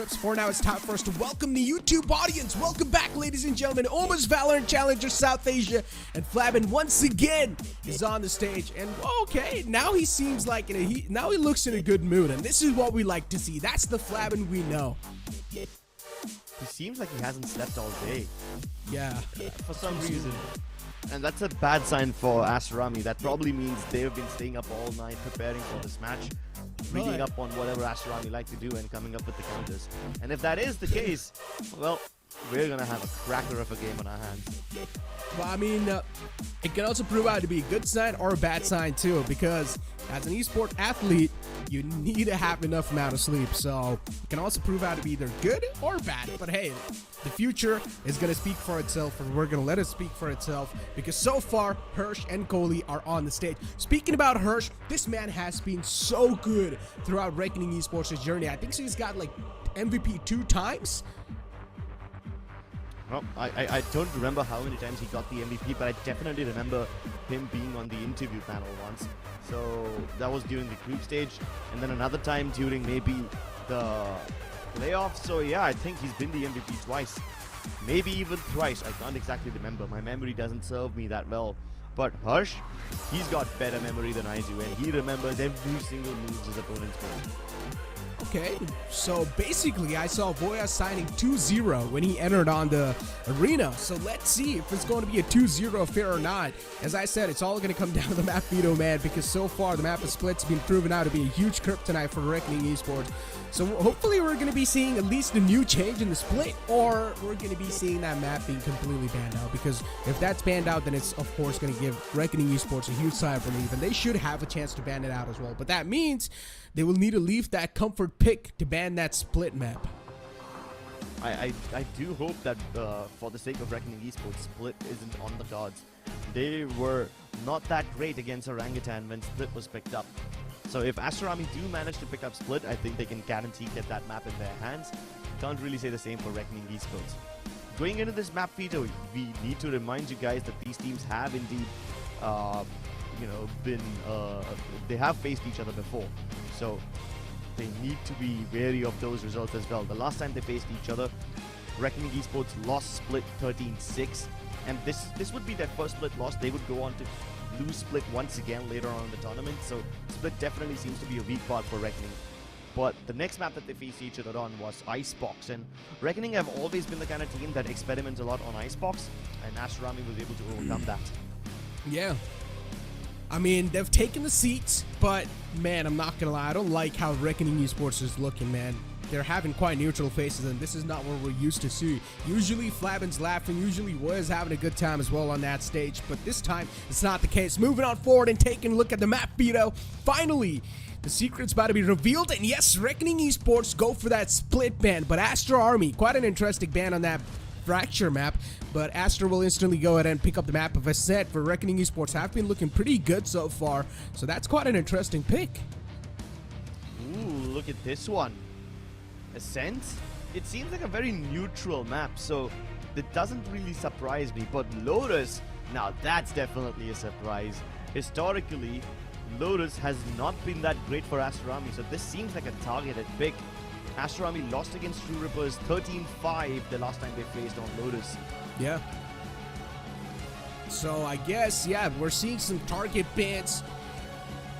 scripts. For now, it's time for us to welcome the YouTube audience. Welcome back, ladies and gentlemen. NODWIN Valorant Challenger South Asia, and Flabin once again is on the stage. And okay, now he seems like now he looks in a good mood, and this is what we like to see. That's the Flabin we know. He seems like he hasn't slept all day. Yeah. For some reason. And that's a bad sign for Astro Army. That probably means they've been staying up all night preparing for this match, reading up on whatever Astro Army like to do and coming up with the counters. And if that is the case, well, we're gonna have a cracker of a game on our hands. Well, I mean, it can also prove out to be a good sign or a bad sign too, because as an esport athlete, you need to have enough amount of sleep. So it can also prove out to be either good or bad. But hey, the future is going to speak for itself, and we're going to let it speak for itself, because so far, Hirsch and Kohli are on the stage. Speaking about Hirsch, this man has been so good throughout Reckoning Esports' journey. I think he's got like MVP 2 times. Well, I don't remember how many times he got the MVP, but I definitely remember him being on the interview panel once. So that was during the group stage, and then another time during maybe the playoffs. So yeah, I think he's been the MVP twice, maybe even thrice. I can't exactly remember. My memory doesn't serve me that well. But Hirsch, he's got better memory than I do, and he remembers every single move his opponents play. Okay, so basically I saw Voya signing 2-0 when he entered on the arena. So let's see if it's going to be a 2-0 affair or not. As I said, it's all going to come down to the map veto, man, because so far the map of split's been proven out to be a huge kryptonite for Reckoning Esports. So hopefully we're going to be seeing at least a new change in the split, or we're going to be seeing that map being completely banned out, because if that's banned out, then it's of course going to give Reckoning Esports a huge sigh of relief, and they should have a chance to ban it out as well. But that means they will need to leave that comfort pick to ban that split map. I do hope that for the sake of Reckoning Esports, split isn't on the cards. They were not that great against Orangutan when split was picked up. So if Astro Army do manage to pick up split, I think they can guarantee get that map in their hands. Can't really say the same for Reckoning Esports. Going into this map veto, we need to remind you guys that these teams have indeed they have faced each other before, so they need to be wary of those results as well. The last time they faced each other, Reckoning Esports lost split 13-6, and this would be their first split loss. They would go on to lose split once again later on in the tournament, so split definitely seems to be a weak part for Reckoning. But the next map that they faced each other on was Icebox, and Reckoning have always been the kind of team that experiments a lot on Icebox, and Astro Army was able to overcome that. Yeah. I mean, they've taken the seats, but man, I'm not gonna lie, I don't like how Reckoning Esports is looking, man. They're having quite neutral faces, and this is not what we're used to see. Usually Flabin's laughing, usually was having a good time as well on that stage, but this time it's not the case. Moving on forward and taking a look at the map veto. Finally, the secret's about to be revealed, and yes, Reckoning Esports go for that split ban, but Astro Army, quite an interesting ban on that fracture map, but Aster will instantly go ahead and pick up the map of Ascent. For Reckoning Esports have been looking pretty good so far, so that's quite an interesting pick. Ooh, look at this one. Ascent? It seems like a very neutral map, so it doesn't really surprise me, but Lotus, now that's definitely a surprise. Historically, Lotus has not been that great for Astro Army, so this seems like a targeted pick. Astro Army lost against True Rippers 13-5 the last time they faced on Lotus. Yeah. So I guess, yeah, we're seeing some target bans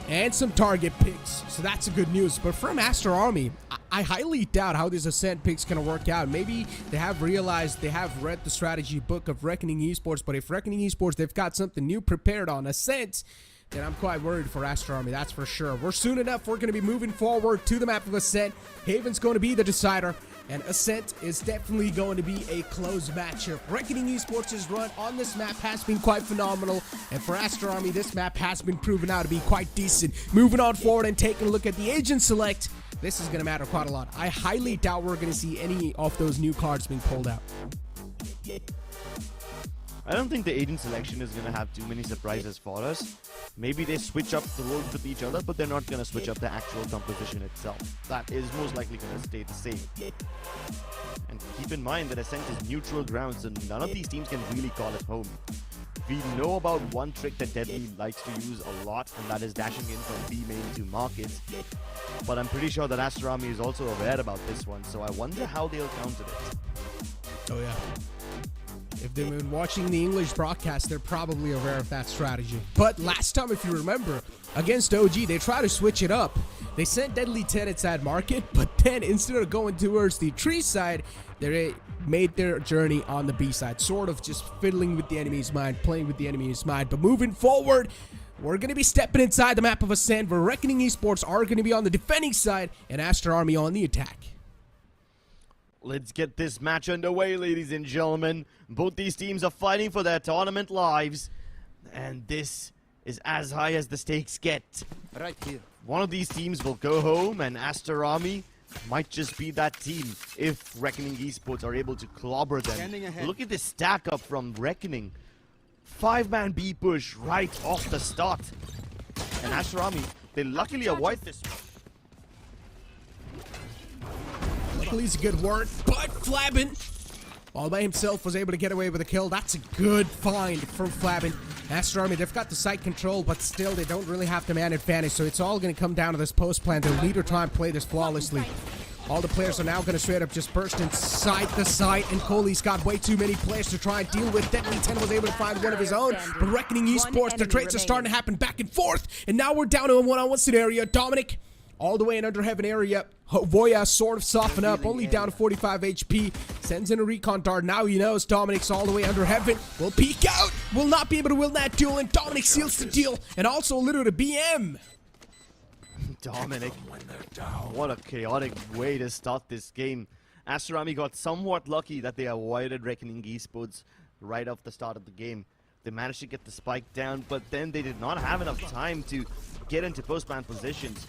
and some target picks, so that's a good news. But from Astro Army, I highly doubt how this Ascent pick's gonna work out. Maybe they have realized, they have read the strategy book of Reckoning Esports, but if Reckoning Esports, they've got something new prepared on Ascent, then I'm quite worried for Astro Army, that's for sure. We're soon enough, we're going to be moving forward to the map of Ascent. Haven's going to be the decider, and Ascent is definitely going to be a close matchup. Reckoning Esports' run on this map has been quite phenomenal, and for Astro Army, this map has been proven out to be quite decent. Moving on forward and taking a look at the agent select, this is going to matter quite a lot. I highly doubt we're going to see any of those new cards being pulled out. I don't think the agent selection is going to have too many surprises for us. Maybe they switch up the roles with each other, but they're not going to switch up the actual composition itself. That is most likely going to stay the same. And keep in mind that Ascent is neutral ground, so none of these teams can really call it home. we know about one trick that Deadly likes to use a lot, and that is dashing in from B main to markets. But I'm pretty sure that Astro Army is also aware about this one, so I wonder how they'll counter it. Oh yeah. If they've been watching the English broadcast, they're probably aware of that strategy. But last time, if you remember, against OG, they tried to switch it up. They sent Deadly 10 inside market, but then instead of going towards the tree side, they made their journey on the B side, sort of just fiddling with the enemy's mind, playing with the enemy's mind. But moving forward, we're going to be stepping inside the map of Ascent, where Reckoning Esports are going to be on the defending side and Astro Army on the attack. Let's get this match underway, ladies and gentlemen. Both these teams are fighting for their tournament lives, and this is as high as the stakes get. Right here. One of these teams will go home, and Astro Army might just be that team if Reckoning Esports are able to clobber them. Look at this stack up from Reckoning. 5-man B push right off the start. And Astro Army, they luckily avoid this. Luckily, it's a good word, but Flabin, all by himself, was able to get away with a kill. That's a good find from Flabin. Astro Army, they've got the site control, but still, they don't really have the man advantage, so it's all going to come down to this post plan. They'll need to try and play this flawlessly. All the players are now going to straight up just burst inside the site, and Kohli's got way too many players to try and deal with. Deadly 10 was able to find one of his own, but Reckoning Esports, the trades are starting to happen back and forth, and now we're down to a one-on-one scenario. Dominic, all the way in under heaven area. Voya sort of soften up, only down to 45 HP. Sends in a recon dart. Now he knows Dominic's all the way under heaven. Will peek out. Will not be able to win that duel, and Dominic seals the deal. And also a little to BM. Dominic, what a chaotic way to start this game. Astro Army got somewhat lucky that they avoided Reckoning Esports right off the start of the game. They managed to get the spike down, but then they did not have enough time to get into post-man positions.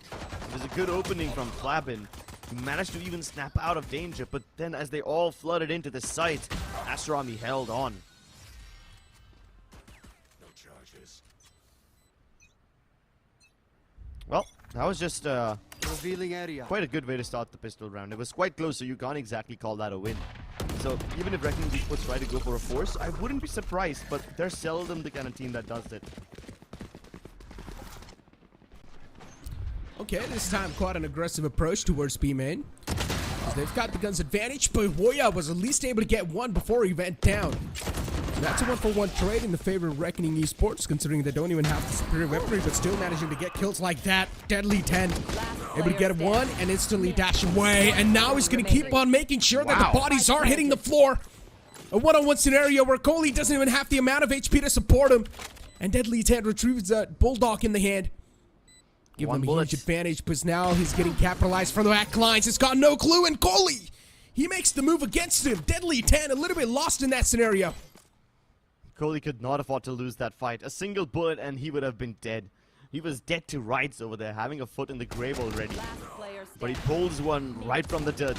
It was a good opening from Flabin, who managed to even snap out of danger, but then as they all flooded into the site, Astro Army held on. No charges. Well, that was just Revealing area. quite a good way to start the pistol round. It was quite close, so you can't exactly call that a win. So even if Reckoning Esports try to go for a force, I wouldn't be surprised, but they're seldom the kind of team that does it. Okay, this time quite an aggressive approach towards B main. They've got the guns advantage, but Voya was at least able to get one before he went down. That's a 1-for-1 trade in the favor of Reckoning Esports, considering they don't even have the superior weaponry, but still managing to get kills like that. Deadly 10, able to get one and instantly dash away, and now he's going to keep on making sure that the bodies are hitting the floor. A one-on-one scenario where Kohli doesn't even have the amount of HP to support him, and Deadly 10 retrieves a bulldog in the hand. Give him a huge advantage, because now he's getting capitalized from the back lines. He's got no clue, and Kohli, he makes the move against him. Deadly 10, a little bit lost in that scenario. Kohli could not afford to lose that fight. A single bullet and he would have been dead. He was dead to rights over there, having a foot in the grave already. But he pulls one right from the dirt.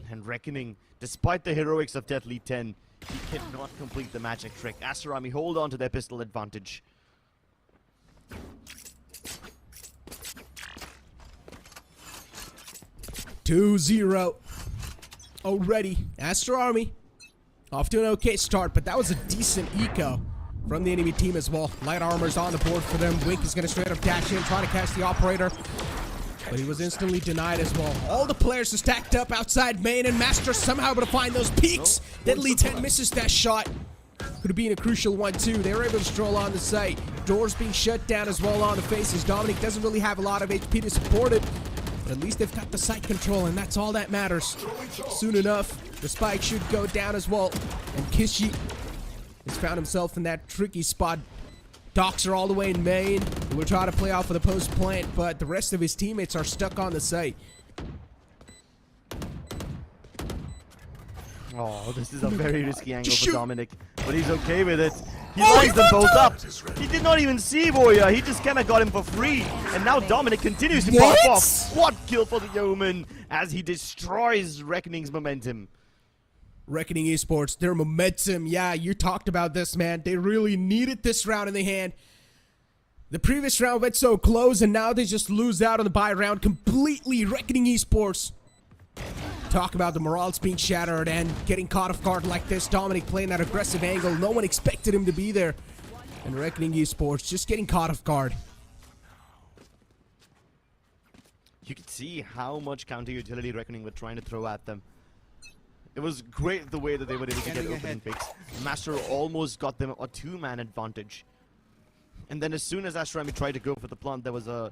And Reckoning, despite the heroics of Deadly 10, he cannot complete the magic trick. Astro Army hold on to their pistol advantage. (2-0) already. Astro Army off to an okay start, but that was a decent eco from the enemy team as well. Light armor's on the board for them. Wink is going to straight up dash in, try to catch the operator, but he was instantly denied as well. All the players are stacked up outside main, and Master somehow able to find those peaks. Deadly 10 misses that shot. Could have been a crucial one too. They were able to stroll on the site. Doors being shut down as well on the faces. Dominic doesn't really have a lot of HP to support it, but at least they've got the site control, and that's all that matters. Soon enough, the spike should go down as well, and Kishi has found himself in that tricky spot. Docs are all the way in main. He will try to play off of the post plant, but the rest of his teammates are stuck on the site. Oh, this is a very risky angle for Dominic, but he's okay with it. He lines them both up. He did not even see Voya. He just kind of got him for free. And now Dominic continues to pop off. What kill for the Yeoman as he destroys Reckoning's momentum. Reckoning Esports, their momentum. Yeah, you talked about this, man. They really needed this round in the hand. The previous round went so close, and now they just lose out on the bye round completely. Reckoning Esports Talk about the morals being shattered and getting caught off guard like this. Dominic playing that aggressive angle. No one expected him to be there. And Reckoning Esports just getting caught off guard. You could see how much counter utility Reckoning were trying to throw at them. It was great the way that they were able to get opening picks. Master almost got them a 2-man advantage. And then as soon as Astro Army tried to go for the plant, there was a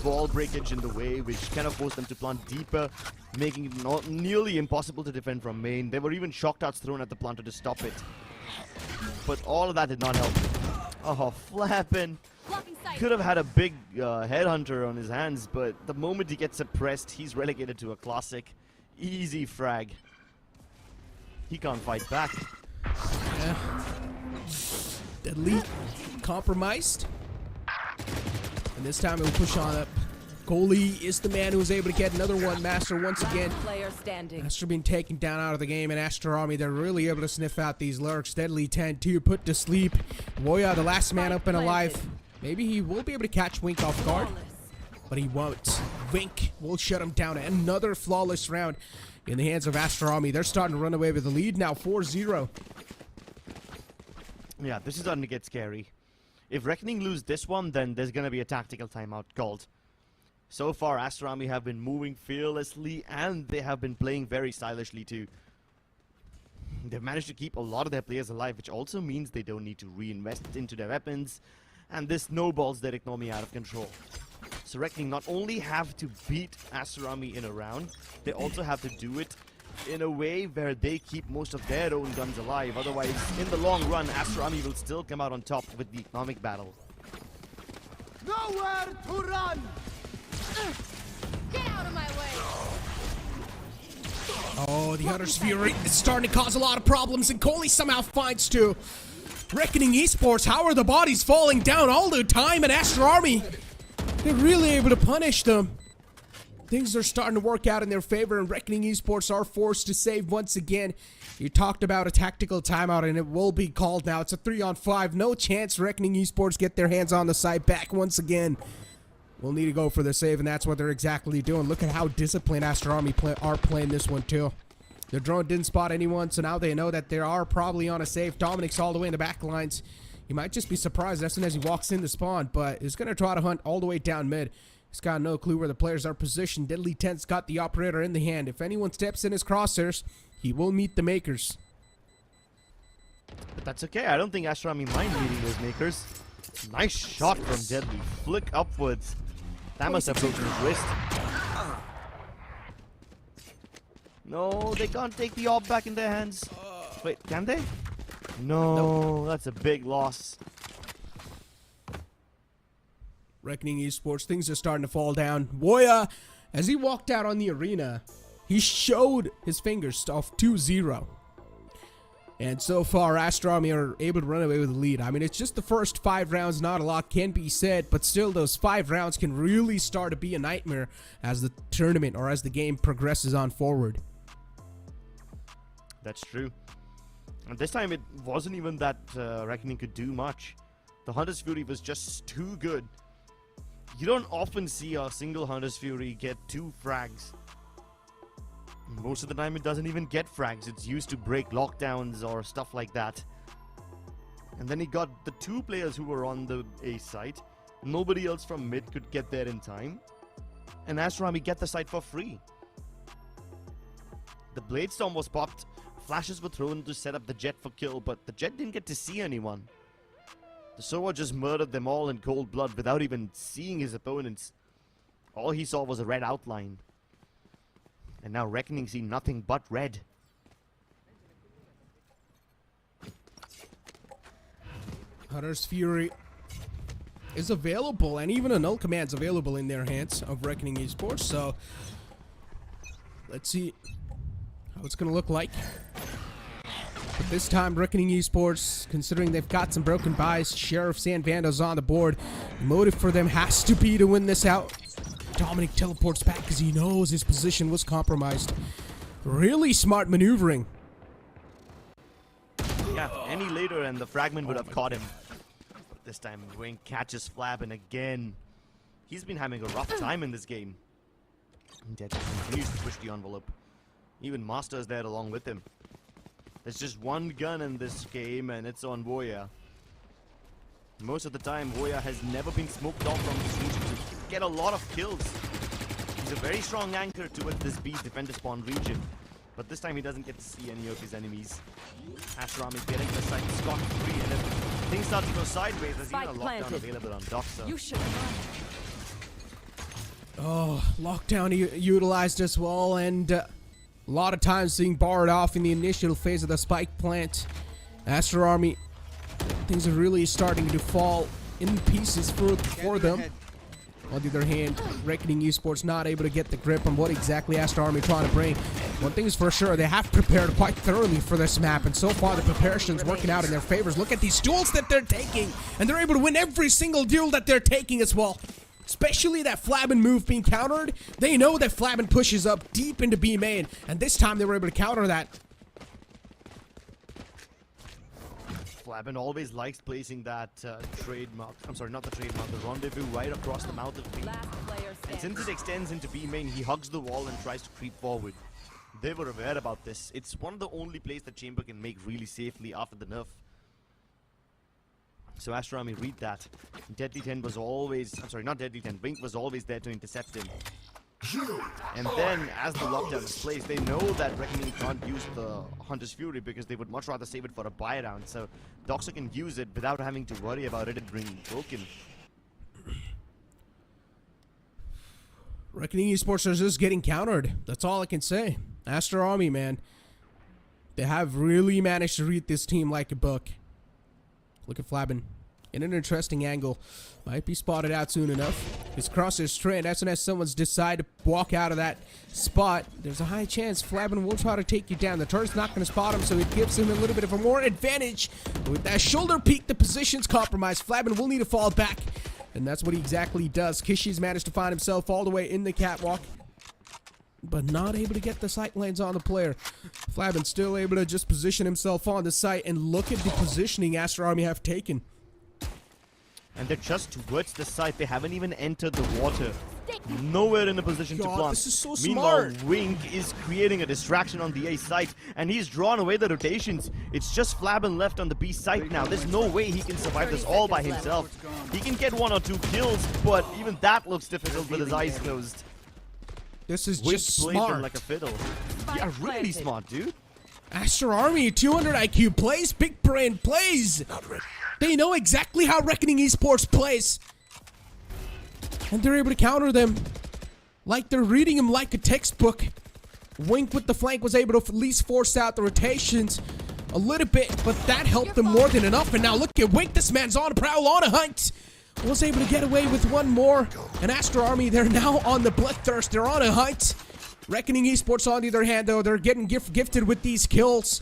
ball breakage in the way, which kind of forced them to plant deeper, making it not nearly impossible to defend from main. There were even shock darts thrown at the planter to stop it. But all of that did not help. Oh, flapping. Could have had a big headhunter on his hands, but the moment he gets suppressed, he's relegated to a classic. Easy frag. He can't fight back. Yeah. Deadly compromised. And this time it will push on up. Goalie is the man who was able to get another one. Master once again. Master being taken down out of the game, and Astro Army, they're really able to sniff out these lurks. Deadly 10-2 put to sleep. Woya, the last man up and alive. Maybe he will be able to catch Wink off guard, but he won't. Wink will shut him down. Another flawless round in the hands of Astro Army. They're starting to run away with the lead now, 4-0. Yeah, this is starting to get scary. If Reckoning lose this one, then there's going to be a tactical timeout called. So far, Astro Army have been moving fearlessly, and they have been playing very stylishly too. They've managed to keep a lot of their players alive, which also means they don't need to reinvest into their weapons, and this snowballs their economy out of control. So Reckoning not only have to beat Astro Army in a round, they also have to do it in a way where they keep most of their own guns alive. Otherwise, in the long run, Astro Army will still come out on top with the economic battle. Nowhere to run! Get out of my way! Oh, the Hunter's Fury is starting to cause a lot of problems, and Coley somehow finds two. Reckoning Esports, how are the bodies falling down all the time at Astro Army? They're really able to punish them. Things are starting to work out in their favor, and Reckoning Esports are forced to save once again. You talked about a tactical timeout, and it will be called now. It's a 3-on-5. No chance Reckoning Esports get their hands on the side back once again. We'll need to go for the save, and that's what they're exactly doing. Look at how disciplined Astro Army are playing this one, too. Their drone didn't spot anyone, so now they know that they are probably on a save. Dominic's all the way in the back lines. He might just be surprised as soon as he walks in the spawn, but he's going to try to hunt all the way down mid. He's got no clue where the players are positioned. Deadly 10's got the operator in the hand. If anyone steps in his crosshairs, he will meet the makers. But that's okay. I don't think Astro Army mind meeting those makers. Nice shot from Deadly. Flick upwards. That must have broken his wrist. No, they can't take the orb back in their hands. Wait, can they? No, that's a big loss. Reckoning Esports, things are starting to fall down. Woya, as he walked out on the arena, he showed his fingers off 2-0. And so far, Astro Army are able to run away with the lead. I mean, it's just the first 5 rounds, not a lot can be said, but still those 5 rounds can really start to be a nightmare as the tournament or as the game progresses on forward. That's true. And this time it wasn't even that Reckoning could do much. The Hunter's Fury was just too good. You don't often see a single Hunter's Fury get 2 frags. Most of the time it doesn't even get frags. It's used to break lockdowns or stuff like that. And then he got the 2 players who were on the A site. Nobody else from mid could get there in time. And Astro Army get the site for free. The Blade Storm was popped. Flashes were thrown to set up the Jet for kill, but the Jet didn't get to see anyone. The Sova just murdered them all in cold blood without even seeing his opponents. All he saw was a red outline. And now Reckoning see nothing but red. Hunter's Fury is available, and even a null command's available in their hands of Reckoning Esports, so let's see how it's gonna look like. But this time, Reckoning Esports, considering they've got some broken buys, Sheriff San Vando's on the board. The motive for them has to be to win this out. Dominic teleports back because he knows his position was compromised. Really smart maneuvering. Yeah, any later and the fragment would have caught him. But this time, Wayne catches Flab, and again, he's been having a rough time in this game. Dead continues to push the envelope. Even Master's there along with him. There's just one gun in this game, and it's on Voya. Most of the time, Voya has never been smoked off from this region to get a lot of kills. He's a very strong anchor towards this B defender spawn region. But this time he doesn't get to see any of his enemies. Astro Army getting the site scot-free, and if things start to go sideways, there's even a lockdown available on Doxa. You should run. Oh, lockdown utilized as well, and a lot of times being barred off in the initial phase of the spike plant. Astro Army, things are really starting to fall in pieces for them. On the other hand, Reckoning Esports not able to get the grip on what exactly Astro Army trying to bring. One thing is for sure, they have prepared quite thoroughly for this map, and so far the preparation's working out in their favors. Look at these duels that they're taking, and they're able to win every single duel that they're taking as well. Especially that Flabin move being countered. They know that Flabin pushes up deep into B main, and this time they were able to counter that. Flabin always likes placing that trademark, I'm sorry, not the trademark, the rendezvous right across the mouth of B. And since it extends into B main, he hugs the wall and tries to creep forward. They were aware about this. It's one of the only plays that Chamber can make really safely after the nerf. So Astro Army read that. Deadly 10 was always, I'm sorry, not Deadly 10, Wink was always there to intercept him. And then, as the lockdown is placed, they know that Reckoning can't use the Hunter's Fury because they would much rather save it for a buy round. So Doxa can use it without having to worry about it being broken. Reckoning Esports are just getting countered. That's all I can say. Astro Army, man. They have really managed to read this team like a book. Look at Flabin. In an interesting angle. Might be spotted out soon enough. His crosser is trained. As soon as someone's decide to walk out of that spot, there's a high chance Flabin will try to take you down. The turret's not going to spot him, so it gives him a little bit of a more advantage. With that shoulder peek, the position's compromised. Flabin will need to fall back. And that's what he exactly does. Kishi's managed to find himself all the way in the catwalk, but not able to get the sight lanes on the player. Flabin still able to just position himself on the site, and look at the positioning Astro Army have taken. And they're just towards the site. They haven't even entered the water. Nowhere in a position to plant. This is so Meanwhile, smart. Wink is creating a distraction on the A site, and he's drawn away the rotations. It's just Flabin left on the B site now. There's no way he can survive this all by himself. He can get 1 or 2 kills, but even that looks difficult with his eyes closed. This is Wink just played them smart. like a fiddle. Yeah, really smart, dude. Astro Army, 200 IQ plays, big brain plays. They know exactly how Reckoning Esports plays. And they're able to counter them like they're reading them like a textbook. Wink with the flank was able to at least force out the rotations a little bit, but that helped them more than enough. And now look at Wink, this man's on a prowl, on a hunt. Was able to get away with one more. And Astro Army, they're now on the bloodthirst. They're on a hunt. Reckoning Esports, on the other hand, though, they're getting gifted with these kills.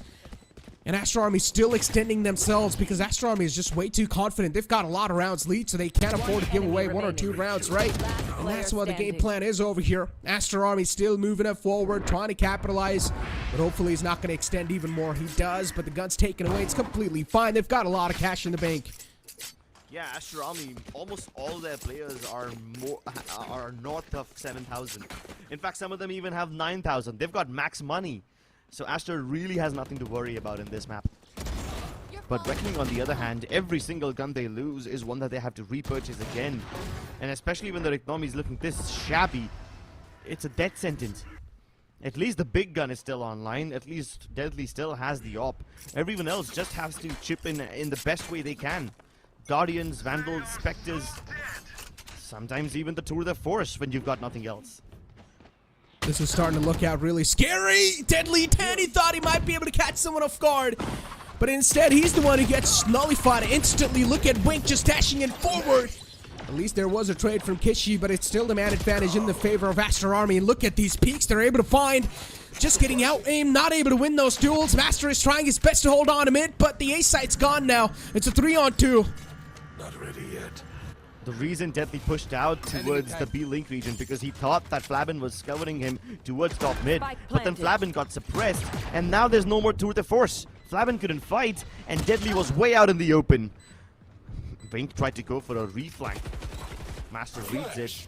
And Astro Army still extending themselves because Astro Army is just way too confident. They've got a lot of rounds lead, so they can't afford to give away 1 or 2 rounds, right? And that's what the game plan is over here. Astro Army still moving it forward, trying to capitalize, but hopefully he's not going to extend even more. He does, but the gun's taken away. It's completely fine. They've got a lot of cash in the bank. Yeah, Astro Army, almost all their players are north of 7,000. In fact, some of them even have 9,000. They've got max money. So Aster really has nothing to worry about in this map. But Reckoning, on the other hand, every single gun they lose is one that they have to repurchase again. And especially when their economy is looking this shabby, it's a death sentence. At least the big gun is still online. At least Deadly still has the op. Everyone else just has to chip in the best way they can. Guardians, Vandals, Spectres, sometimes even the Tour de Force when you've got nothing else. This is starting to look out really scary. Deadly 10, he thought he might be able to catch someone off guard, but instead he's the one who gets nullified instantly. Look at Wink just dashing in forward. At least there was a trade from Kishi, but it's still the man advantage in the favor of Astro Army. And look at these peaks they're able to find. Just getting out-aimed, not able to win those duels. Master is trying his best to hold on to mid, but the A site's gone now. It's a 3-on-2. Not ready yet. The reason Deadly pushed out towards the B-Link region because he thought that Flabin was covering him towards top mid, but then Flabin got suppressed, and now there's no more tour de force. Flabin couldn't fight, and Deadly was way out in the open. Wink tried to go for a reflank. Master reads it.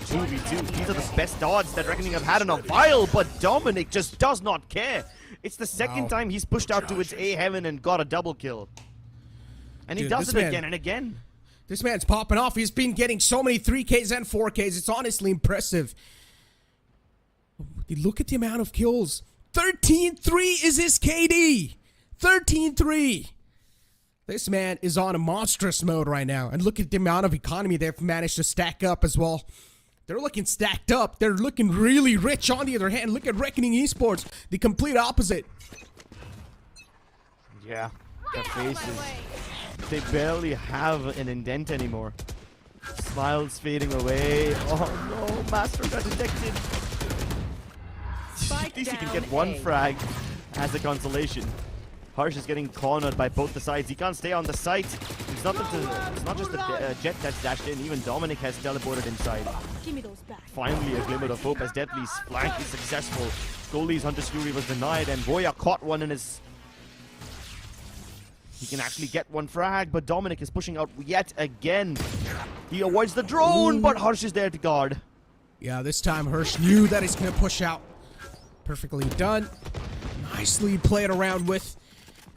2v2. These are the best odds that Reckoning have had in a while, but Dominic just does not care. It's the second time he's pushed out to its A heaven and got a double kill. And he does it again and again. This man's popping off. He's been getting so many 3Ks and 4Ks. It's honestly impressive. Look at the amount of kills. 13-3 is his KD. 13-3. This man is on a monstrous mode right now. And look at the amount of economy they've managed to stack up as well. They're looking stacked up. They're looking really rich. On the other hand, look at Reckoning Esports. The complete opposite. Yeah, their faces. They barely have an indent anymore. Smiles fading away. Oh no, Master got detected. At least he can get one frag as a consolation. Harsh is getting cornered by both the sides. He can't stay on the site. It's not just the Jet that's dashed in. Even Dominic has teleported inside. Give me those back. Finally, a glimmer of hope as Deadly's flank is successful. Goalie's Hunter's Fury was denied, and Voya caught one in his... He can actually get one frag, but Dominic is pushing out yet again. He avoids the drone, but Harsh is there to guard. Yeah, this time Hirsch knew that he's going to push out. Perfectly done. Nicely played around with.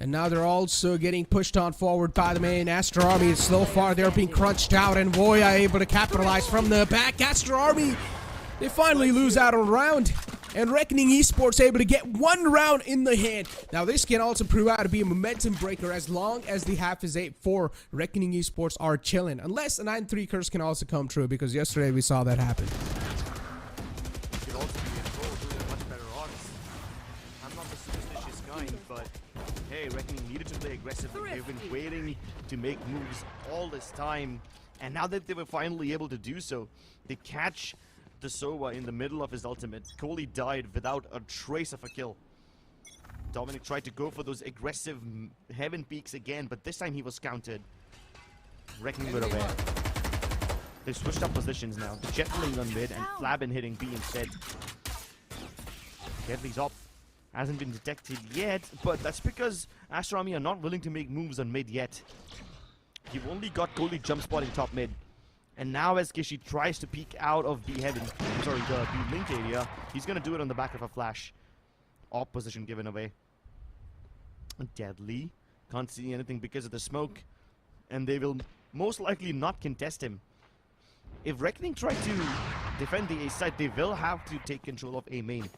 And now they're also getting pushed on forward by the main Astro Army. So far, they're being crunched out, and Voya able to capitalize from the back. Astro Army, they finally lose out a round. And Reckoning Esports able to get one round in the hand. Now, this can also prove out to be a momentum breaker as long as the half is 8-4. Reckoning Esports are chilling. Unless a 9-3 curse can also come true, because yesterday we saw that happen. Could also be in goal, doing much better odds. I'm not the superstitious kind, but hey, Reckoning needed to play aggressively. They've been waiting to make moves all this time, and now that they were finally able to do so, they catch the Sova in the middle of his ultimate. Kohli died without a trace of a kill. Dominic tried to go for those aggressive heaven peaks again, but this time he was countered. Reckoning were aware. They've switched up positions now. The Jet laying on mid and Flabin hitting B instead. Deadly's op hasn't been detected yet, but that's because Astro Army are not willing to make moves on mid yet. You've only got Kohli jump spotting top mid. And now as Kishi tries to peek out of B heaven, sorry, the B link area, he's gonna do it on the back of a flash. Op position given away. Deadly can't see anything because of the smoke, and they will most likely not contest him. If Reckoning try to defend the A side, they will have to take control of A main.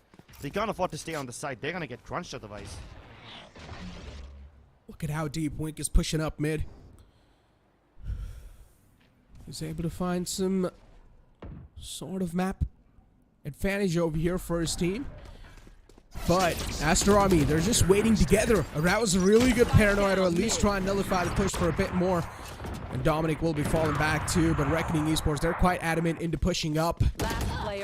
They can't afford to stay on the side. They're gonna get crunched otherwise. Look at how deep Wink is pushing up mid. He's able to find some sort of map advantage over here for his team. But Astro Army, they're just waiting together. That was a really good paranoia to at least try and nullify the push for a bit more. And Dominic will be falling back too, but Reckoning Esports, they're quite adamant into pushing up.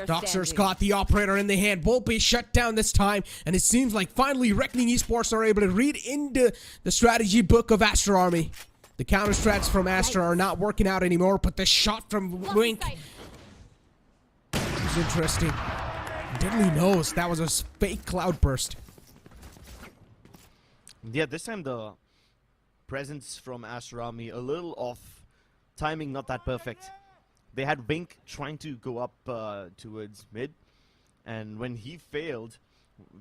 Doxer's caught the operator in the hand. Won't be shut down this time. And it seems like finally Reckoning Esports are able to read into the strategy book of Astro Army. The counter strats from Aster are not working out anymore, but the shot from Wink is interesting. Deadly knows that was a fake cloud burst. Yeah, this time the presence from Astro Army a little off. Timing not that perfect. They had Wink trying to go up towards mid, and when he failed,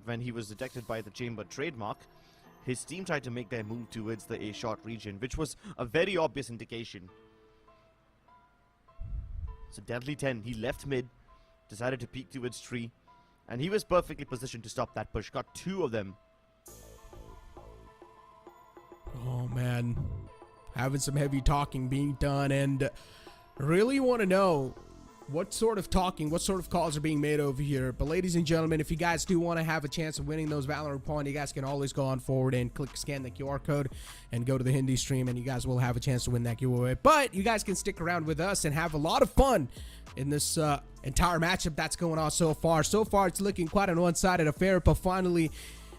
when he was detected by the chamber trademark, his team tried to make their move towards the A-shot region, which was a very obvious indication. So Deadly 10, he left mid, decided to peek towards tree, and he was perfectly positioned to stop that push. Got two of them. Oh man, having some heavy talking being done, and really want to know what sort of talking, what sort of calls are being made over here. But ladies and gentlemen, if you guys do want to have a chance of winning those Valorant points, you guys can always go on forward and scan the QR code and go to the Hindi stream, and you guys will have a chance to win that giveaway. But you guys can stick around with us and have a lot of fun in this entire matchup that's going on so far. So far, it's looking quite an one-sided affair, but finally,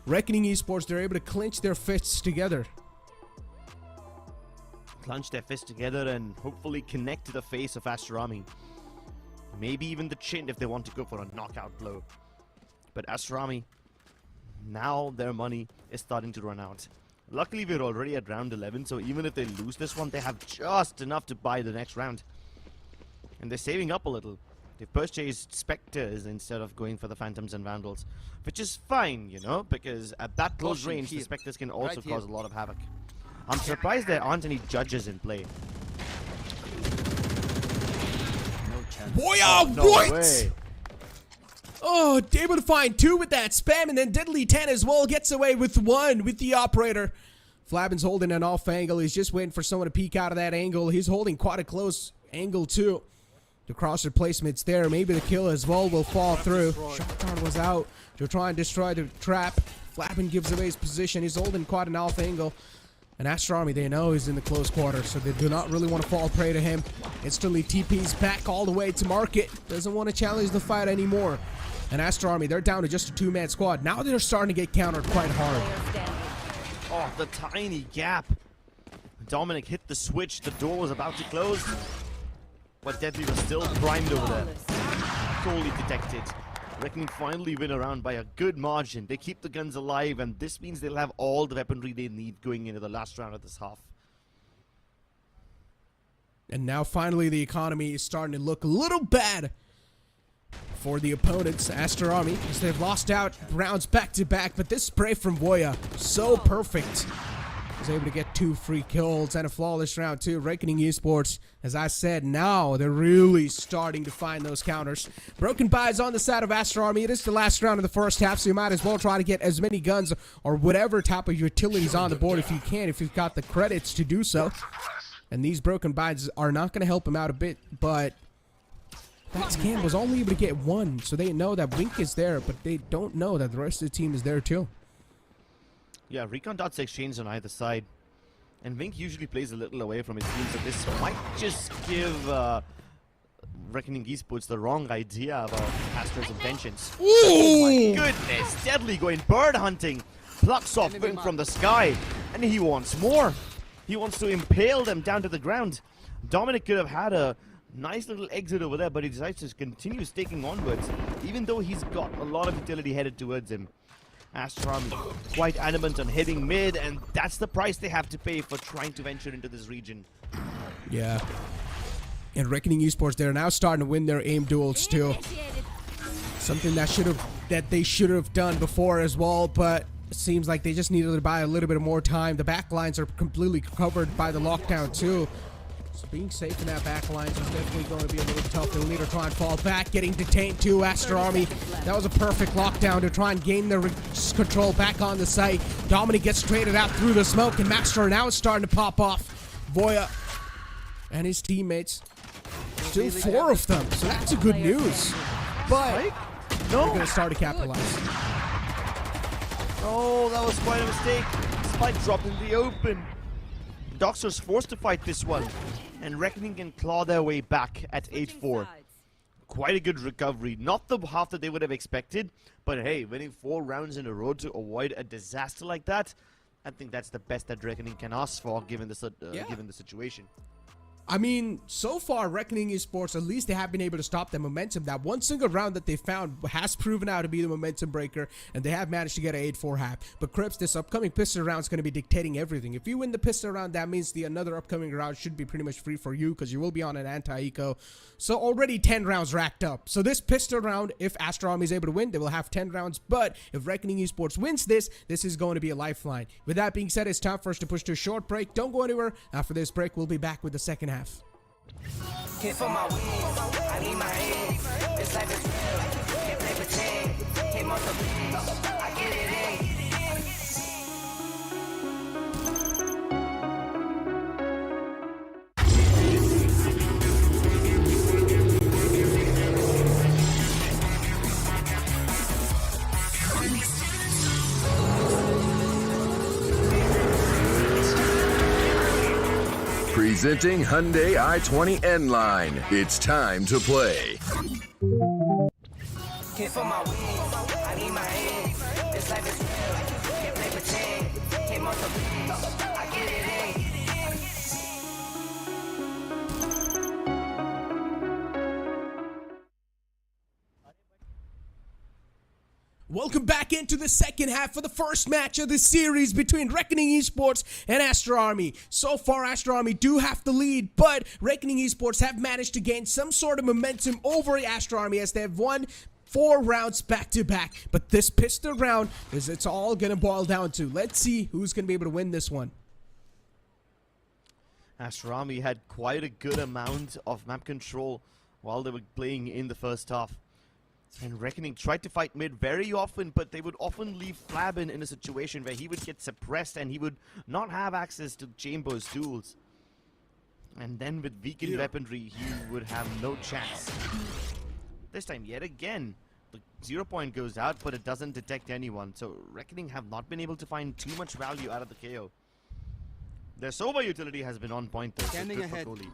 Reckoning Esports, they're able to clinch their fists together. Clench their fists together and hopefully connect to the face of Astro Army. Maybe even the chin if they want to go for a knockout blow. But Astro Army, now their money is starting to run out. Luckily, we're already at round 11, so even if they lose this one, they have just enough to buy the next round. And they're saving up a little. They've purchased Spectres instead of going for the Phantoms and Vandals, which is fine, you know, because at that close range, the Spectres can also cause a lot of havoc. I'm surprised there aren't any judges in play. Boya, No what? way. Oh, able to find 2 with that spam, and then Deadly 10 as well gets away with 1 with the operator. Flabin's holding an off angle. He's just waiting for someone to peek out of that angle. He's holding quite a close angle too. The crosser placement's there. Maybe the kill as well will fall through. Shotgun was out to try and destroy the trap. Flabin gives away his position. He's holding quite an off angle. And Astro Army, they know he's in the close quarters, so they do not really want to fall prey to him. Instantly TP's back all the way to market. Doesn't want to challenge the fight anymore. And Astro Army, they're down to just a 2-man squad. Now they're starting to get countered quite hard. Oh, the tiny gap. Dominic hit the switch. The door was about to close. But Deadly was still primed over there. Totally detected. Reckoning finally win around by a good margin. They keep the guns alive, and this means they'll have all the weaponry they need going into the last round of this half. And now finally the economy is starting to look a little bad for the opponents, Astro Army, because they've lost out rounds back to back. But this spray from Boya, so perfect. Was able to get 2 free kills and a flawless round too. Reckoning Esports, as I said, now they're really starting to find those counters. Broken buys on the side of Astro Army. It is the last round of the first half, so you might as well try to get as many guns or whatever type of utilities on the board if you can, if you've got the credits to do so. And these broken buys are not going to help him out a bit, but that scan was only able to get 1, so they know that Wink is there, but they don't know that the rest of the team is there too. Yeah, recon dots exchanged on either side. And Vink usually plays a little away from his team, so this might just give Reckoning Esports the wrong idea about Aster's intentions. Ooh! Oh my goodness! Deadly going bird hunting. Plucks off Vink from the sky. And he wants more. He wants to impale them down to the ground. Dominic could have had a nice little exit over there, but he decides to continue staking onwards, even though he's got a lot of utility headed towards him. Astro Army quite adamant on heading mid, and that's the price they have to pay for trying to venture into this region. Yeah. And Reckoning Esports, they're now starting to win their aim duels too. Something that they should have done before as well, but it seems like they just needed to buy a little bit more time. The back lines are completely covered by the lockdown too. So being safe in that back line is definitely going to be a little tough. They'll need to try and fall back, getting detained too. Astro Army, that was a perfect lockdown to try and gain their control back on the site. Dominic gets traded out through the smoke, and Master now is starting to pop off. Voya and his teammates, still 4 of them, so that's a good news. But they're going to start to capitalize. Oh, that was quite a mistake. Spike dropped in the open. Doxer's forced to fight this one, and Reckoning can claw their way back at 8-4. Quite a good recovery. Not the half that they would have expected, but hey, winning 4 rounds in a row to avoid a disaster like that, I think that's the best that Reckoning can ask for, given the situation. I mean, so far, Reckoning Esports, at least they have been able to stop the momentum. That one single round that they found has proven out to be the momentum breaker, and they have managed to get an 8-4 half. But Crips, this upcoming pistol round is going to be dictating everything. If you win the pistol round, that means another upcoming round should be pretty much free for you, because you will be on an anti-eco. So already 10 rounds racked up. So this pistol round, if Astro Army is able to win, they will have 10 rounds. But if Reckoning Esports wins this is going to be a lifeline. With that being said, it's time for us to push to a short break. Don't go anywhere. After this break, we'll be back with the second half. Can't for my wings, I need my hands. This life is real, can't play pretend. Came off the beach, I get it in. Presenting Hyundai i20 N-Line. It's time to play. Can't for my wings, I need my hands. This life is real, can't play pretend. Came off the beach, I get it in. welcome back into the second half for the first match of the series between Reckoning Esports and Astro Army. So far, Astro Army do have the lead, but Reckoning Esports have managed to gain some sort of momentum over Astro Army as they have won 4 rounds back to back. But this pistol round is it's all gonna boil down to. Let's see who's gonna be able to win this one. Astro Army had quite a good amount of map control while they were playing in the first half. And Reckoning tried to fight mid very often, but they would often leave Flabin in a situation where he would get suppressed and he would not have access to Chambers duels. And then with weakened weaponry, he would have no chance. This time, yet again, the 0 point goes out, but it doesn't detect anyone. So Reckoning have not been able to find too much value out of the KO. Their Sova utility has been on point though, so good for Kohli.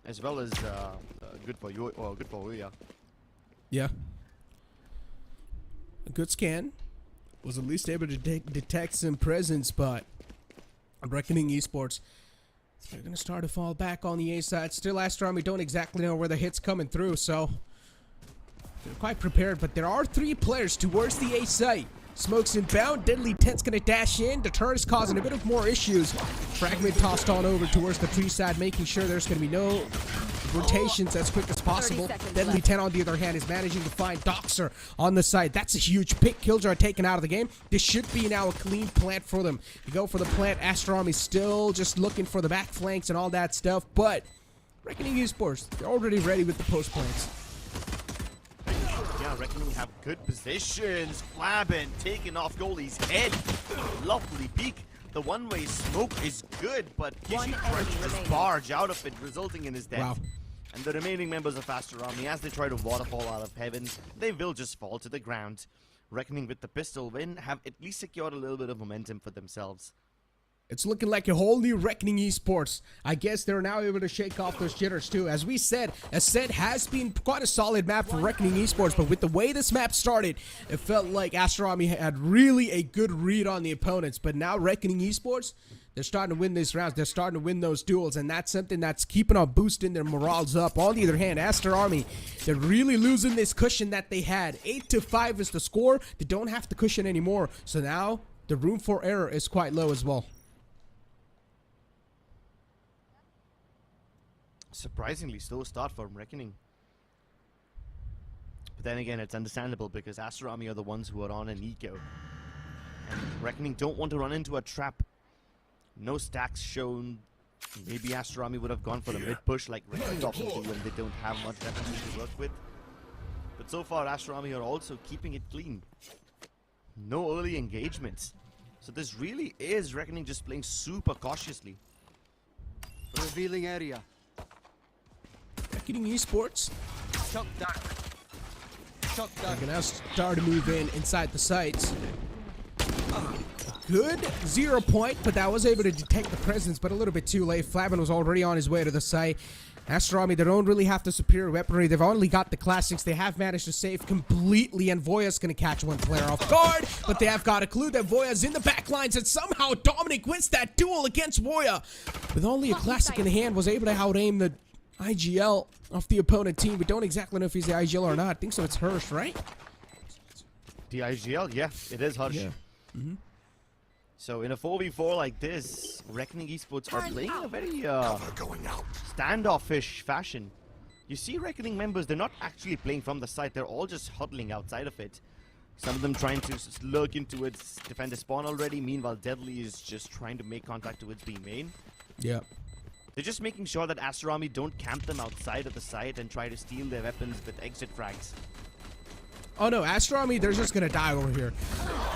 As well as good for you, or good for Uya. Yeah. A good scan. Was at least able to detect some presence, but Reckoning Esports, they're going to start to fall back on the A side. Still, Astro Army don't exactly know where the hit's coming through, so they're quite prepared. But there are 3 players towards the A site. Smokes inbound. Deadly 10's going to dash in. Deter is causing a bit of more issues. Fragment tossed on over towards the tree side, making sure there's going to be no rotations as quick as possible. Deadly 10 on the other hand is managing to find Doxer on the side. That's a huge pick. Kills are taken out of the game. This should be now a clean plant for them. You go for the plant. Astro Army still just looking for the back flanks and all that stuff, but Reckoning Esports, they're already ready with the post plants. Yeah, Reckoning have good positions. Flabin taking off goalie's head. Lovely peek. The one-way smoke is good, but Kishi crushed his barge out of it, resulting in his death. Wow. And the remaining members of Astro Army, as they try to waterfall out of heaven, they will just fall to the ground. Reckoning with the pistol win have at least secured a little bit of momentum for themselves. It's looking like a whole new Reckoning Esports. I guess they're now able to shake off those jitters too. As we said, Ascent has been quite a solid map for Reckoning Esports, but with the way this map started, it felt like Astro Army had really a good read on the opponents. But now Reckoning Esports, they're starting to win these rounds. They're starting to win those duels, and that's something that's keeping on boosting their morals up. On the other hand, Aster Army, they're really losing this cushion that they had. 8-5 is the score. They don't have the cushion anymore. So now the room for error is quite low as well. Surprisingly slow start from Reckoning. But then again, it's understandable because Astro Army are the ones who are on an eco. And Reckoning don't want to run into a trap. No stacks shown. Maybe Astro Army would have gone for the mid push like Reckoning often do when they don't have much weapons to work with. But so far, Astro Army are also keeping it clean. No early engagements. So this really is Reckoning just playing super cautiously. Revealing area. Reckoning Esports, Shock dart. Shock they're dart. gonna start to move in inside the sites. Good 0 point, but that was able to detect the presence, but a little bit too late. Flabin was already on his way to the site. Astro Army, they don't really have the superior weaponry. They've only got the classics. They have managed to save completely, and Voya's going to catch one player off guard, but they have got a clue that Voya's in the back lines, and somehow Dominic wins that duel against Voya. With only a classic in hand, was able to out-aim the IGL of the opponent team. We don't exactly know if he's the IGL or not. I think so. It's Hirsch, right? The IGL, yeah, it is Harsh. Yeah. So in a 4v4 like this, Reckoning Esports are playing in a very standoffish fashion. You see Reckoning members, they're not actually playing from the site, they're all just huddling outside of it. Some of them trying to lurk into its defender spawn already, meanwhile Deadly is just trying to make contact towards B main. Yeah. They're just making sure that Astro Army don't camp them outside of the site and try to steal their weapons with exit frags. Oh no, Astro Army, they're just gonna die over here.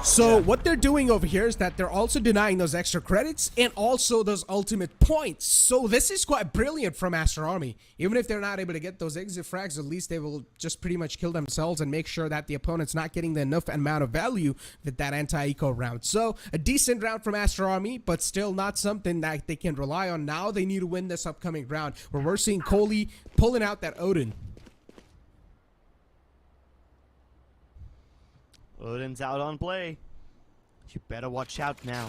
So what they're doing over here is that they're also denying those extra credits and also those ultimate points. So this is quite brilliant from Astro Army. Even if they're not able to get those exit frags, at least they will just pretty much kill themselves and make sure that the opponent's not getting the enough amount of value with that anti-eco round. So a decent round from Astro Army, but still not something that they can rely on. Now they need to win this upcoming round where we're seeing Kohli pulling out that Odin. Odin's out on play. You better watch out now.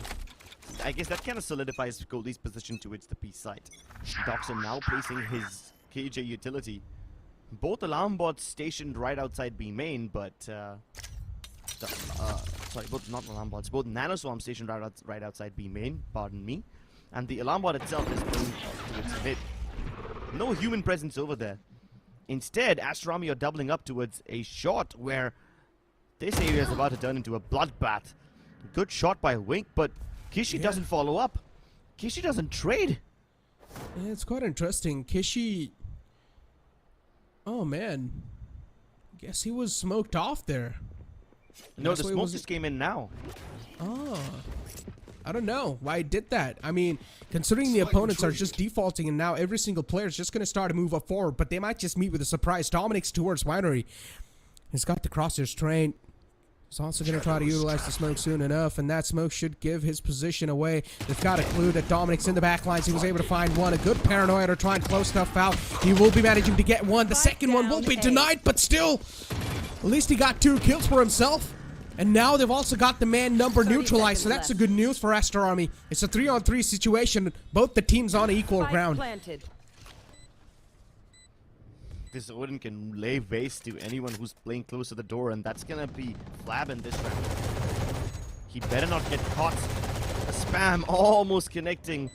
I guess that kind of solidifies Goldie's position towards the P site. Doxer now placing his KJ utility. Both alarm bots stationed right outside B main, but both not alarm bots, both nano swarm stationed right outside B main. Pardon me, and the alarm bot itself is going towards mid. No human presence over there. Instead, Astro Army are doubling up towards a shot where this area is about to turn into a bloodbath. Good shot by Wink, but Kishi doesn't follow up. Kishi doesn't trade. Yeah, it's quite interesting. Kishi... Oh, man. Guess he was smoked off there. No, the smoke just came in now. Oh. I don't know why he did that. I mean, considering the opponents are just defaulting and now every single player is just going to start to move up forward, but they might just meet with a surprise. Dominic's towards Winery. He's got the crosshairs trained. He's also going to try to utilize the smoke soon enough, and that smoke should give his position away. They've got a clue that Dominic's in the back lines. He was able to find one. A good paranoia to try and close stuff out. He will be managing to get one. The second one will be denied, but still, at least he got 2 kills for himself. And now they've also got the man number neutralized, so that's the good news for Astro Army. It's a 3-on-3 situation. Both the teams on equal ground. Planted. This Odin can lay waste to anyone who's playing close to the door, and that's gonna be Flab in this round. He better not get caught. The spam almost connecting.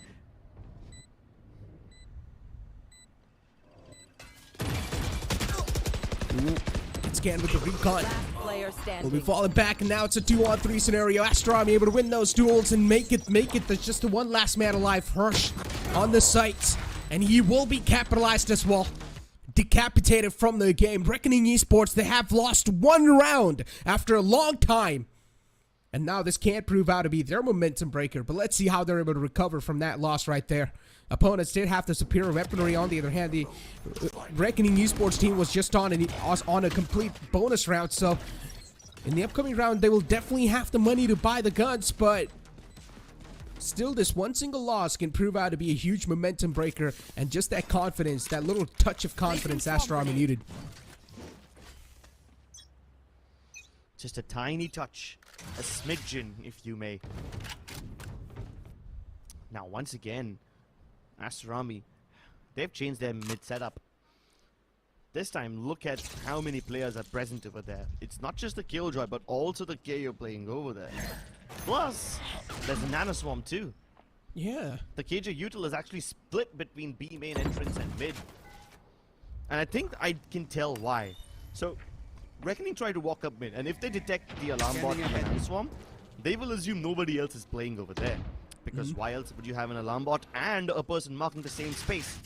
It's again with the recon. Player standing. Will be falling back, and now it's a 2-on-3 scenario. Astro Army able to win those duels and make it. There's just the one last man alive. Hirsch on the site, and he will be capitalized as well. Decapitated from the game. Reckoning Esports, they have lost 1 round after a long time. And now this can't prove out to be their momentum breaker, but let's see how they're able to recover from that loss right there. Opponents did have the superior weaponry. On the other hand, the Reckoning Esports team was just on a complete bonus round, so in the upcoming round, they will definitely have the money to buy the guns, but still, this one single loss can prove out to be a huge momentum breaker, and just that confidence, that little touch of confidence Astro Army needed. Just a tiny touch. A smidgen, if you may. Now, once again, Astro Army, they've changed their mid setup. This time, look at how many players are present over there. It's not just the Killjoy, but also the KO playing over there. Plus, there's a Nano Swarm too. Yeah. The KJ Util is actually split between B main entrance and mid. And I think I can tell why. So, Reckoning tried to walk up mid, and if they detect the alarm bot and the Nano Swarm, they will assume nobody else is playing over there. Because why else would you have an alarm bot and a person marking the same space?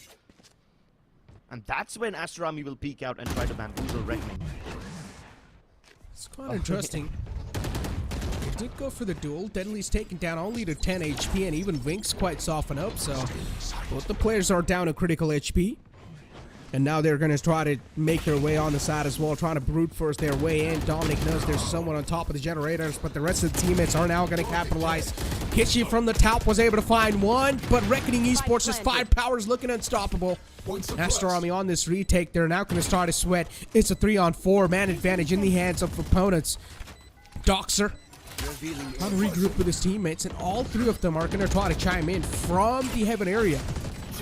And that's when Astro Army will peek out and try to bamboozle Reckoning. It's quite interesting. They did go for the duel. Deadly's taken down only to 10 HP, and even Wink's quite soften up, so both the players are down to critical HP. And now they're going to try to make their way on the side as well, trying to brute force their way in. Dominic knows there's someone on top of the generators, but the rest of the teammates are now going to capitalize. Kishi from the top was able to find one, but Reckoning Esports' firepower is looking unstoppable. Astro Army on this retake, they're now going to start a sweat. It's a 3-on-4, man advantage in the hands of opponents. Doxer trying to regroup with his teammates, and all 3 of them are going to try to chime in from the heaven area.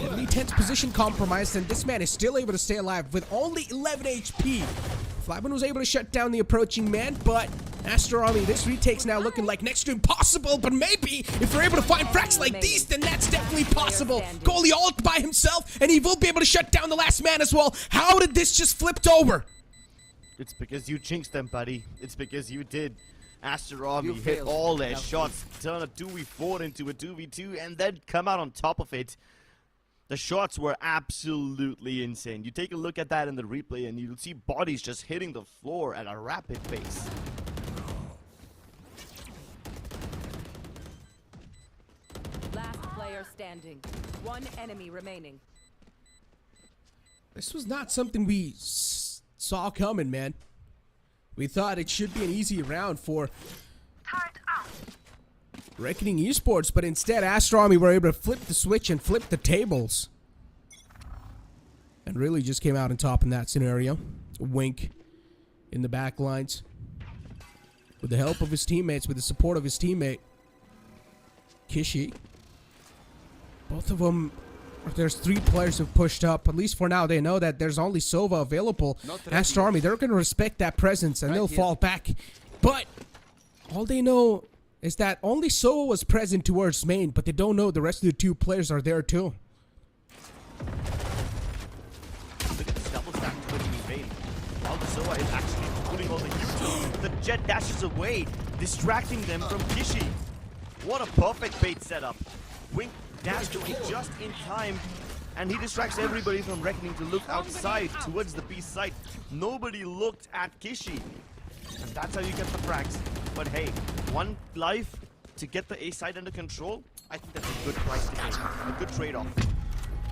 Really tense position compromised, and this man is still able to stay alive with only 11 HP. Flabman was able to shut down the approaching man, but Astro Army, this retake's now looking like next to impossible, but maybe if we're able to find fracks like these, then that's definitely possible. Goalie ult by himself, and he will be able to shut down the last man as well. How did this just flipped over? It's because you jinxed them, buddy. It's because you did. Astro Army hit all their shots, turn a 2v4 into a 2v2, and then come out on top of it. The shots were absolutely insane. You take a look at that in the replay and you'll see bodies just hitting the floor at a rapid pace. Last player standing. 1 enemy remaining. This was not something we saw coming, man. We thought it should be an easy round for Reckoning Esports, but instead Astro Army were able to flip the switch and flip the tables. And really just came out on top in that scenario. Wink in the back lines. With the help of his teammates, with the support of his teammate. Kishi. Both of them, there's 3 players who've pushed up. At least for now, they know that there's only Sova available. Astro Army, they're going to respect that presence, and they'll fall back But all they know is that only Sova was present towards main, but they don't know the rest of the two players are there too. Look at this double stack towards main. While the Sova is actually pulling all the utility, the Jet dashes away, distracting them from Kishi. What a perfect bait setup. Wink dashed away just in time, and he distracts everybody from Reckoning to look outside towards the B site. Nobody looked at Kishi. And that's how you get the frags. But hey, one life to get the A side under control, I think that's a good price to pay. A good trade-off.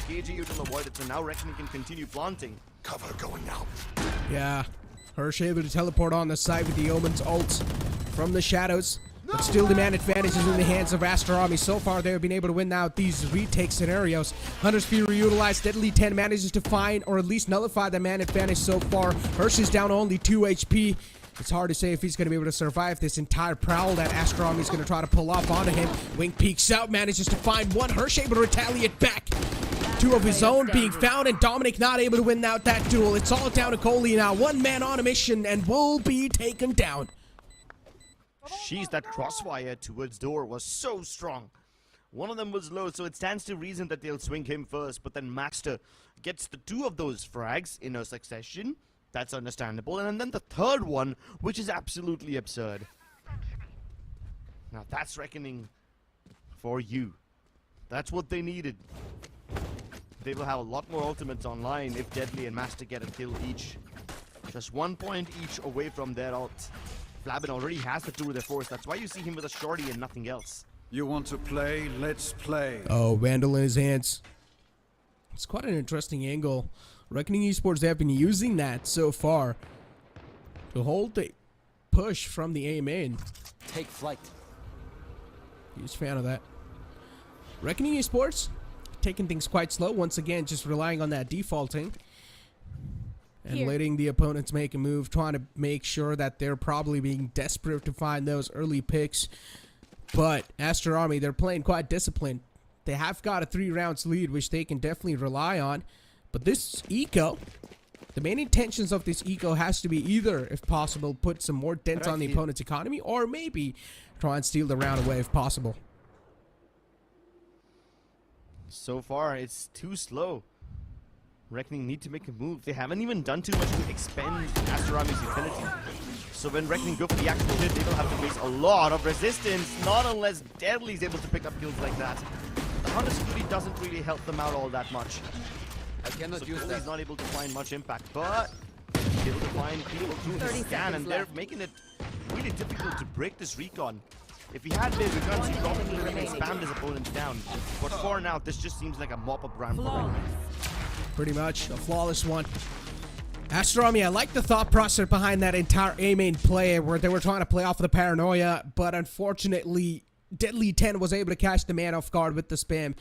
KG will avoid it, so now Reckoning can continue planting. Cover going out. Yeah, Hirsch able to teleport on the side with the Omen's ult from the shadows. But still the man advantage is in the hands of Astro Army. So far they've been able to win out these retake scenarios. Hunter's Fury utilized. Deadly 10 manages to find or at least nullify the man advantage so far. Hirsch is down only 2 HP. It's hard to say if he's going to be able to survive this entire prowl that Astro Army is going to try to pull off onto him. Wing peeks out, manages to find one. Hirsch able to retaliate back. Two of his own being found, and Dominic not able to win out that duel. It's all down to Coley now. One man on a mission and will be taken down. Sheesh, that crossfire towards door was so strong. One of them was low, so it stands to reason that they'll swing him first, but then Master gets the two of those frags in a succession. That's understandable. And then the third one, which is absolutely absurd. Now that's Reckoning for you. That's what they needed. They will have a lot more ultimates online if Deadly and Master get a kill each. Just 1 point each away from their ult. Flabin already has the two with their force. That's why you see him with a shorty and nothing else. You want to play? Let's play. Oh, Vandal in his hands. It's quite an interesting angle. Reckoning Esports, they have been using that so far to hold the push from the A main. Take flight. Huge fan of that. Reckoning Esports taking things quite slow once again, just relying on that defaulting and letting the opponents make a move, trying to make sure that they're probably being desperate to find those early picks. But Astro Army, they're playing quite disciplined. They have got a 3 rounds lead, which they can definitely rely on. But this eco, the main intentions of this eco has to be either, if possible, put some more dents on the opponent's economy, or maybe try and steal the round away if possible. So far, it's too slow. Reckoning need to make a move. They haven't even done too much to expend Astro Army's utility. So when Reckoning go for the actual hit, they will have to face a lot of resistance, not unless Deadly is able to pick up kills like that. The Hunter security doesn't really help them out all that much. I cannot So use He's that. not able to find much impact, but able to find people through the 30 scan, and seconds they're left. making it really difficult to break this recon. If he had big returns, he probably would have spammed his opponents down. But for now, this just seems like a mop-up round for Flawless. Reckoning. Pretty much a flawless one. Astro Army, I like the thought process behind that entire A main play where they were trying to play off the paranoia, but unfortunately, Deadly 10 was able to catch the man off guard with the spam,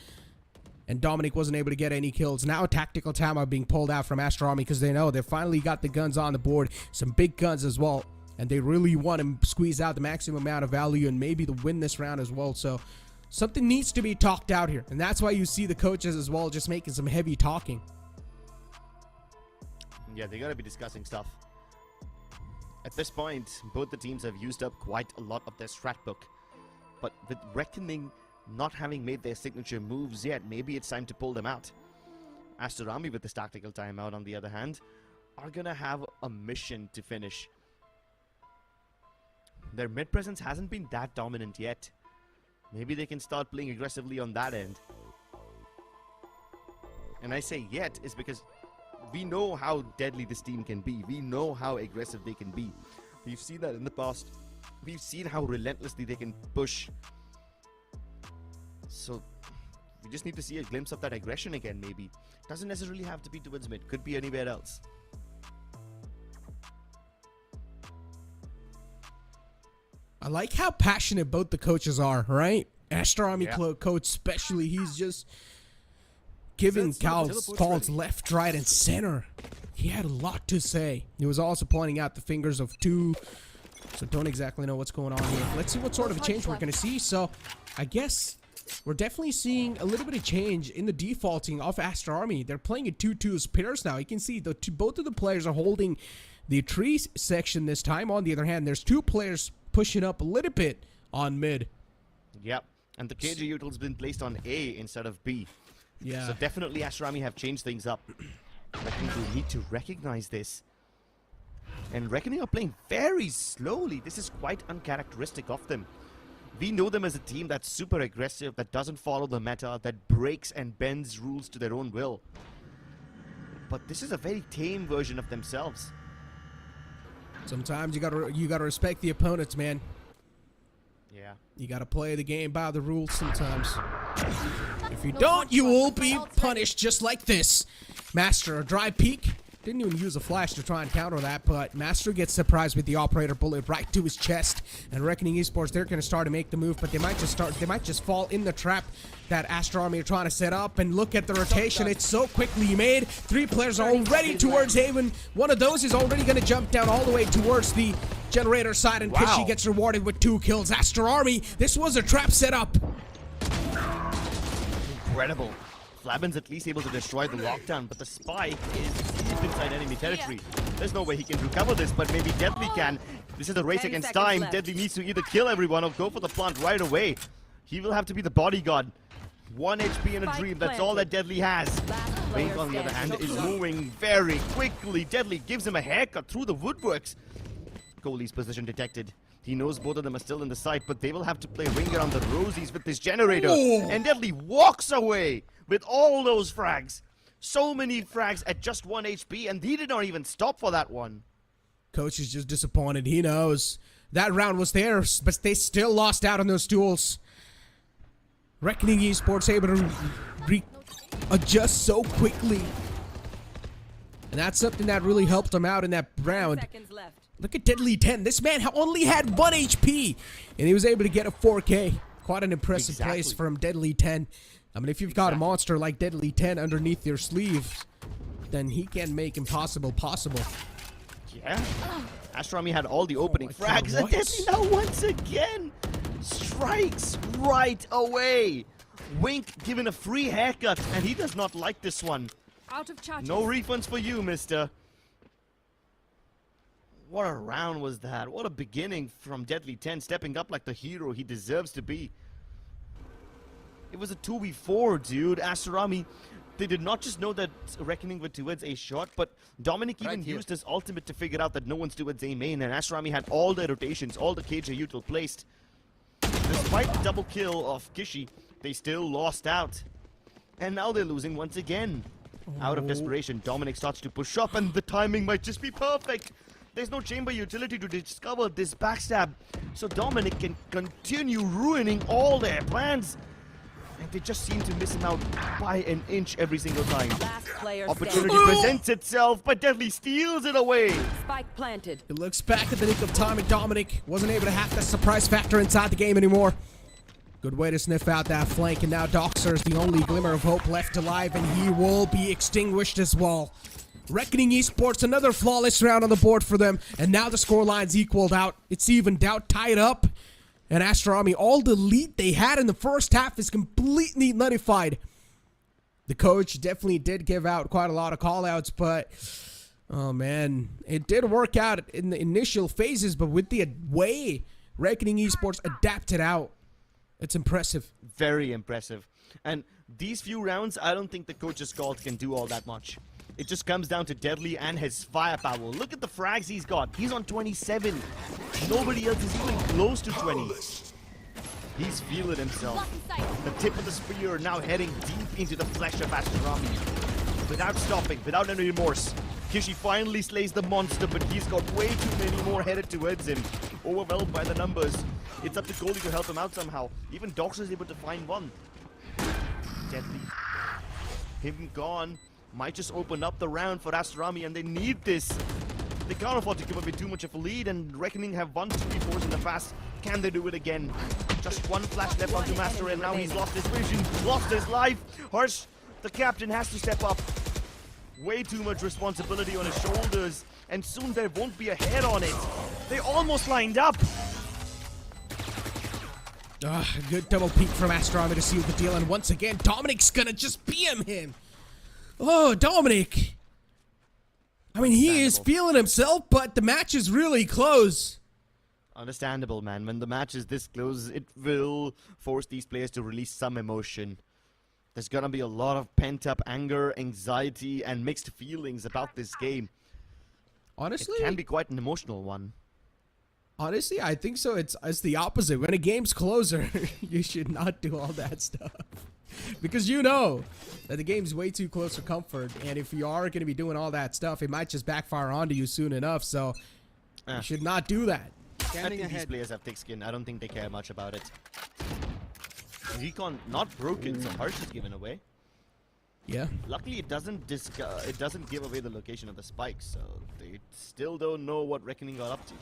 and Dominic wasn't able to get any kills. Now a tactical timeout being pulled out from Astro Army because they know they finally got the guns on the board, some big guns as well, and they really want to squeeze out the maximum amount of value and maybe to win this round as well. So something needs to be talked out here, and that's why you see the coaches as well just making some heavy talking. Yeah, they gotta be discussing stuff. At this point, both the teams have used up quite a lot of their strat book. But with Reckoning not having made their signature moves yet, maybe it's time to pull them out. Astro Army with this tactical timeout, on the other hand, are gonna have a mission to finish. Their mid presence hasn't been that dominant yet. Maybe they can start playing aggressively on that end. And I say yet is because we know how deadly this team can be. We know how aggressive they can be. We've seen that in the past. We've seen how relentlessly they can push. So we just need to see a glimpse of that aggression again, maybe. Doesn't necessarily have to be towards mid. Could be anywhere else. I like how passionate both the coaches are, right? Astro Army Yeah. coach especially, he's just giving calls left, right, and center. He had a lot to say. He was also pointing out the fingers of two, so don't exactly know what's going on here. Let's see what sort of a change we're going to see. So I guess we're definitely seeing a little bit of change in the defaulting of Astro Army. They're playing in 2-2 pairs now. You can see both of the players are holding the tree section this time. On the other hand, there's 2 players pushing up a little bit on mid. Yep. And the KJ util's been placed on A instead of B. Yeah. So definitely Astro Army have changed things up. Reckoning will need to recognize this. And Reckoning are playing very slowly. This is quite uncharacteristic of them. We know them as a team that's super aggressive, that doesn't follow the meta, that breaks and bends rules to their own will. But this is a very tame version of themselves. Sometimes you gotta respect the opponents, man. Yeah. You gotta play the game by the rules sometimes. If you don't, you will be punished just like this. Master, a dry peek. Didn't even use a flash to try and counter that, but Master gets surprised with the operator bullet right to his chest. And Reckoning Esports, they're gonna start to make the move, but they might just fall in the trap that Astro Army are trying to set up. And look at the rotation, it's so quickly made. 3 players are already towards Haven. One of those is already gonna jump down all the way towards the generator side, and Kishi gets rewarded with 2 kills. Astro Army, this was a trap setup. Incredible. Flabin's at least able to destroy the lockdown, but the spike is deep inside enemy territory. There's no way he can recover this, but maybe Deadly can. This is a race against time. left. Deadly needs to either kill everyone or go for the plant right away. He will have to be the bodyguard. 1 HP in a Spike dream, that's all that planted. Deadly has. Last Wink, player on the other hand, standing. is moving very quickly. Deadly gives him a haircut through the woodworks. Goalie's position detected. He knows both of them are still in the site, but they will have to play ring around the rosies with this generator. Oh. And Deadly walks away with all those frags. So many frags at just 1 HP, and he did not even stop for that one. Coach is just disappointed. He knows that round was theirs, but they still lost out on those duels. Reckoning Esports able to adjust so quickly. And that's something that really helped them out in that round. Seconds left. Look at Deadly 10. This man only had 1 HP, and he was able to get a 4K. Quite an impressive place Exactly. from Deadly 10. I mean, if you've got a monster like Deadly 10 underneath your sleeve, then he can make impossible possible. Yeah. Astro Army had all the opening my God, frags, and what? Deadly now once again strikes right away. Wink given a free haircut, and he does not like this one. Out of charges. No refunds for you, mister. What a round was that? What a beginning from Deadly 10, stepping up like the hero he deserves to be. It was a 2v4, dude. Astro Army, they did not just know that Reckoning were towards A shot, but Dominic even used his ultimate to figure out that no one's towards A main, and Astro Army had all their rotations, all the KJ util placed. Despite the double kill of Kishi, they still lost out. And now they're losing once again. Out of desperation, Dominic starts to push up, and the timing might just be perfect. There's no chamber utility to discover this backstab, so Dominic can continue ruining all their plans. And they just seem to miss him out by an inch every single time. Last player Opportunity standing. presents itself, but Deadly steals it away. Spike planted. It looks back at the nick of time, and Dominic wasn't able to have that surprise factor inside the game anymore. Good way to sniff out that flank, and now Doxer is the only glimmer of hope left alive, and he will be extinguished as well. Reckoning Esports, another flawless round on the board for them, and now the scoreline's equaled out. It's evened out, tied up, and Astro Army, all the lead they had in the first half is completely nullified. The coach definitely did give out quite a lot of callouts, but oh man, it did work out in the initial phases, but with the way Reckoning Esports adapted out, it's impressive. Very impressive. And these few rounds, I don't think the coach's call can do all that much. It just comes down to Deadly and his firepower. Look at the frags he's got. He's on 27. Nobody else is even close to 20. He's feeling himself. The tip of the spear now heading deep into the flesh of Astro Army. Without stopping, without any remorse. Kishi finally slays the monster, but he's got way too many more headed towards him. Overwhelmed by the numbers. It's up to Goldie to help him out somehow. Even Doxer is able to find one. Deadly. Him gone. Might just open up the round for Astro Army, and they need this. They can't afford to give away too much of a lead, and Reckoning have won 2v4s in the past. Can they do it again? Just one flash left onto Master, and now he's lost his vision, lost his life. Harsh, the captain, has to step up. Way too much responsibility on his shoulders, and soon there won't be a head on it. They almost lined up. A good double peek from Astro Army to seal the deal, and once again, Dominic's gonna just BM him. Oh, Dominic! I mean, he is Understandable. feeling himself, but the match is really close. Understandable, man. When the match is this close, it will force these players to release some emotion. There's gonna be a lot of pent-up anger, anxiety, and mixed feelings about this game. Honestly, It can be quite an emotional one. honestly, I think so. It's the opposite. When a game's closer, you should not do all that stuff. Because you know that the game's way too close for comfort. And if you are going to be doing all that stuff, it might just backfire onto you soon enough. So you should not do that. I think these players have thick skin. I don't think they care much about it. Recon not broken, so Harsh is given away. Yeah. Luckily, it doesn't give away the location of the spikes, so they still don't know what Reckoning got up to.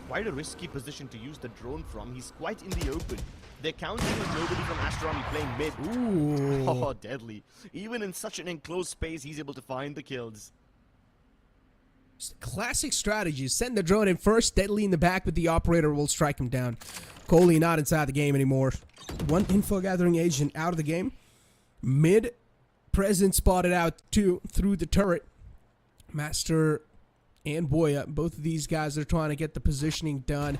Quite a risky position to use the drone from. He's quite in the open. They're counting on nobody from Astro Army playing mid. Ooh. Oh, deadly. Even in such an enclosed space, he's able to find the kills. Classic strategy. Send the drone in first, deadly in the back, but the operator will strike him down. Coley not inside the game anymore. One info gathering agent out of the game. Mid presence spotted out through the turret. Master and Boya, both of these guys are trying to get the positioning done.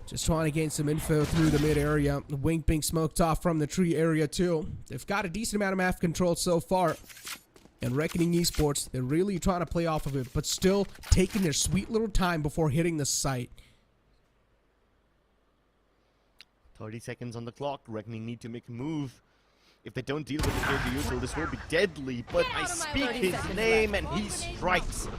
Just trying to gain some info through the mid area. Wink being smoked off from the tree area too. They've got a decent amount of map control so far. And Reckoning Esports, they're really trying to play off of it, but still taking their sweet little time before hitting the site. 30 seconds on the clock. Reckoning need to make a move. If they don't deal with the KDU, this will be deadly. But I speak his name and he strikes.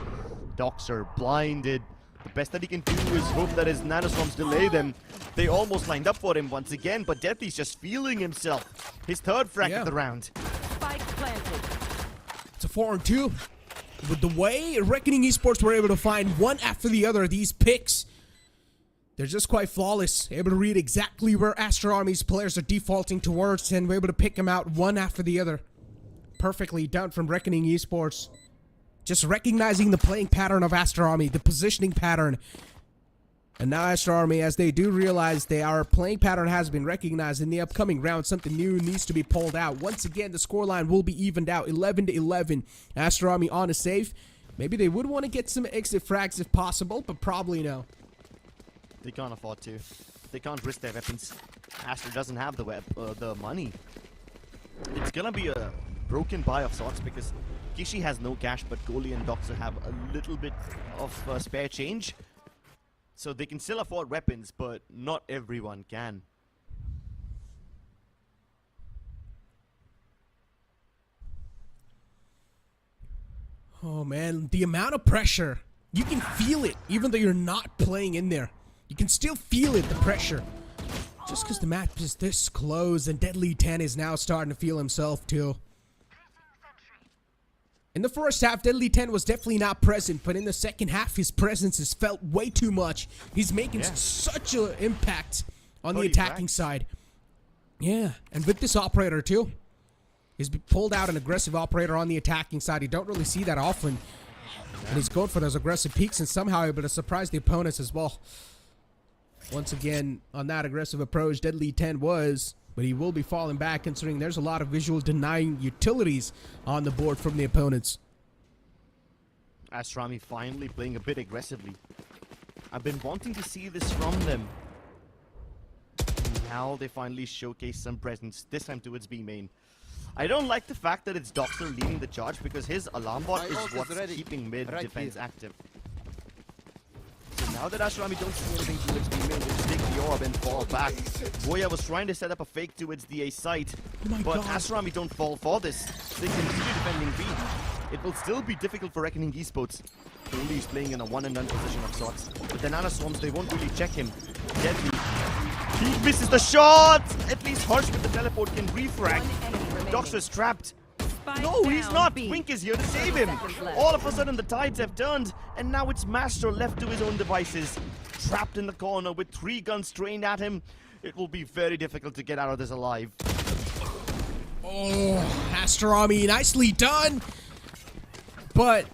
Doxer blinded. The best that he can do is hope that his nanoswarms delay them. They almost lined up for him once again, but Deathly's just feeling himself. His third frag of the round. Spike planted. It's a 4-on-2. With the way Reckoning Esports were able to find one after the other, these picks, they're just quite flawless. Able to read exactly where Astro Army's players are defaulting towards, and we're able to pick them out one after the other. Perfectly done from Reckoning Esports. Just recognizing the playing pattern of Astro Army, the positioning pattern. And now Astro Army, as they do realize our playing pattern has been recognized in the upcoming round, something new needs to be pulled out. Once again, the scoreline will be evened out, 11-11. Astro Army on a save. Maybe they would want to get some exit frags if possible, but probably no. They can't afford to. They can't risk their weapons. Aster doesn't have the money. It's gonna be a broken buy of sorts because Kishi has no cash, but Goli and Doxer have a little bit of spare change. So they can still afford weapons, but not everyone can. Oh man, the amount of pressure. You can feel it, even though you're not playing in there. You can still feel it, the pressure. Just because the match is this close, and Deadly 10 is now starting to feel himself too. In the first half, Deadly 10 was definitely not present, but in the second half, his presence is felt way too much. He's making such an impact on the attacking side. Yeah, and with this operator too. He's pulled out an aggressive operator on the attacking side. You don't really see that often. And he's going for those aggressive peaks and somehow able to surprise the opponents as well. Once again, on that aggressive approach, Deadly 10 was, but he will be falling back considering there's a lot of visual denying utilities on the board from the opponents. Astro Army finally playing a bit aggressively. I've been wanting to see this from them. Now they finally showcase some presence, this time towards B main. I don't like the fact that it's Doxer leading the charge because his alarm bot is what's keeping mid defense active. So now that Astro Army don't see anything towards B main, they just take the orb and fall back. Boya was trying to set up a fake towards the A site, but Astro Army don't fall for this. They continue defending B. It will still be difficult for Reckoning Esports. Only is playing in a one-and-done position of sorts. With the Nana Swarms, they won't really check him. Deadly. He misses the shot! At least Harsh with the teleport can refrag. Doxer's trapped. No, he's not! Wink is here to save him! All of a sudden the tides have turned, and now it's Master left to his own devices. Trapped in the corner with 3 guns trained at him. It will be very difficult to get out of this alive. Oh, Astro Army, nicely done! But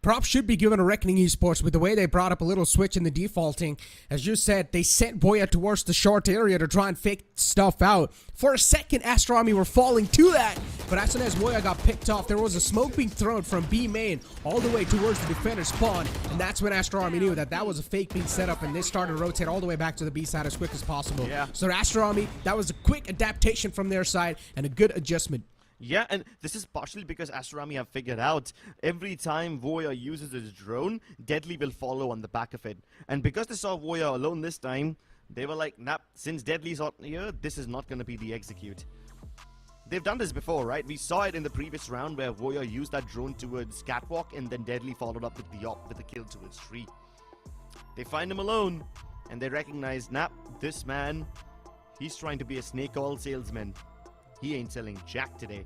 props should be given to Reckoning Esports with the way they brought up a little switch in the defaulting. As you said, they sent Boya towards the short area to try and fake stuff out. For a second, Astro Army were falling to that, but as soon as Voya got picked off, there was a smoke being thrown from B main all the way towards the defender spawn, and that's when Astro Army knew that that was a fake being set up, and they started to rotate all the way back to the B side as quick as possible. Yeah. So Astro Army, that was a quick adaptation from their side and a good adjustment. Yeah, and this is partially because Astro Army have figured out every time Voya uses his drone, Deadly will follow on the back of it. And because they saw Voya alone this time, they were like, nah, since Deadly's out here, this is not going to be the execute. They've done this before, right? We saw it in the previous round where Voya used that drone towards Catwalk and then Deadly followed up with the kill towards Tree. They find him alone and they recognize, nah, this man, he's trying to be a snake oil salesman. He ain't selling jack today.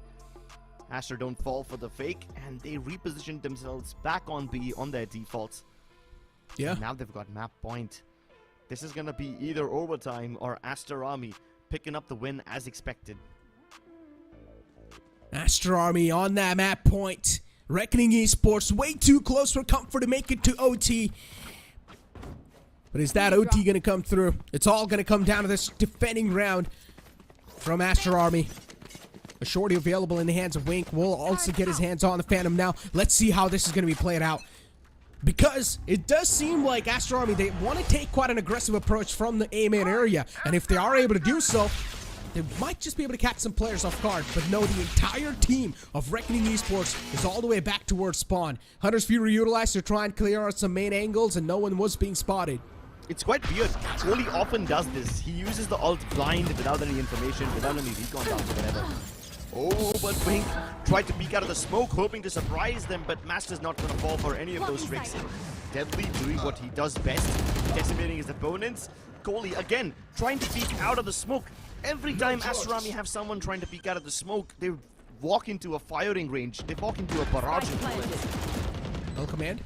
Aster don't fall for the fake, and they repositioned themselves back on B on their defaults. Yeah. And now they've got map point. This is gonna be either overtime or Aster Army picking up the win as expected. Astro Army on that map point. Reckoning Esports way too close for comfort to make it to OT. But is that OT gonna come through? It's all gonna come down to this defending round from Astro Army. A shorty available in the hands of Wink will also get his hands on the Phantom now. Let's see how this is going to be played out. Because it does seem like Astro Army, they want to take quite an aggressive approach from the A main area. And if they are able to do so, they might just be able to catch some players off guard. But no, the entire team of Reckoning Esports is all the way back towards spawn. Hunter's Fury utilized to try and clear out some main angles, and no one was being spotted. It's quite weird. Kohli often does this. He uses the ult blind without any information, without any recon downs or whatever. Oh, but Wink tried to peek out of the smoke, hoping to surprise them, but Master's not going to fall for any of those tricks. Deadly doing what he does best, decimating his opponents. Kohli, again, trying to peek out of the smoke. Every time Astro Army have someone trying to peek out of the smoke, they walk into a firing range. They walk into a barrage of bullets. Null command.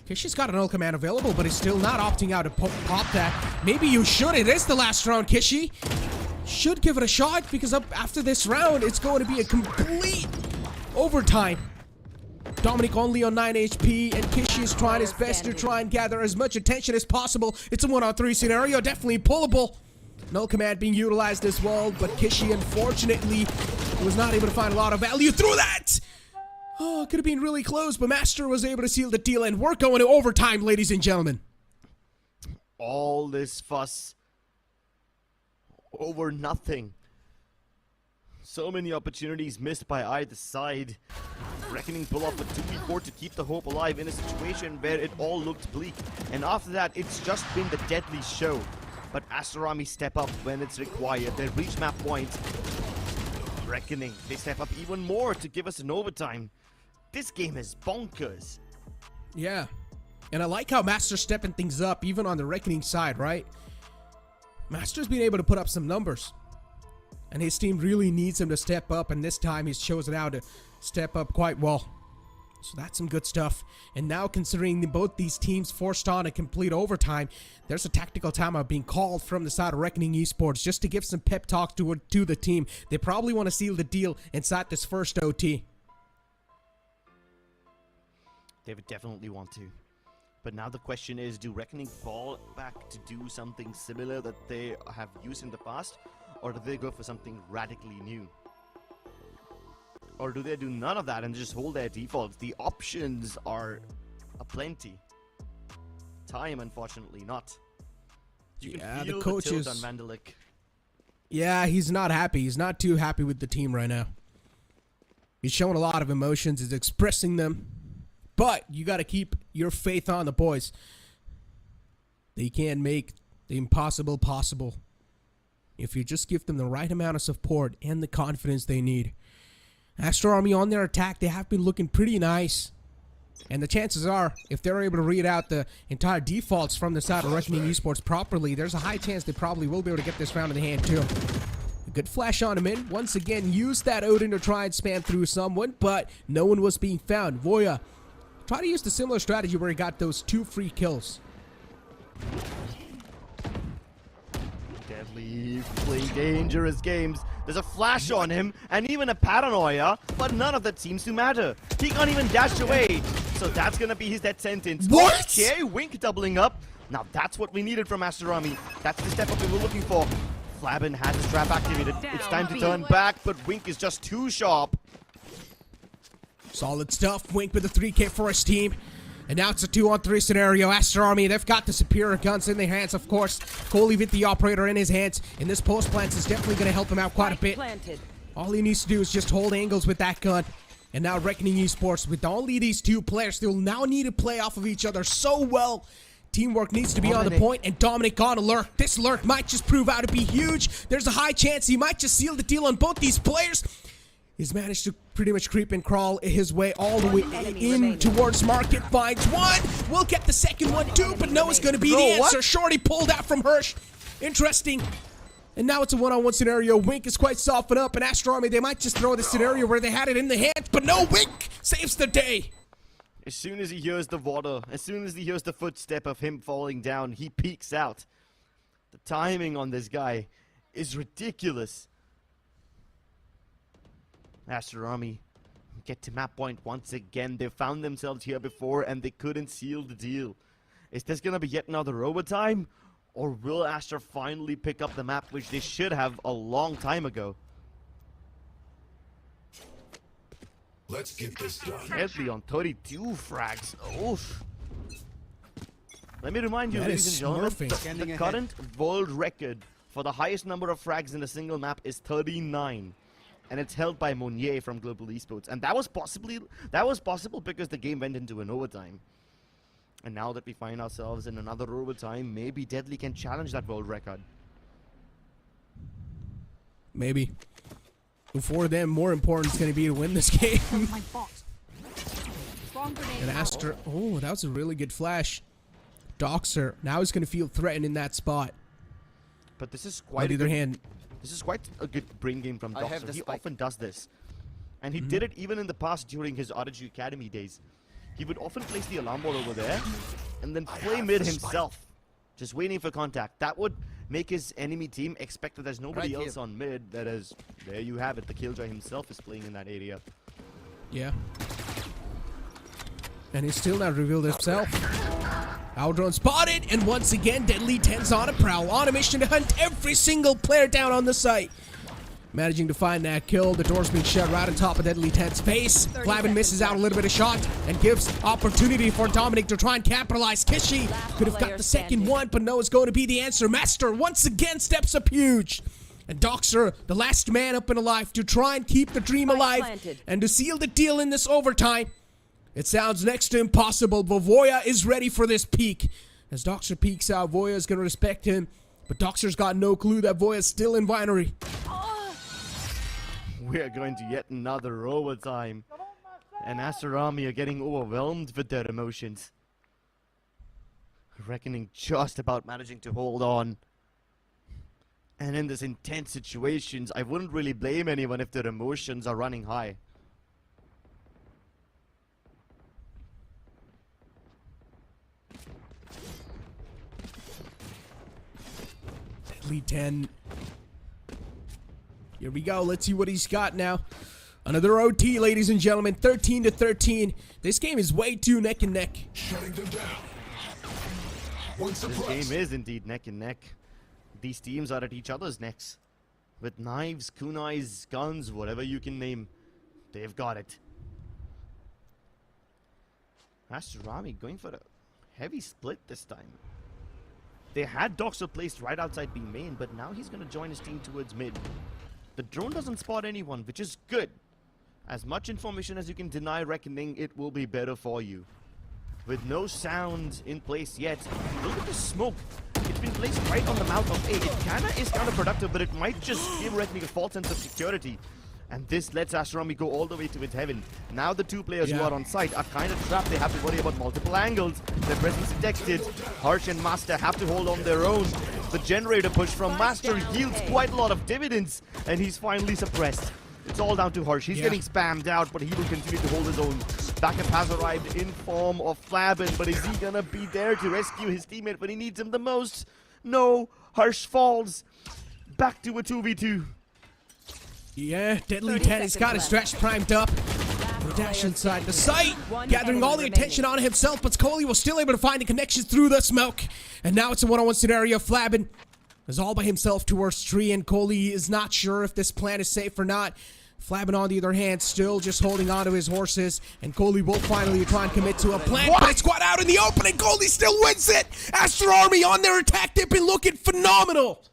Okay, she's got an ult command available, but is still not opting out to pop that. Maybe you should. It is the last round, Kishi. Should give it a shot, because up after this round, it's going to be a complete overtime. Dominic only on 9 HP, and Kishi is trying his best to try and gather as much attention as possible. It's a 1-on-3 scenario, definitely pullable. Null command being utilized as well, but Kishi, unfortunately, was not able to find a lot of value through that. Oh, it could have been really close, but Master was able to seal the deal, and we're going to overtime, ladies and gentlemen. All this fuss over nothing. So many opportunities missed by either side. Reckoning pull off a 2v4 to keep the hope alive in a situation where it all looked bleak. And after that, it's just been the Deadly show. But Astro Army step up when it's required. They reach map point. Reckoning, they step up even more to give us an overtime. This game is bonkers. Yeah. And I like how Master's stepping things up, even on the Reckoning side, right? Master's been able to put up some numbers. And his team really needs him to step up, and this time he's chosen how to step up quite well. So that's some good stuff. And now, considering both these teams forced on a complete overtime, there's a tactical timeout being called from the side of Reckoning Esports just to give some pep talk to the team. They probably want to seal the deal inside this first OT. They would definitely want to. But now the question is, do Reckoning fall back to do something similar that they have used in the past? Or do they go for something radically new? Or do they do none of that and just hold their defaults? The options are aplenty. Time, unfortunately, not. You can feel the coach tilt is on Mandalik. Yeah, he's not happy. He's not too happy with the team right now. He's showing a lot of emotions. He's expressing them. But you got to keep your faith on the boys. They can make the impossible possible if you just give them the right amount of support and the confidence they need. Astro Army on their attack, they have been looking pretty nice. And the chances are, if they're able to read out the entire defaults from the side of Reckoning Esports properly, there's a high chance they probably will be able to get this round in the hand too. A good flash on him in. Once again, used that Odin to try and spam through someone, but no one was being found. Voya try to use the similar strategy where he got those 2 free kills. Deadly playing dangerous games. There's a flash on him and even a paranoia, but none of that seems to matter. He can't even dash away. So that's gonna be his death sentence. What? Okay, Wink doubling up. Now that's what we needed from Astro Army. That's the step up we were looking for. Flabin has his trap activated. It's time to turn back, but Wink is just too sharp. Solid stuff. Wink with the 3K for his team. And now it's a 2-on-3 scenario. Aster Army, they've got the superior guns in their hands, of course. Coley with the operator in his hands. And this post plants is definitely going to help him out quite a bit. Planted. All he needs to do is just hold angles with that gun. And now Reckoning Esports, with only these two players, they'll now need to play off of each other so well. Teamwork needs to be on the point, and Dominic on alert. This lurk might just prove out to be huge. There's a high chance he might just seal the deal on both these players. He's managed to pretty much creep and crawl his way all the way in towards Market. Finds one. We'll get the second one too, but no, it's going to be the answer. Shorty pulled out from Hirsch. Interesting. And now it's a one-on-one scenario. Wink is quite softened up, and Astro Army, they might just throw the scenario where they had it in the hands, but no, Wink saves the day. As soon as he hears the water, as soon as he hears the footstep of him falling down, he peeks out. The timing on this guy is ridiculous. Astro Army get to map point once again. They found themselves here before and they couldn't seal the deal. Is this gonna be yet another overtime? Or will Aster finally pick up the map, which they should have a long time ago? Let's get this done. Deadly on 32 frags. Oof. Let me remind you, That ladies is and gentlemen, smurfing. the current world record for the highest number of frags in a single map is 39. And it's held by Monnier from Global Esports. And that was possible because the game went into an overtime. And now that we find ourselves in another overtime, maybe Deadly can challenge that world record. Maybe. For them, more important is going to be to win this game. And Aster, oh, that was a really good flash. Doxer, now he's going to feel threatened in that spot. But this is quite On the other hand, this is quite a good brain game from I have Doxer. the He spike. often does this. And he did it even in the past during his RG Academy days. He would often place the alarm ball over there and then play mid himself, just waiting for contact. That would make his enemy team expect that there's nobody Right else on mid. That is, there you have it. The Killjoy himself is playing in that area. yeah. And he's still not revealed himself. Aldron spotted, and once again, Deadly 10's on a prowl, on a mission to hunt every single player down on the site. Managing to find that kill. The door's being shut right on top of Deadly 10's face. Flavin misses out a little bit of shot and gives opportunity for Dominic to try and capitalize. Kishi could have got the second one, but no, it's going to be the answer. Master once again steps up huge. And Doxer, the last man up and alive to try and keep the dream alive and to seal the deal in this overtime. It sounds next to impossible, but Voya is ready for this peak. As Doxer peeks out, Voya is going to respect him, but Doxer's got no clue that Voya is still in binary. We are going to yet another overtime. And Astro Army are getting overwhelmed with their emotions. Reckoning just about managing to hold on. And in this intense situations, I wouldn't really blame anyone if their emotions are running high. Deadly 10. Here we go. Let's see what he's got now. Another OT, ladies and gentlemen. 13-13. This game is way too neck and neck. Shutting them down. One This game is indeed neck and neck. These teams are at each other's necks. With knives, kunais, guns, whatever you can name. They've got it. Astro Army going for a heavy split this time. They had Doxer placed right outside B main, but now he's going to join his team towards mid. The drone doesn't spot anyone, which is good. As much information as you can deny Reckoning, it will be better for you. With no sound in place yet, look at the smoke. It's been placed right on the mouth of A. It kinda is counterproductive, but it might just give Reckoning a false sense of security. And this lets Astro Army go all the way to its heaven. Now the two players who are on site are kind of trapped. They have to worry about multiple angles. Their presence detected. Harsh and Master have to hold on their own. The generator push from Master yields quite a lot of dividends, and he's finally suppressed. It's all down to Harsh. He's getting spammed out, but he will continue to hold his own. Backup has arrived in form of Flabin, but is he gonna be there to rescue his teammate when he needs him the most? No, Harsh falls. Back to a 2v2. Yeah, Deadly 10 has got his stretch primed up. Dash inside the site, gathering all the attention on himself, but Scully was still able to find the connections through the smoke. And now it's a one-on-one scenario. Flabin is all by himself towards tree, and Coley is not sure if this plan is safe or not. Flabin, on the other hand, still just holding on to his horses, and Coley will finally try and commit to a plan, but it's quite out in the open, and Coley still wins it! Astro Army on their attack, they've been looking phenomenal!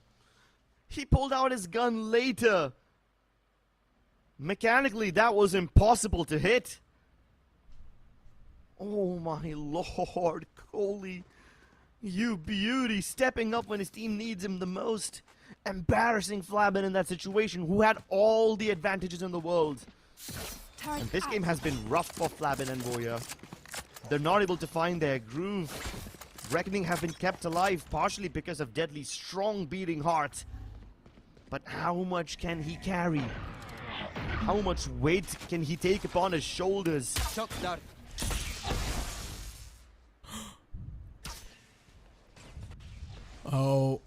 He pulled out his gun later. Mechanically, that was impossible to hit. Oh my lord, Coley. You beauty, stepping up when his team needs him the most. Embarrassing Flabin in that situation, who had all the advantages in the world. And this game has been rough for Flabin and Warrior. They're not able to find their groove. Reckoning have been kept alive, partially because of Deadly's strong beating heart. But how much can he carry? How much weight can he take upon his shoulders? Oh.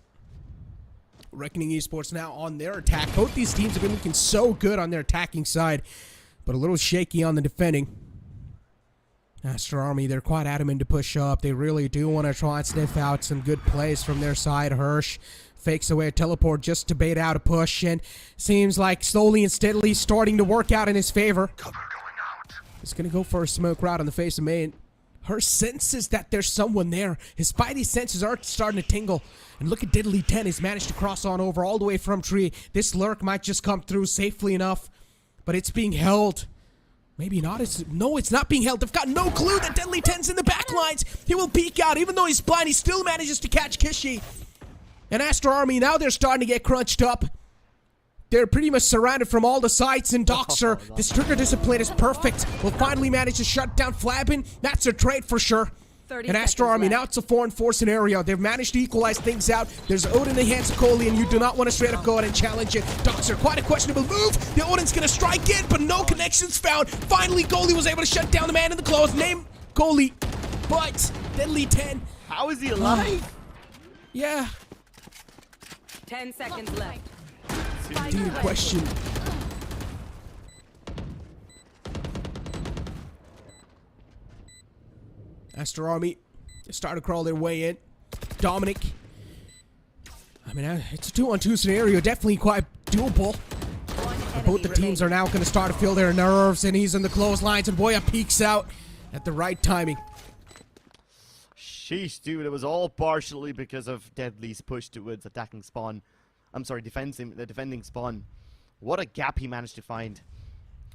Reckoning Esports now on their attack. Both these teams have been looking so good on their attacking side, but a little shaky on the defending. Astro Army, they're quite adamant to push up. They really do want to try and sniff out some good plays from their side. Hirsch fakes away a teleport just to bait out a push, and seems like slowly and steadily starting to work out in his favor. Cover going out. He's going to go for a smoke route on the face of main. Hirsch senses that there's someone there. His spidey senses are starting to tingle. And look at Deadly 10. He's managed to cross on over all the way from tree. This lurk might just come through safely enough. But it's being held. Maybe not. No, it's not being held. They've got no clue that Deadly 10's in the backlines. He will peek out. Even though he's blind, he still manages to catch Kishi. And Astro Army, now they're starting to get crunched up. They're pretty much surrounded from all the sides, and Doxer, this trigger discipline is perfect. Will finally manage to shut down Flabin. That's a trade for sure. And Astro Army, now it's a 4-on-4 scenario. They've managed to equalize things out. There's Odin in the hands of Coley, and you do not want to straight up go ahead and challenge it. Doxer, quite a questionable move. The Odin's going to strike in, but no connections found. Finally, Coley was able to shut down the man in the close. Name Coley, but Deadly 10. How is he alive? Yeah. 10 seconds left. Indeed, question. Astro Army start to crawl their way in. Dominic. I mean, it's a 2-on-2 scenario. Definitely quite doable. Both the teams are now going to start to feel their nerves, and he's in the clotheslines, and Boya peeks out at the right timing. Sheesh, dude, it was all partially because of Deadly's push towards attacking spawn. I'm sorry, the defending spawn. What a gap he managed to find.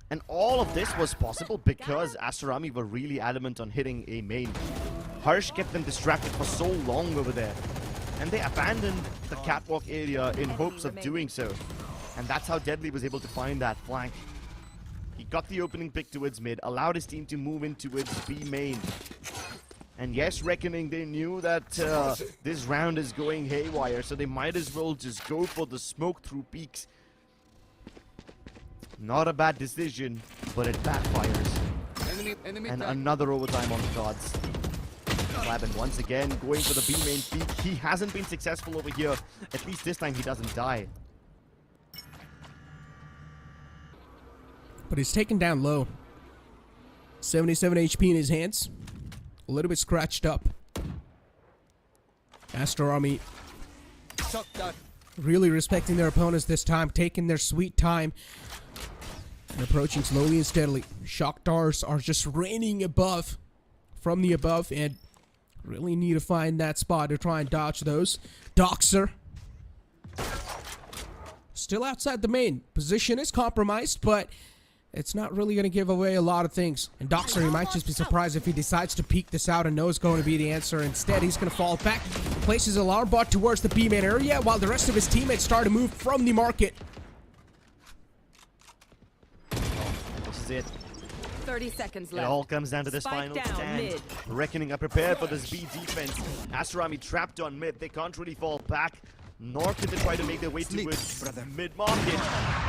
And all of this was possible because Astro Army were really adamant on hitting a main. Hirsch kept them distracted for so long over there. And they abandoned the catwalk area in hopes of doing so. And that's how Deadly was able to find that flank. He got the opening pick towards mid, allowed his team to move into its B main. And yes, Reckoning, they knew that this round is going haywire, so they might as well just go for the smoke through peaks. Not a bad decision, but it backfires. And another overtime on the cards. Flabin once again going for the B main peak. He hasn't been successful over here. At least this time he doesn't die. But he's taken down low. 77 HP in his hands. A little bit scratched up. Astro Army really respecting their opponents this time, taking their sweet time, and approaching slowly and steadily. Shock darts are just raining above, from the above, and really need to find that spot to try and dodge those. Doxer still outside the main. Position is compromised, but it's not really going to give away a lot of things. And Doxer, he might just be surprised if he decides to peek this out and knows going to be the answer. Instead, he's going to fall back, places alarm bot towards the B-man area, while the rest of his teammates start to move from the market. This is it. 30 seconds It left. all comes down to this Spike final down, stand. mid. Reckoning are prepared for this B defense. Astro Army trapped on mid. They can't really fall back. Nor can they try to make their way towards mid-market.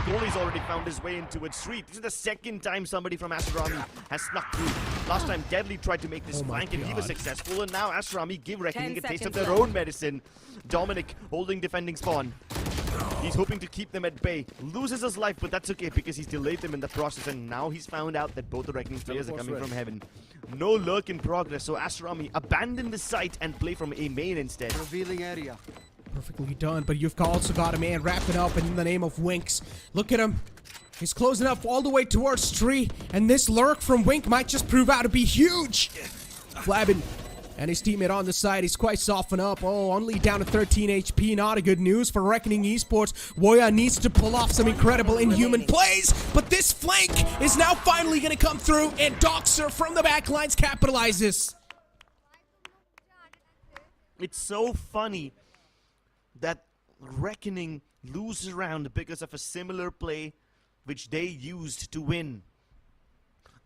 Goalie's already found his way into its street. This is the second time somebody from Astro Army has snuck through. Last time Deadly tried to make this flank and he was successful. And now Astro Army give Reckoning a taste of their own medicine. Dominic holding defending spawn. He's hoping to keep them at bay. Loses his life, but that's okay because he's delayed them in the process. And now he's found out that both the Reckoning players are coming from heaven. No lurk in progress, so Astro Army abandon the site and play from a main instead. Revealing area. Perfectly done, but you've also got a man wrapping up in the name of Winks. Look at him. He's closing up all the way towards Tree, and this lurk from Wink might just prove out to be huge. Flabin and his teammate on the side, he's quite softened up. Oh, only down to 13 HP. Not a good news for Reckoning Esports. Woya needs to pull off some incredible inhuman plays, but this flank is now finally going to come through, and Doxer from the back lines capitalizes. It's so funny that Reckoning loses a round because of a similar play which they used to win.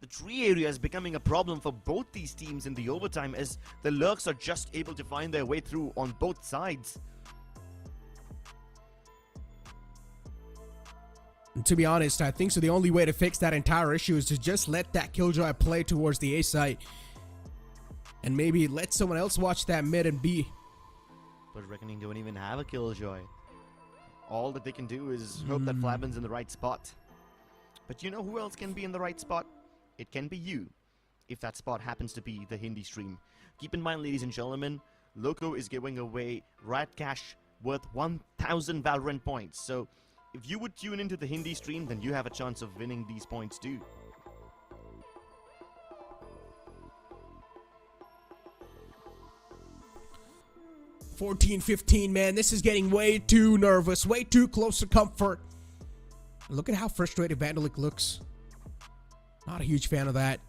The tree area is becoming a problem for both these teams in the overtime, as the lurks are just able to find their way through on both sides. And to be honest, I think so the only way to fix that entire issue is to just let that Killjoy play towards the A site. And maybe let someone else watch that mid and B. But Reckoning don't even have a Killjoy. All that they can do is hope that Flabin's in the right spot. But you know who else can be in the right spot? It can be you, if that spot happens to be the Hindi stream. Keep in mind, ladies and gentlemen, Loco is giving away Riot Cash worth 1,000 Valorant points. So if you would tune into the Hindi stream, then you have a chance of winning these points too. $14-15, man. This is getting way too nervous, way too close to comfort. Look at how frustrated Vandalik looks. Not a huge fan of that.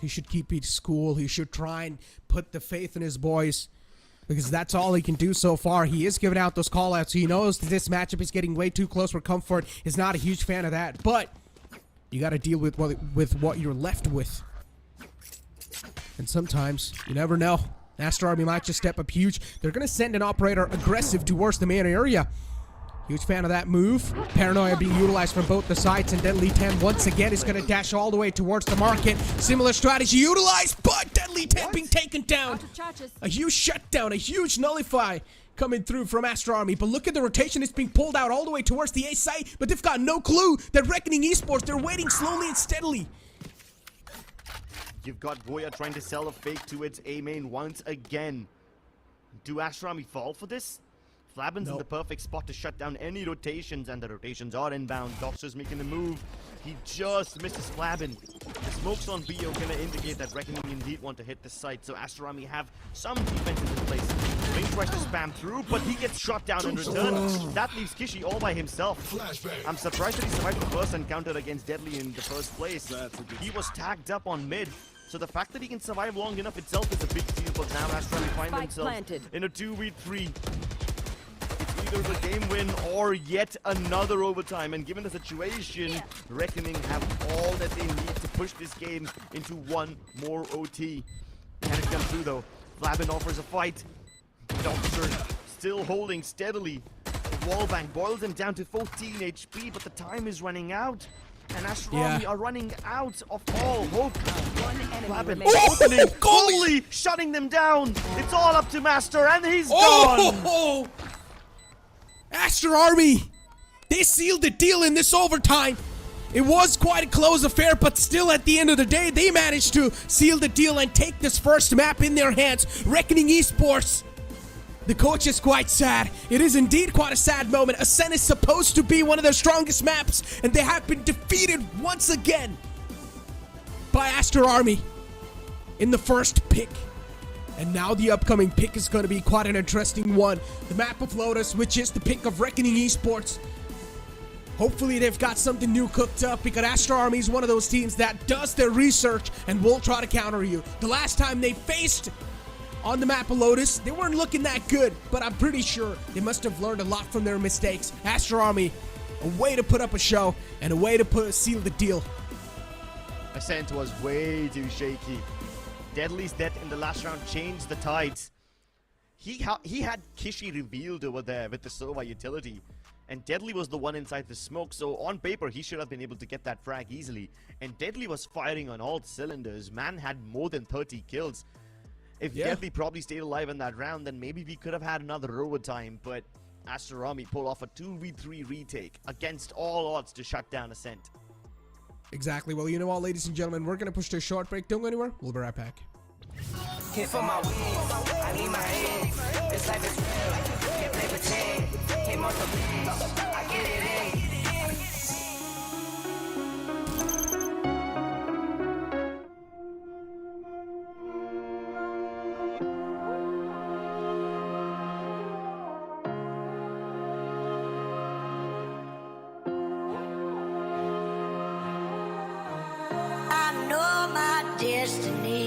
He should keep it cool. He should try and put the faith in his boys, because that's all he can do so far. He is giving out those call-outs. He knows that this matchup is getting way too close for comfort. He's not a huge fan of that, but you got to deal with what you're left with. And sometimes, you never know. Astro Army might just step up huge. They're going to send an operator aggressive towards the main area. Huge fan of that move. Paranoia being utilized from both the sides, and Deadly 10 once again is going to dash all the way towards the market. Similar strategy utilized, but Deadly 10 being taken down. A huge shutdown, a huge nullify coming through from Astro Army. But look at the rotation. It's being pulled out all the way towards the A site, but they've got no clue that Reckoning Esports, they're waiting slowly and steadily. You've got Goya trying to sell a fake to its A main once again. Do Astro Army fall for this? Flabin's in the perfect spot to shut down any rotations, and the rotations are inbound. Doxer's making the move. He just misses Flabin. The smokes on B are going to indicate that Reckoning indeed want to hit the site, so Astro Army have some defenses in place. Ring tries to spam through, but he gets shot down in return. That leaves Kishi all by himself. I'm surprised that he survived the first encounter against Deadly in the first place. He was tagged up on mid. So the fact that he can survive long enough itself is a big deal, but now Astro Army find themselves in a 2v3. It's either the game win or yet another overtime, and given the situation, Reckoning have all that they need to push this game into one more OT. Can it come through though? Flabin offers a fight. Doxer still holding steadily. Wallbang boils him down to 14 HP, but the time is running out. And Astro Army are running out of all hope. Flabin opening, fully shutting them down. It's all up to Master, and he's gone. Astro Army, they sealed the deal in this overtime. It was quite a close affair, but still at the end of the day, they managed to seal the deal and take this first map in their hands. Reckoning Esports. The coach is quite sad. It is indeed quite a sad moment. Ascent is supposed to be one of their strongest maps, and they have been defeated once again by Astro Army in the first pick. And now the upcoming pick is going to be quite an interesting one. The map of Lotus, which is the pick of Reckoning Esports. Hopefully they've got something new cooked up, because Astro Army is one of those teams that does their research and will try to counter you. The last time they faced on the map of Lotus, they weren't looking that good, but I'm pretty sure they must have learned a lot from their mistakes. Astro Army, a way to put up a show and a way to seal the deal. Ascent was way too shaky. Deadly's death in the last round changed the tides. He had Kishi revealed over there with the Sova utility, and Deadly was the one inside the smoke, so on paper he should have been able to get that frag easily. And Deadly was firing on all cylinders. Man had more than 30 kills. If Deadly probably stayed alive in that round, then maybe we could have had another overtime, but Astro Army pulled off a 2v3 retake against all odds to shut down Ascent. Exactly. Well, you know what, ladies and gentlemen, we're going to push to a short break. Don't go anywhere. We'll be right back. Here for my wins, I need my ends. This life is real, can't play pretend. Came off the bench, I get it in. I know my destiny.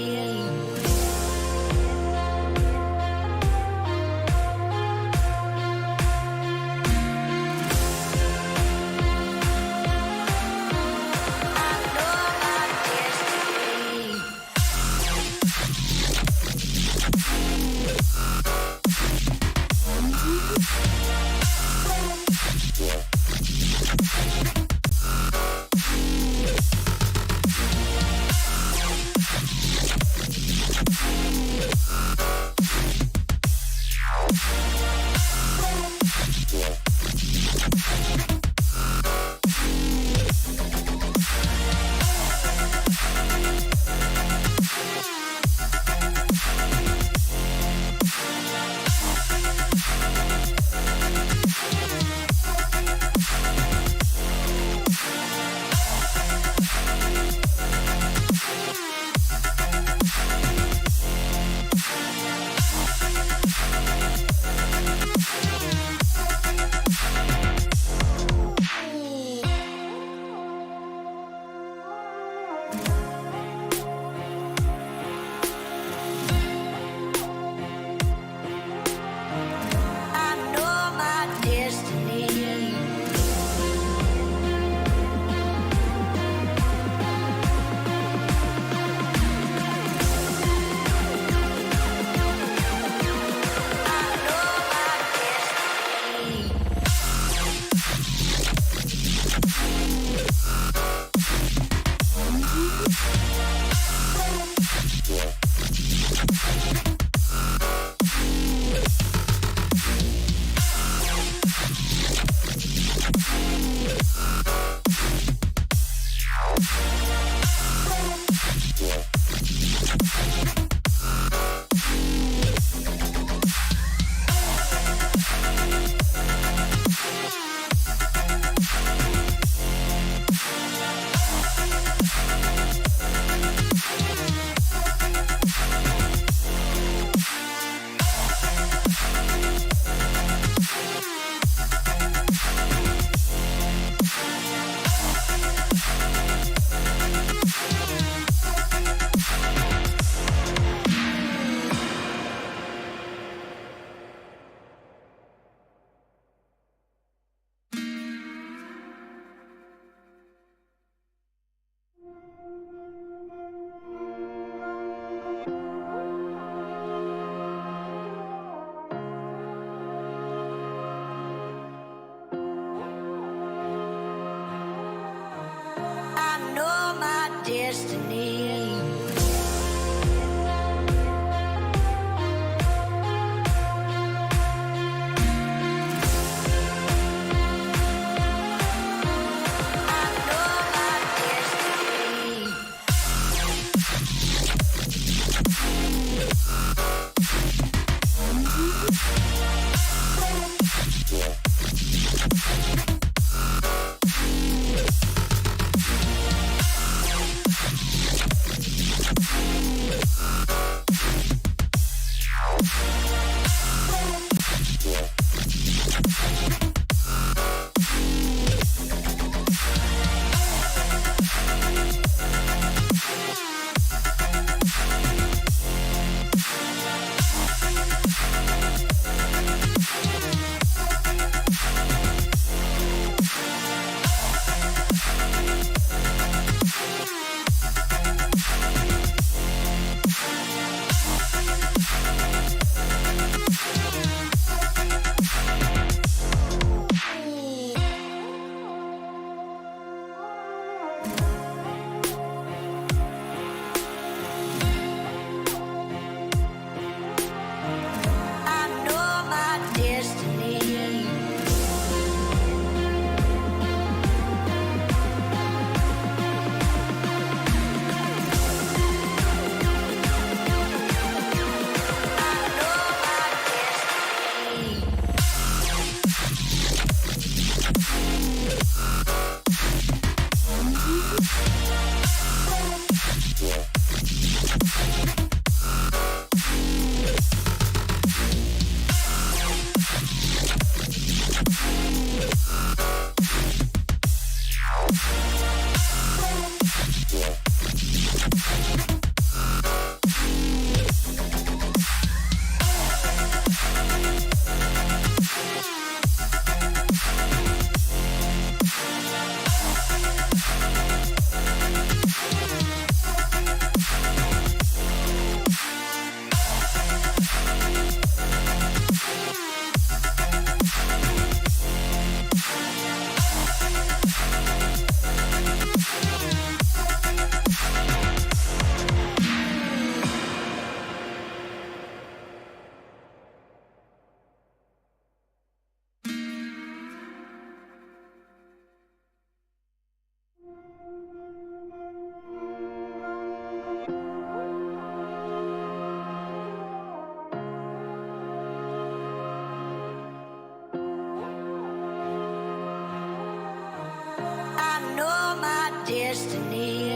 destiny.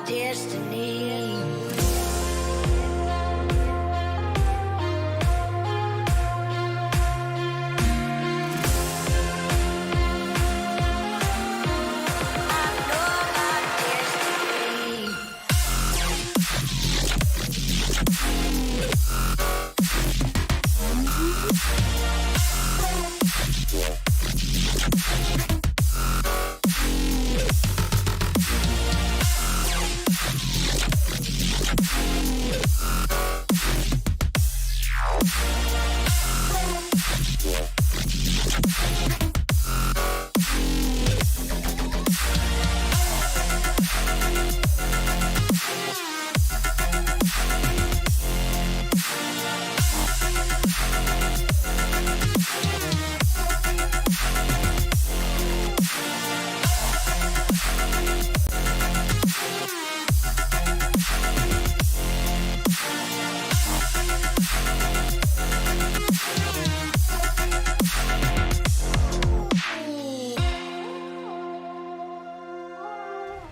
Destiny.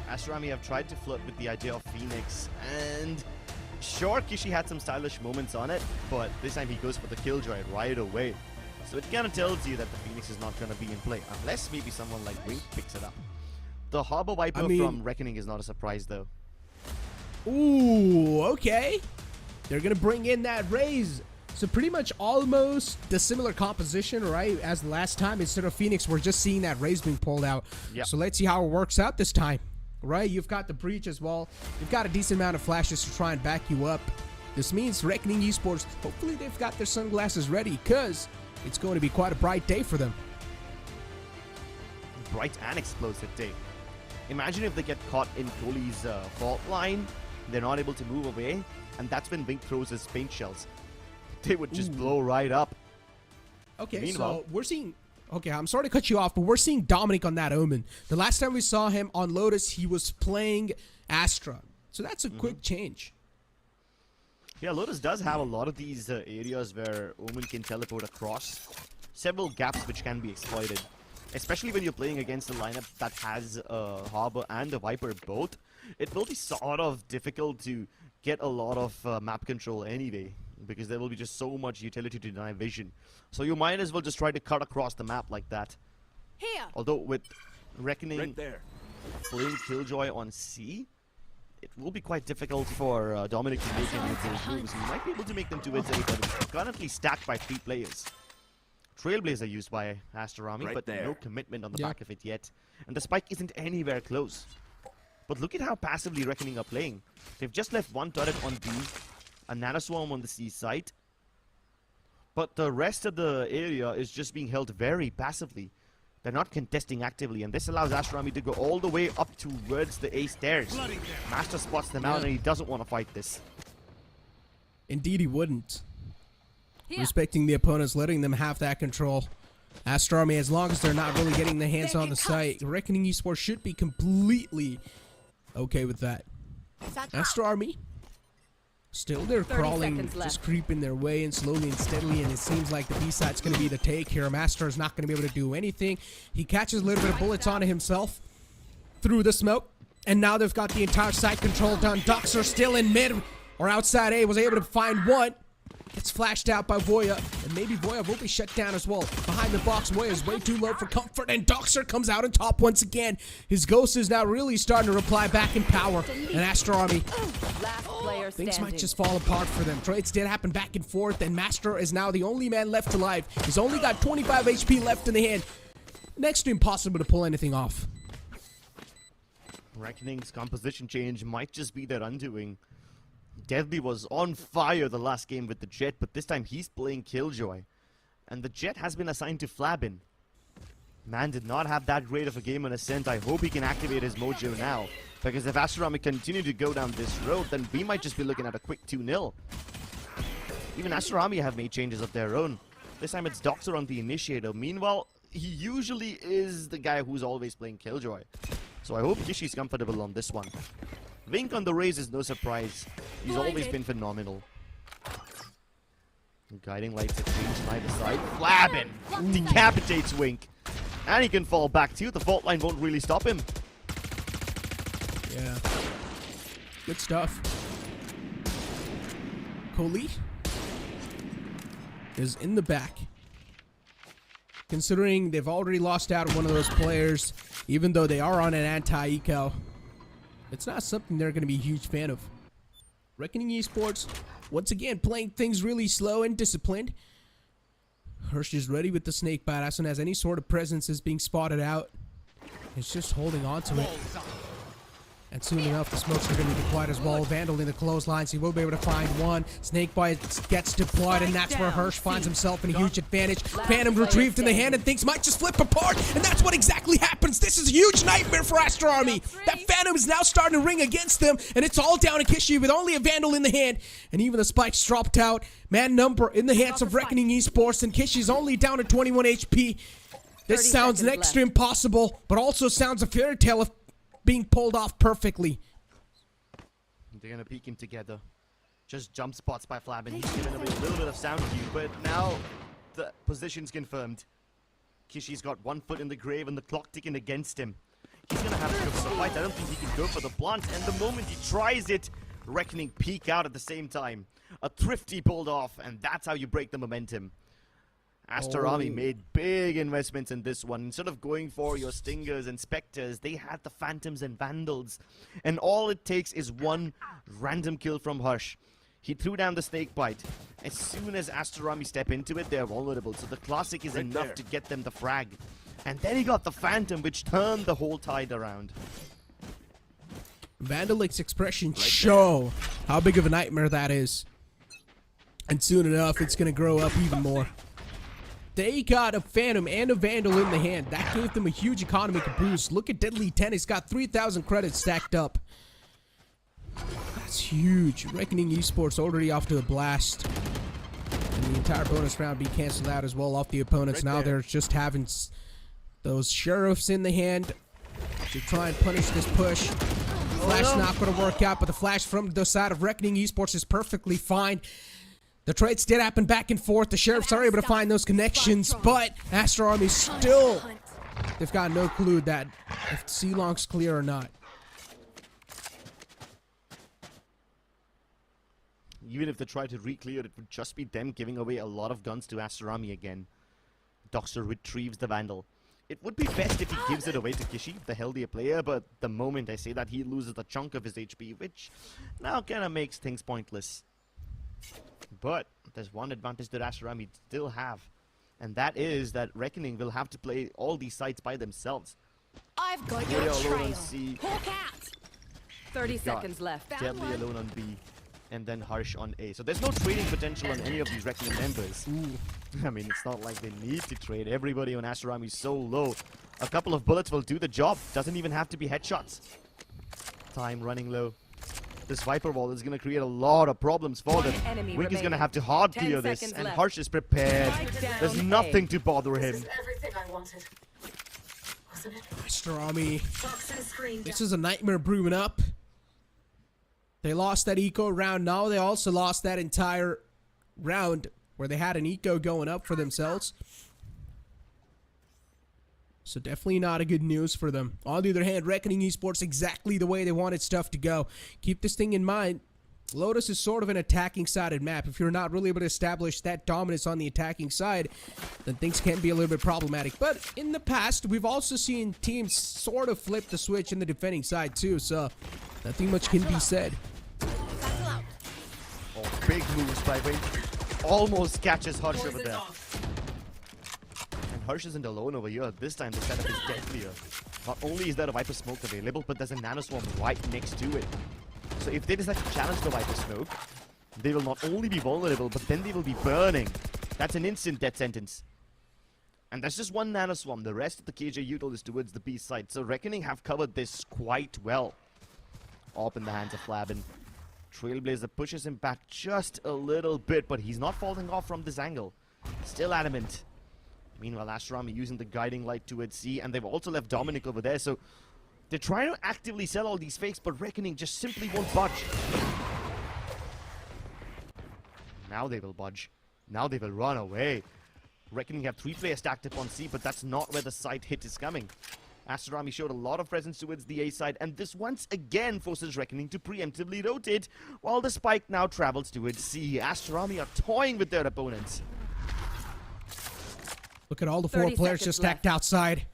Astro Army have tried to flirt with the idea of Phoenix, and sure, Kishi had some stylish moments on it, but this time he goes for the killjoy right away. So it kind of tells you that the Phoenix is not going to be in play, unless maybe someone like Wink picks it up. The Harbor Viper from Reckoning is not a surprise though. Ooh, okay. They're going to bring in that Raze. So pretty much almost the similar composition, right, as the last time. Instead of Phoenix, we're just seeing that Raze being pulled out. Yep. So let's see how it works out this time, right? You've got the Breach as well. You've got a decent amount of flashes to try and back you up. This means Reckoning Esports, hopefully they've got their sunglasses ready, because it's going to be quite a bright day for them. Bright and explosive day. Imagine if they get caught in Kohli's fault line. they're not able to move away, and that's when Wink throws his paint shells. They would just blow right up. Okay, Meanwhile, so we're seeing... Okay, I'm sorry to cut you off, but we're seeing Dominic on that Omen. The last time we saw him on Lotus, he was playing Astra. So that's a quick change. Yeah, Lotus does have a lot of these areas where Omen can teleport across. Several gaps which can be exploited. Especially when you're playing against a lineup that has a Harbor and a Viper both. It will be sort of difficult to get a lot of map control anyway, because there will be just so much utility to deny vision. So you might as well just try to cut across the map like that. Here. Although with Reckoning Right there. playing Killjoy on C, it will be quite difficult for Dominic to make any of those moves. He might be able to make them to it, but it's currently stacked by 3 players. Trailblazer used by Astro Army, Right but there. no commitment on the back of it yet. And the spike isn't anywhere close. But look at how passively Reckoning are playing. They've just left 1 turret on B, a nanoswarm on the C site, but the rest of the area is just being held very passively. They're not contesting actively, and this allows Astro Army to go all the way up towards the A stairs. Master spots them out, and he doesn't want to fight this. Indeed, he wouldn't. Here. Respecting the opponents, letting them have that control. Astro Army, as long as they're not really getting their hands on the site, Reckoning Esports should be completely okay with that. Astro Army, still they're 30 crawling, seconds left. just creeping their way in slowly and steadily, and it seems like the B side's going to be the take here. Master is not going to be able to do anything. He catches a little bit of bullets onto himself through the smoke, and now they've got the entire site control done. Ducks are still in mid or outside A, was able to find one. Gets flashed out by Voya, and maybe Voya will be shut down as well. Behind the box, Voya is way too low for comfort, and Doxer comes out on top once again. His ghost is now really starting to reply back in power, and Astro Army, Last player things standing. might just fall apart for them. Trades did happen back and forth, and Master is now the only man left alive. He's only got 25 HP left in the hand. Next to impossible to pull anything off. Reckoning's composition change might just be their undoing. Deadly was on fire the last game with the Jet, but this time he's playing Killjoy. And the Jet has been assigned to Flabin. Man did not have that great of a game on Ascent. I hope he can activate his mojo now. Because if Astro Army continue to go down this road, then we might just be looking at a quick 2-0. Even Astro Army have made changes of their own. This time it's Doxer on the initiator. Meanwhile, he usually is the guy who's always playing Killjoy. So I hope Kishi's comfortable on this one. Wink on the raise is no surprise. He's always been phenomenal. Guiding lights exchange by the side. Flabin decapitates Wink. And he can fall back too. The fault line won't really stop him. Yeah. Good stuff. Coley is in the back. Considering they've already lost out on one of those players, even though they are on an anti-eco, it's not something they're going to be a huge fan of. Reckoning Esports, once again, playing things really slow and disciplined. Hirsch is ready with the snake bite as soon as any sort of presence is being spotted out. He's just holding on to it. And soon enough, the smokes are going to be deployed as well. Vandal in the clotheslines. He will be able to find one. Snakebite gets deployed, and that's where Hirsch finds himself in a huge advantage. Phantom retrieved in the hand, and things might just flip apart. And that's what exactly happens. This is a huge nightmare for Astro Army. That Phantom is now starting to ring against them, and it's all down to Kishi with only a Vandal in the hand. And even the spikes dropped out. Man number in the hands of Reckoning Esports, and Kishi's only down to 21 HP. This sounds next to impossible, but also sounds a fairy tale of being pulled off perfectly. They're gonna peek him together. Just jump spots by Flabin. He's giving him a little bit of sound cue, but now the position's confirmed. Kishi's got 1 foot in the grave and the clock ticking against him. He's gonna have to go for the fight. I don't think he can go for the blunt, and the moment he tries it, Reckoning peek out at the same time. A thrifty pulled off, and that's how you break the momentum. Astro Army made big investments in this one. Instead of going for your Stingers and Spectres, they had the Phantoms and Vandals. And all it takes is one random kill from Hirsch. He threw down the Snakebite. As soon as Astro Army step into it, they're vulnerable. So the Classic is enough to get them the frag. And then he got the Phantom, which turned the whole tide around. Vandalic's expressions show how big of a nightmare that is. And soon enough, it's going to grow up even more. They got a Phantom and a Vandal in the hand. That gave them a huge economic boost. Look at Deadly 10. He's got 3,000 credits stacked up. That's huge. Reckoning Esports already off to a blast. And the entire bonus round being canceled out as well off the opponents. Now they're just having those sheriffs in the hand to try and punish this push. Flash not going to work out, but the flash from the side of Reckoning Esports is perfectly fine. The trades did happen back and forth. The sheriffs are able to find those connections, but Astro Army still, they've got no clue that if C-Long's clear or not. Even if they try to re-clear, it would just be them giving away a lot of guns to Astro Army again. Doxer retrieves the Vandal. It would be best if he gives it away to Kishi, the healthier player, but the moment I say that, he loses a chunk of his HP, which now kind of makes things pointless. But there's one advantage that Astro Army still have, and that is that Reckoning will have to play all these sites by themselves. I've got Voya your alone trail. on C, Hawk out. 30 seconds left. Deadly alone on B, and then Harsh on A. So there's no trading potential on any of these Reckoning members. I mean, it's not like they need to trade. Everybody on Astro Army is so low. A couple of bullets will do the job. Doesn't even have to be headshots. Time running low. This Viper wall is going to create a lot of problems for them. Wink is going to have to hard clear this, and Harsh is prepared. There's nothing to bother him. Everything I wanted. Wasn't it? Astro Army, Toxin screen. this is a nightmare brewing up. They lost that eco round. Now they also lost that entire round where they had an eco going up for themselves. So definitely not a good news for them. On the other hand, Reckoning Esports exactly the way they wanted stuff to go. Keep this thing in mind. Lotus is sort of an attacking-sided map. If you're not really able to establish that dominance on the attacking side, then things can be a little bit problematic. But in the past, we've also seen teams sort of flip the switch in the defending side too, so nothing much can be said. Oh, big moves by Wink. Almost catches Harsh over there. And Harsh isn't alone over here. This time the setup is deadlier. Not only is there a Viper Smoke available, but there's a Nanoswarm right next to it. So if they decide to challenge the Viper Smoke, they will not only be vulnerable, but then they will be burning. That's an instant death sentence. And that's just one Nanoswarm. The rest of the KJ util is towards the B side. So Reckoning have covered this quite well. Up in the hands of Flab, and Trailblazer pushes him back just a little bit, but he's not falling off from this angle. Still adamant. Meanwhile, Astro Army using the guiding light towards C, and they've also left Dominic over there, so they're trying to actively sell all these fakes, but Reckoning just simply won't budge. Now they will budge. Now they will run away. Reckoning have 3 players stacked up on C, but that's not where the side hit is coming. Astro Army showed a lot of presence towards the A side, and this once again forces Reckoning to preemptively rotate, while the spike now travels towards C. Astro Army are toying with their opponents. Look at all the 4 players just stacked outside.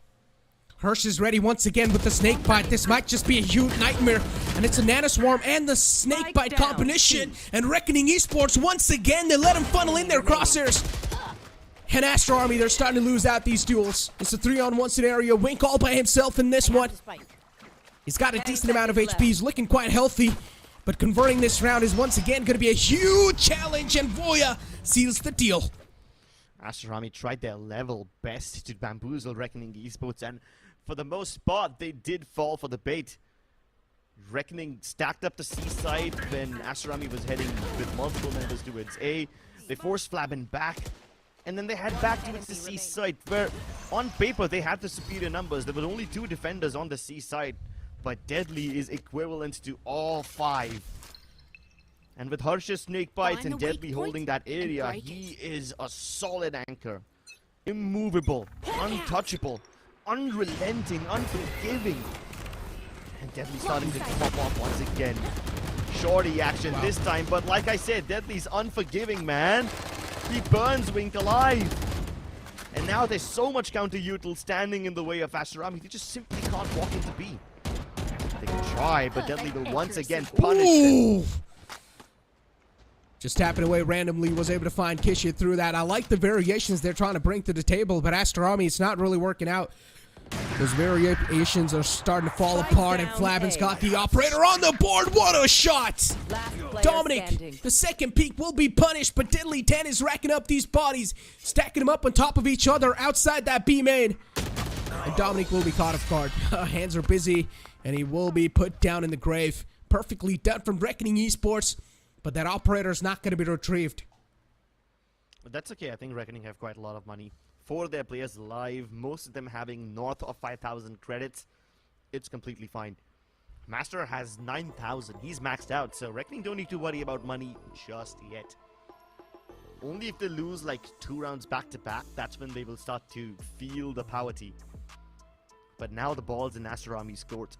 Hirsch is ready once again with the snake bite. This might just be a huge nightmare. And it's a Nanoswarm and the snake bite combination. And Reckoning Esports, once again, they let him funnel in their crosshairs. And Astro Army, they're starting to lose out these duels. It's a 3-on-1 scenario. Wink all by himself in this one. He's got a decent amount of HP. He's looking quite healthy. But converting this round is once again going to be a huge challenge. And Voya seals the deal. Astro Army tried their level best to bamboozle Reckoning Esports, and for the most part, they did fall for the bait. Reckoning stacked up the C side when Astro Army was heading with multiple members towards A. They forced Flabin back, and then they head back towards the C side, where on paper they had the superior numbers. There were only 2 defenders on the C side, but Deadly is equivalent to all 5. And with Harsh's snake bites and Deadly holding that area, he is a solid anchor. Immovable, untouchable, unrelenting, unforgiving. And Deadly starting to pop off once again. Shorty action this time, but like I said, Deadly's unforgiving, man. He burns Wink alive. And now there's so much counter-util standing in the way of Astro Army, they just simply can't walk into B. They can try, but Deadly will once again punish them. Just tapping away randomly, was able to find Kisha through that. I like the variations they're trying to bring to the table, but Astro Army, it's not really working out. Those variations are starting to fall apart, and Flabin's got the operator on the board. What a shot! Dominic, the second peak will be punished, but Deadly 10 is racking up these bodies, stacking them up on top of each other outside that B main. And Dominic will be caught off guard. Hands are busy, and he will be put down in the grave. Perfectly done from Reckoning Esports, but that operator is not going to be retrieved. But that's okay. I think Reckoning have quite a lot of money. 4 of their players live, most of them having north of 5,000 credits. It's completely fine. Master has 9,000. He's maxed out, so Reckoning don't need to worry about money just yet. Only if they lose like 2 rounds back to back, that's when they will start to feel the poverty. But now the ball's in Astro Army's court.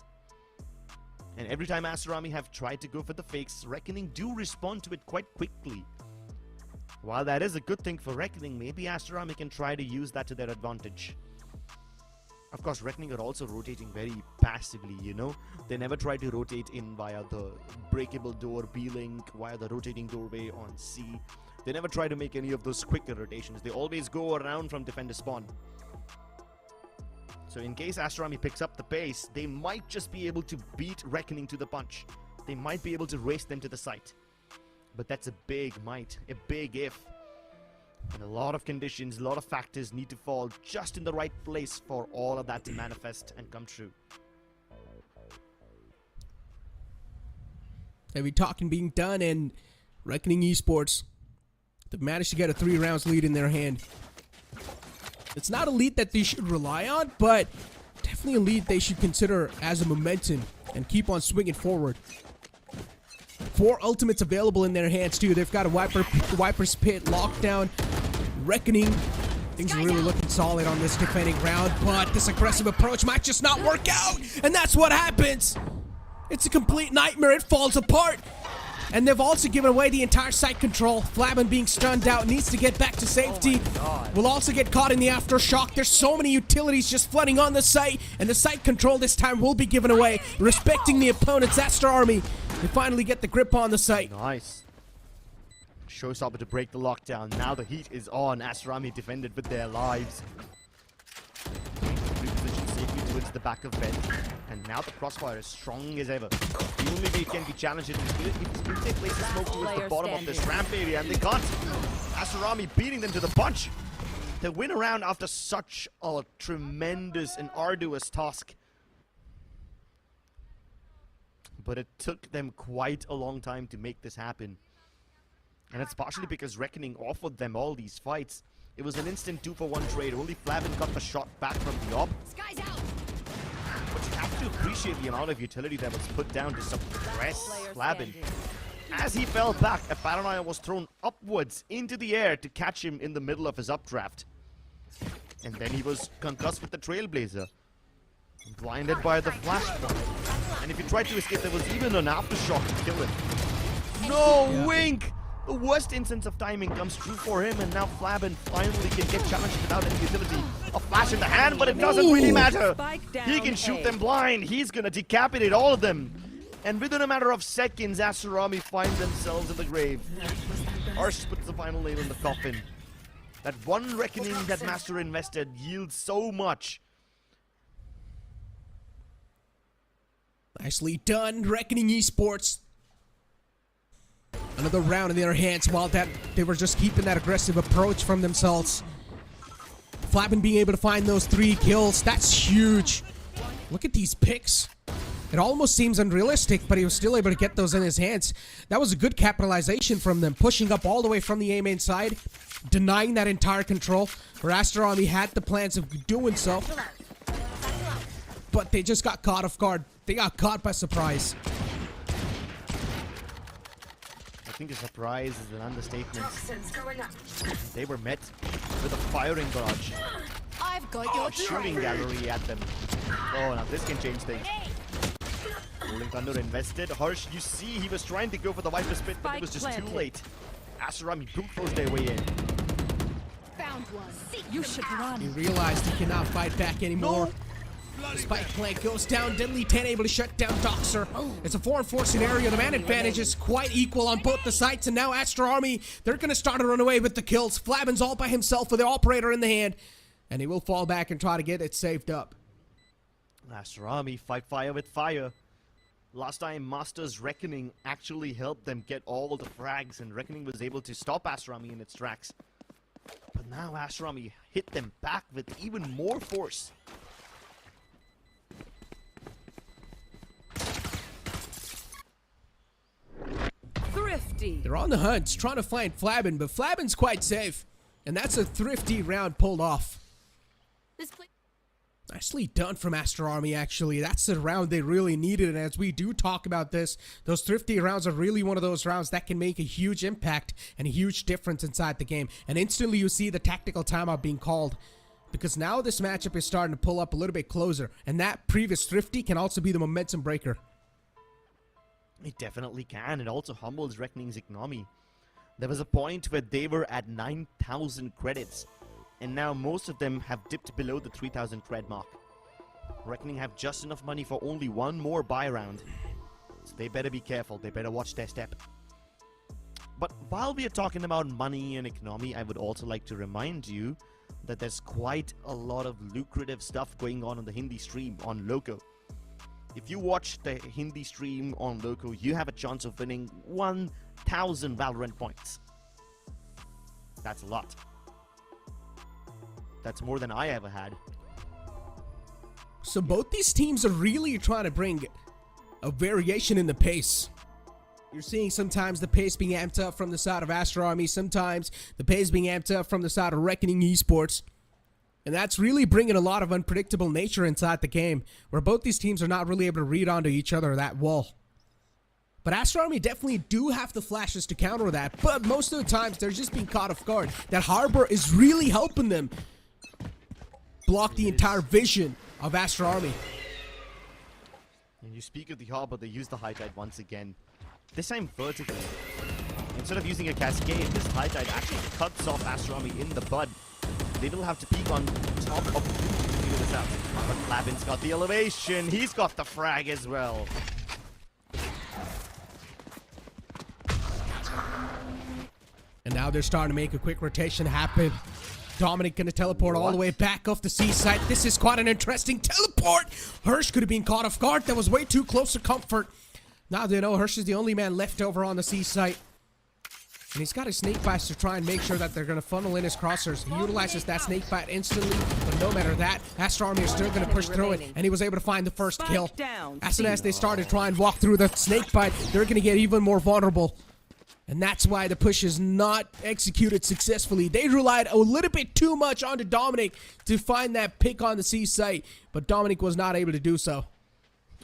And every time Astro Army have tried to go for the fakes, Reckoning do respond to it quite quickly. While that is a good thing for Reckoning, maybe Astro Army can try to use that to their advantage. Of course, Reckoning are also rotating very passively, you know. They never try to rotate in via the breakable door B-Link, via the rotating doorway on C. They never try to make any of those quicker rotations. They always go around from defender spawn. So in case Astro Army picks up the pace, they might just be able to beat Reckoning to the punch. They might be able to race them to the site. But that's a big might, a big if. And a lot of conditions, a lot of factors need to fall just in the right place for all of that to manifest and come true. Heavy talking being done, and Reckoning Esports, they've managed to get a 3 rounds lead in their hand. It's not a lead that they should rely on, but definitely a lead they should consider as a momentum and keep on swinging forward. 4 ultimates available in their hands too. They've got a Viper's Pit, Lockdown, Reckoning. Things are really looking solid on this defending round, but this aggressive approach might just not work out, and that's what happens. It's a complete nightmare. It falls apart. And they've also given away the entire site control. Flabin being stunned out, needs to get back to safety. Will also get caught in the aftershock. There's so many utilities just flooding on the site, and the site control this time will be given away, respecting the opponent's Astro Army. They finally get the grip on the site. Nice. Showstopper to break the lockdown. Now the heat is on. Astro Army defended with their lives. Reposition safely towards the back of bed. And now the crossfire is strong as ever. The only way it can be challenged is if they place the smoke towards the bottom of this ramp area, and they can't. Astro Army beating them to the punch. They win a round after such a tremendous and arduous task. But it took them quite a long time to make this happen. And it's partially because Reckoning offered them all these fights. It was an instant 2-for-1 trade. Only Flavin got the shot back from the op. Sky's out. But you have to appreciate the amount of utility that was put down to suppress Flavin. As he fell back, a paranoia was thrown upwards into the air to catch him in the middle of his updraft. And then he was concussed with the Trailblazer. Blinded by the flashpoint. And if he tried to escape, there was even an aftershock to kill him. No, Wink! The worst instance of timing comes true for him, and now Flavin finally can get challenged without any utility. A flash in the hand, but it doesn't really matter. He can shoot them blind. He's gonna decapitate all of them. And within a matter of seconds, Astro Army find themselves in the grave. Arsh puts the final nail in the coffin. That one Reckoning that Master invested yields so much. Nicely done, Reckoning Esports. Another round in their hands, while that they were just keeping that aggressive approach from themselves. Flappin being able to find those 3 kills, that's huge. Look at these picks. It almost seems unrealistic, but he was still able to get those in his hands. That was a good capitalization from them, pushing up all the way from the A main side, denying that entire control, where Astro Army had the plans of doing so. But they just got caught off guard. They got caught by surprise. I think a surprise is an understatement. Toxins going up. They were met with a firing barrage. I've got your Shooting gallery at them. Oh, now this can change things. Rolling Thunder invested. Harsh, you see he was trying to go for the Viper's Pit, but it was just too late. Astro Army brute forced their way in. Found one. You should run. He realized he cannot fight back anymore. The spike plant goes down. Deadly 10 able to shut down Doxer. It's a 4-on-4 scenario. The man advantage is quite equal on both the sites, and now Astro Army, they're going to start to run away with the kills. Flavin's all by himself with the operator in the hand, and he will fall back and try to get it saved up. Astro Army fight fire with fire. Last time Master's Reckoning actually helped them get all the frags, and Reckoning was able to stop Astro Army in its tracks. But now Astro Army hit them back with even more force. Thrifty. They're on the hunt, trying to find Flabin, but Flabin's quite safe. And that's a thrifty round pulled off. This play. Nicely done from Astro Army, actually. That's the round they really needed, and as we do talk about this, those thrifty rounds are really one of those rounds that can make a huge impact and a huge difference inside the game. And instantly you see the tactical timeout being called, because now this matchup is starting to pull up a little bit closer, and that previous thrifty can also be the momentum breaker. It definitely can. It also humbles Reckoning's economy. There was a point where they were at 9,000 credits, and now most of them have dipped below the 3,000 cred mark. Reckoning have just enough money for only one more buy round, so they better be careful. They better watch their step. But while we are talking about money and economy, I would also like to remind you that there's quite a lot of lucrative stuff going on the Hindi stream on Loco. If you watch the Hindi stream on Loco, you have a chance of winning 1,000 Valorant points. That's a lot. That's more than I ever had. So both these teams are really trying to bring a variation in the pace. You're seeing sometimes the pace being amped up from the side of Astro Army, sometimes the pace being amped up from the side of Reckoning Esports. And that's really bringing a lot of unpredictable nature inside the game, where both these teams are not really able to read onto each other that well. But Astro Army definitely do have the flashes to counter that, but most of the times they're just being caught off guard. That Harbor is really helping them block the entire vision of Astro Army. And you speak of the Harbor, they use the High Tide once again. This time vertically. Instead of using a cascade, this High Tide actually cuts off Astro Army in the bud. They will have to peek on top of the to figure this out. But Flavin's got the elevation. He's got the frag as well. And now they're starting to make a quick rotation happen. Dominic gonna teleport all the way back off the seaside. This is quite an interesting teleport. Hirsch could have been caught off guard. That was way too close to comfort. Now they know Hirsch is the only man left over on the seaside. And he's got a snake bite to try and make sure that they're going to funnel in his crossers. He utilizes that snake bite instantly, but no matter that, Astro Army is still going to push through it, and he was able to find the first kill. As soon as they started to try and walk through the snake bite, they're going to get even more vulnerable. And that's why the push is not executed successfully. They relied a little bit too much onto Dominic to find that pick on the seaside, but Dominic was not able to do so.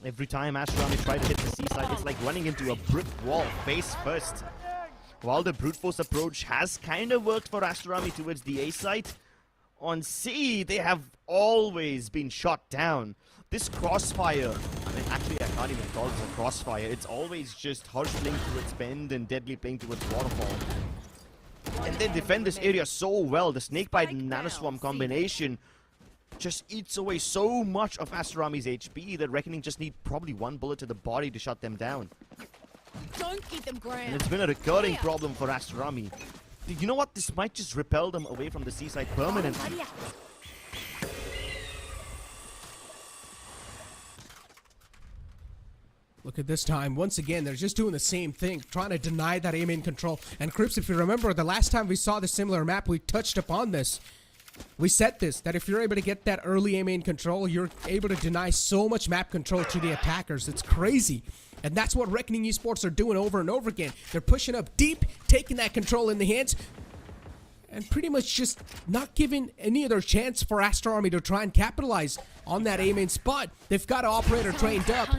Every time Astro Army try to hit the seaside, it's like running into a brick wall face first. While the brute force approach has kind of worked for Astro Army towards the A site, on C, they have always been shot down. This crossfire, I mean, actually, I can't even call this a crossfire. It's always just Harsh playing towards Bend and Deadly playing towards Waterfall. And they defend this area so well. The Snakebite and Nanoswarm combination just eats away so much of Astro Army's HP that Reckoning just need probably one bullet to the body to shut them down. Don't eat them ground. And it's been a recurring problem for Astro Army. You know what? This might just repel them away from the seaside permanently. Look at this time. Once again, they're just doing the same thing, trying to deny that aim-in control. And Crips, if you remember, the last time we saw the similar map, we touched upon this. We said this, that if you're able to get that early aim-in control, you're able to deny so much map control to the attackers. It's crazy. And that's what Reckoning Esports are doing over and over again. They're pushing up deep, taking that control in the hands, and pretty much just not giving any other chance for Astro Army to try and capitalize on that aim-in spot. They've got an operator trained up.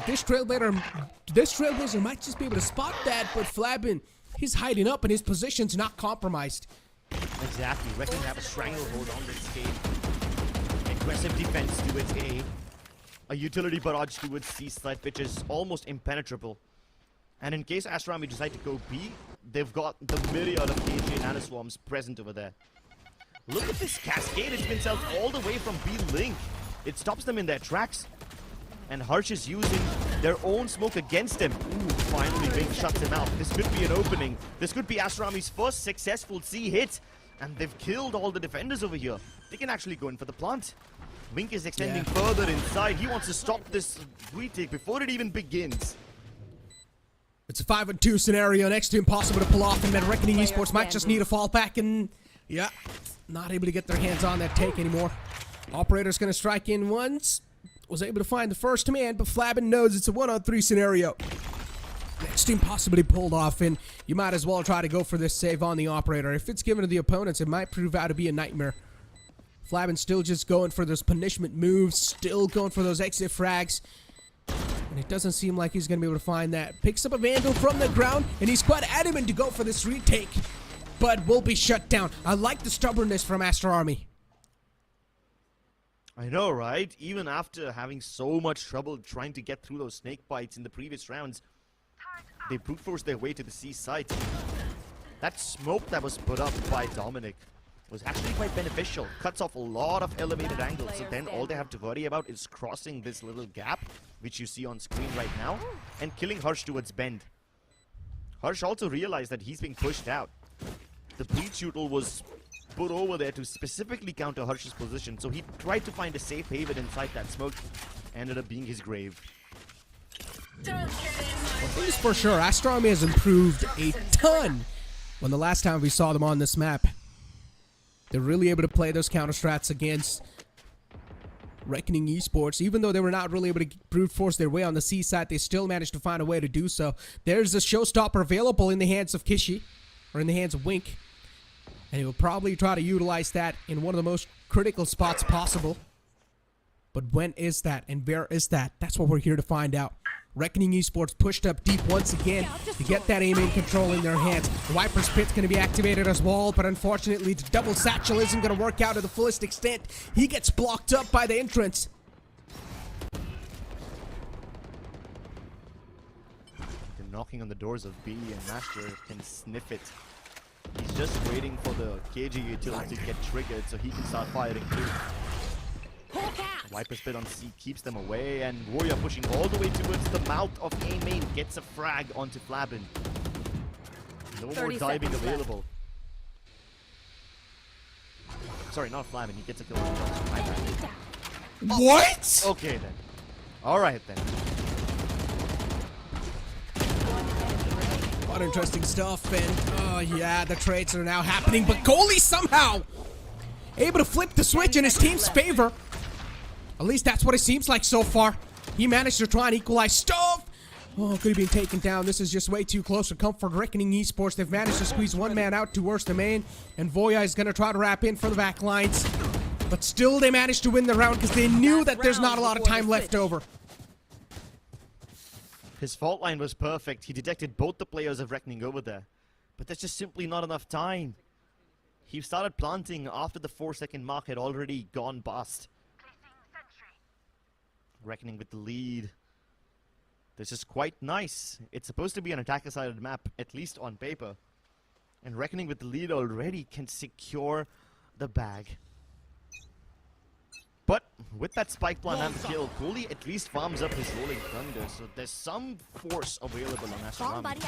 This Trailblazer might just be able to spot that, but Flabin, he's hiding up and his position's not compromised. Exactly. Reckoning have a stranglehold on this game. Aggressive defense towards A. A utility barrage towards C side, which is almost impenetrable. And in case Astro Army decide to go B, they've got the myriad of AJ nanoswarms present over there. Look at this cascade. It's been sent all the way from B Link. It stops them in their tracks. And Harsh is using their own smoke against him. Ooh, finally Wink shuts him out. This could be an opening. This could be Astro Army's first successful C hit. And they've killed all the defenders over here. They can actually go in for the plant. Wink is extending further inside. He wants to stop this retake before it even begins. It's a 5-on-2 scenario, next to impossible to pull off, and then Reckoning Esports might just need to fall back and, yeah, not able to get their hands on that take anymore. Operator's gonna strike in once. Was able to find the first man, but Flabin knows it's a 1-on-3 scenario. Next almost impossibly pulled off, and you might as well try to go for this save on the operator. If it's given to the opponents, it might prove out to be a nightmare. Flabin still just going for those punishment moves, still going for those exit frags. And it doesn't seem like he's going to be able to find that. Picks up a Vandal from the ground, and he's quite adamant to go for this retake. But will be shut down. I like the stubbornness from Astro Army. I know, right? Even after having so much trouble trying to get through those snake bites in the previous rounds, they brute forced their way to the C site. That smoke that was put up by Dominic was actually quite beneficial. Cuts off a lot of elevated angles, so then all they have to worry about is crossing this little gap, which you see on screen right now, and killing Harsh towards Bend. Harsh also realized that he's being pushed out. The breach util was put over there to specifically counter Harsh's position, so he tried to find a safe haven inside that smoke. Ended up being his grave. One thing is for sure, Astro Army has improved a ton when the last time we saw them on this map. They're really able to play those counter strats against Reckoning Esports. Even though they were not really able to brute force their way on the C side, they still managed to find a way to do so. There's a showstopper available in the hands of Kishi, or in the hands of Wink. And he will probably try to utilize that in one of the most critical spots possible. But when is that, and where is that? That's what we're here to find out. Reckoning Esports pushed up deep once again to get that aim in control in their hands. The Viper's Pit's going to be activated as well, but unfortunately the double satchel isn't going to work out to the fullest extent. He gets blocked up by the entrance. They're knocking on the doors of B, and Master can sniff it. He's just waiting for the KG utility to get triggered so he can start firing too. Viper Spit on C keeps them away, and Warrior pushing all the way towards the mouth of A main gets a frag onto Flabin. No more diving available. Sorry, not Flabin, he gets a kill on Johnson. My bad. What? Okay then. Alright then. What interesting stuff, and oh yeah, the trades are now happening, but Goalie somehow able to flip the switch in his team's favor. At least that's what it seems like so far. He managed to try and equalize stuff. Oh, could have been taken down. This is just way too close for comfort. Reckoning Esports, they've managed to squeeze one man out towards the main, and Voya is going to try to wrap in for the back lines. But still, they managed to win the round because they knew that there's not a lot of time left over. His fault line was perfect. He detected both the players of Reckoning over there. But there's just simply not enough time. He started planting after the 4-second mark had already gone past. Reckoning with the lead. This is quite nice. It's supposed to be an attacker-sided map, at least on paper. And Reckoning with the lead already can secure the bag. But with that spike plant and the kill, Kohli at least farms up his rolling thunder, so there's some force available on Astro Army.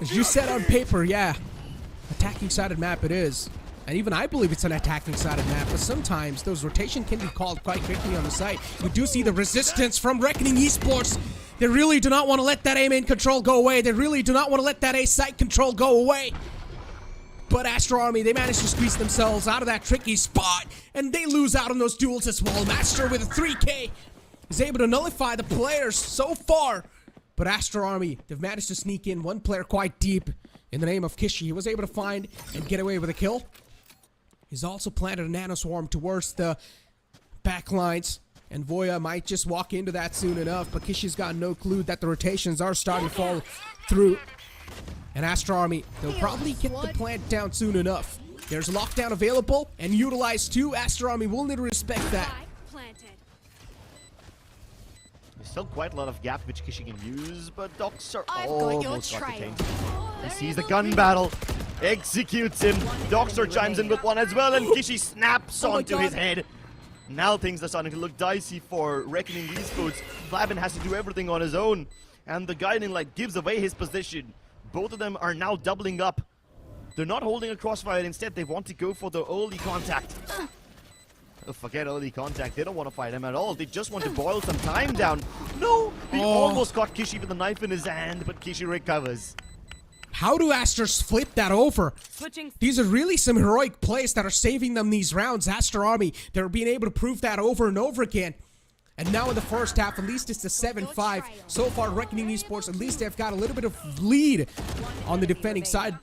As you said on paper, yeah, attacking-sided map it is. And even I believe it's an attacking-sided map, but sometimes those rotation can be called quite quickly on the site. We do see the resistance from Reckoning Esports. They really do not want to let that A-main control go away. They really do not want to let that A-site control go away. But Astro Army, they managed to squeeze themselves out of that tricky spot, and they lose out on those duels as well. Master with a 3K is able to nullify the players so far. But Astro Army, they've managed to sneak in one player quite deep in the name of Kishi. He was able to find and get away with a kill. He's also planted a nanoswarm towards the back lines. And Voya might just walk into that soon enough, but Kishi's got no clue that the rotations are starting to fall through. And Astro Army, they'll probably get the plant down soon enough. There's lockdown available and utilized too. Astro Army will need to respect that. There's still quite a lot of gap which Kishi can use, but Docs are almost got detained. He sees the gun battle, executes him. Doxer chimes in with one as well, and Kishi snaps onto his head. Now things are starting to look dicey for Reckoning Esports. Flabin has to do everything on his own, and the guiding light gives away his position. Both of them are now doubling up. They're not holding a crossfire, instead they want to go for the early contact. Oh, forget early contact, they don't want to fight him at all. They just want to boil some time down. No, he almost got Kishi with a knife in his hand, but Kishi recovers. How do Asters flip that over? Switching. These are really some heroic plays that are saving them these rounds. Astro Army, they're being able to prove that over and over again. And now in the first half, at least it's a 7-5. So far, Reckoning Esports, at least they've got a little bit of lead on the defending side.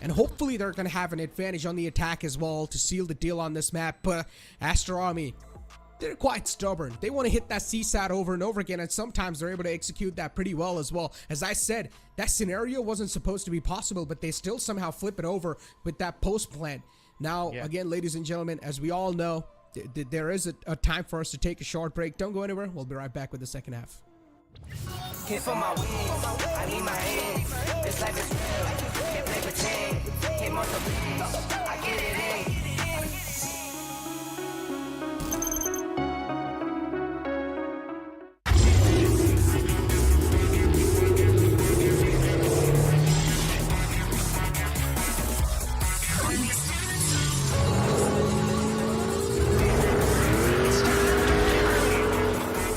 And hopefully they're going to have an advantage on the attack as well to seal the deal on this map. But Astro Army, they're quite stubborn. They want to hit that CSAT over and over again, and sometimes they're able to execute that pretty well as well. As I said, that scenario wasn't supposed to be possible, but they still somehow flip it over with that post plan. Now, again, ladies and gentlemen, as we all know, there is a time for us to take a short break. Don't go anywhere. We'll be right back with the second half. Hit for my wings, I need my hands. This life is real, can't play pretend. Came off the beach, I get it in.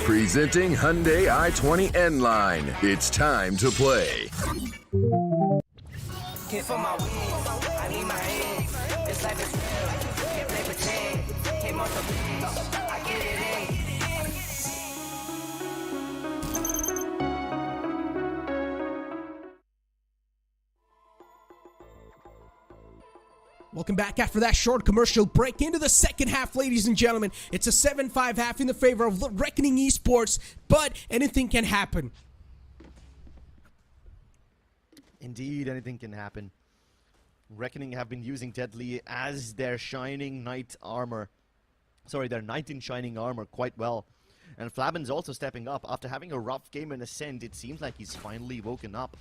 Presenting Hyundai i20 N-Line. It's time to play. Hit for my wings, I need my hands. This life is real, can't play pretend. Came off the beach, I get it in. Welcome back after that short commercial break into the second half, ladies and gentlemen. It's a 7-5 half in the favor of Reckoning Esports, but anything can happen. Indeed, anything can happen. Reckoning have been using Deadly as their shining knight armor. Sorry, their knight in shining armor quite well. And Flabin's also stepping up. After having a rough game in Ascent, it seems like he's finally woken up.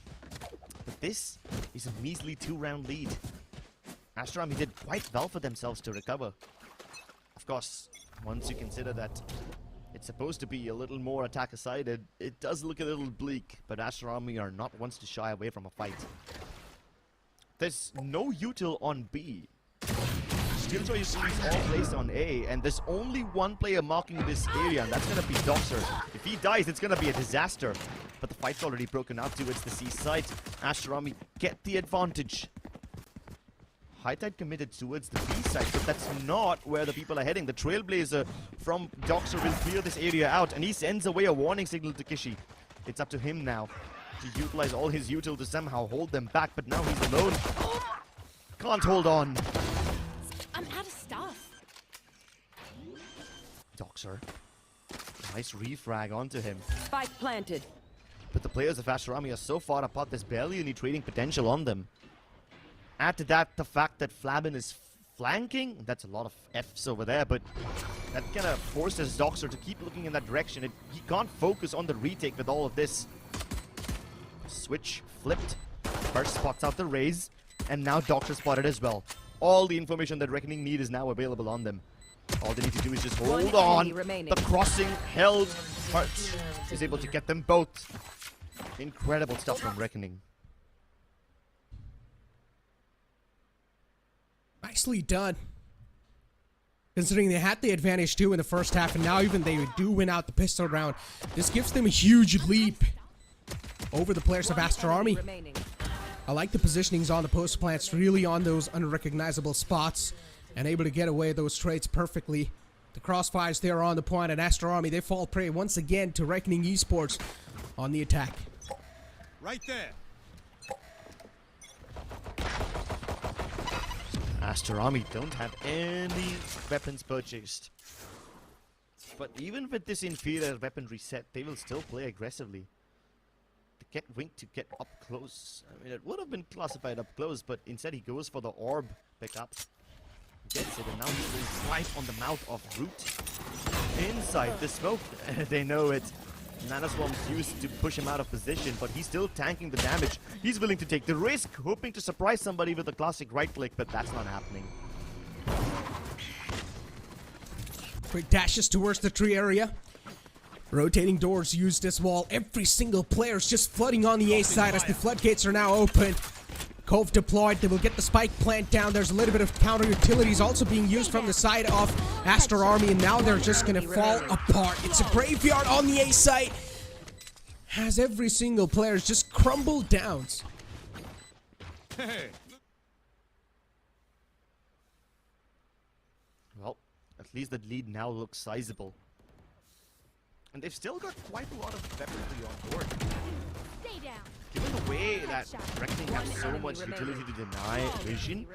But this is a measly 2-round lead. Astro Army did quite well for themselves to recover. Of course, once you consider that it's supposed to be a little more attacker-sided, it does look a little bleak, but Astro Army are not ones to shy away from a fight. There's no util on B. Skilljoy is all placed on A, and there's only one player marking this area, and that's gonna be Doxer. If he dies, it's gonna be a disaster. But the fight's already broken out towards the C side. Astro Army get the advantage. High Tide committed towards the B side, but that's not where the people are heading. The Trailblazer from Doxer will clear this area out, and he sends away a warning signal to Kishi. It's up to him now to utilize all his util to somehow hold them back, but now he's alone. Can't hold on. I'm out of stuff. Doxer. Nice refrag onto him. Spike planted. But the players of Astro Army are so far apart, there's barely any trading potential on them. Add to that the fact that Flabin is flanking. That's a lot of Fs over there, but that kind of forces Doxer to keep looking in that direction. He can't focus on the retake with all of this. Switch flipped. First spots out the raise, and now Doxer spotted as well. All the information that Reckoning need is now available on them. All they need to do is just hold on. The crossing held. Hurt is able to get them both. Incredible stuff from Reckoning. Nicely done. Considering they had the advantage too in the first half, and now even they do win out the pistol round. This gives them a huge leap over the players of Astro Army. I like the positionings on the post plants, really on those unrecognizable spots, and able to get away those trades perfectly. The crossfires there on the point, and Astro Army, they fall prey once again to Reckoning Esports on the attack. Right there. Astro Army don't have any weapons purchased. But even with this inferior weaponry set, they will still play aggressively. To get Wink to get up close. I mean, it would have been classified up close, but instead he goes for the orb pickup. Gets it, and now he's going right on the mouth of Root. Inside the smoke, they know it. Nanoswarm's used to push him out of position, but he's still tanking the damage. He's willing to take the risk, hoping to surprise somebody with a classic right click, but that's not happening. Quick dashes towards the tree area. Rotating doors used as well. Every single player is just flooding on the A side as the floodgates are now open. Cove deployed. They will get the spike plant down. There's a little bit of counter utilities also being used from the side of Astro Army, and now they're just gonna fall apart. It's a graveyard on the A site. Has every single player just crumbled down. Hey. Well, at least the lead now looks sizable. And they've still got quite a lot of weaponry on board. Stay down. Given the way that Reckoning has so much utility to deny vision,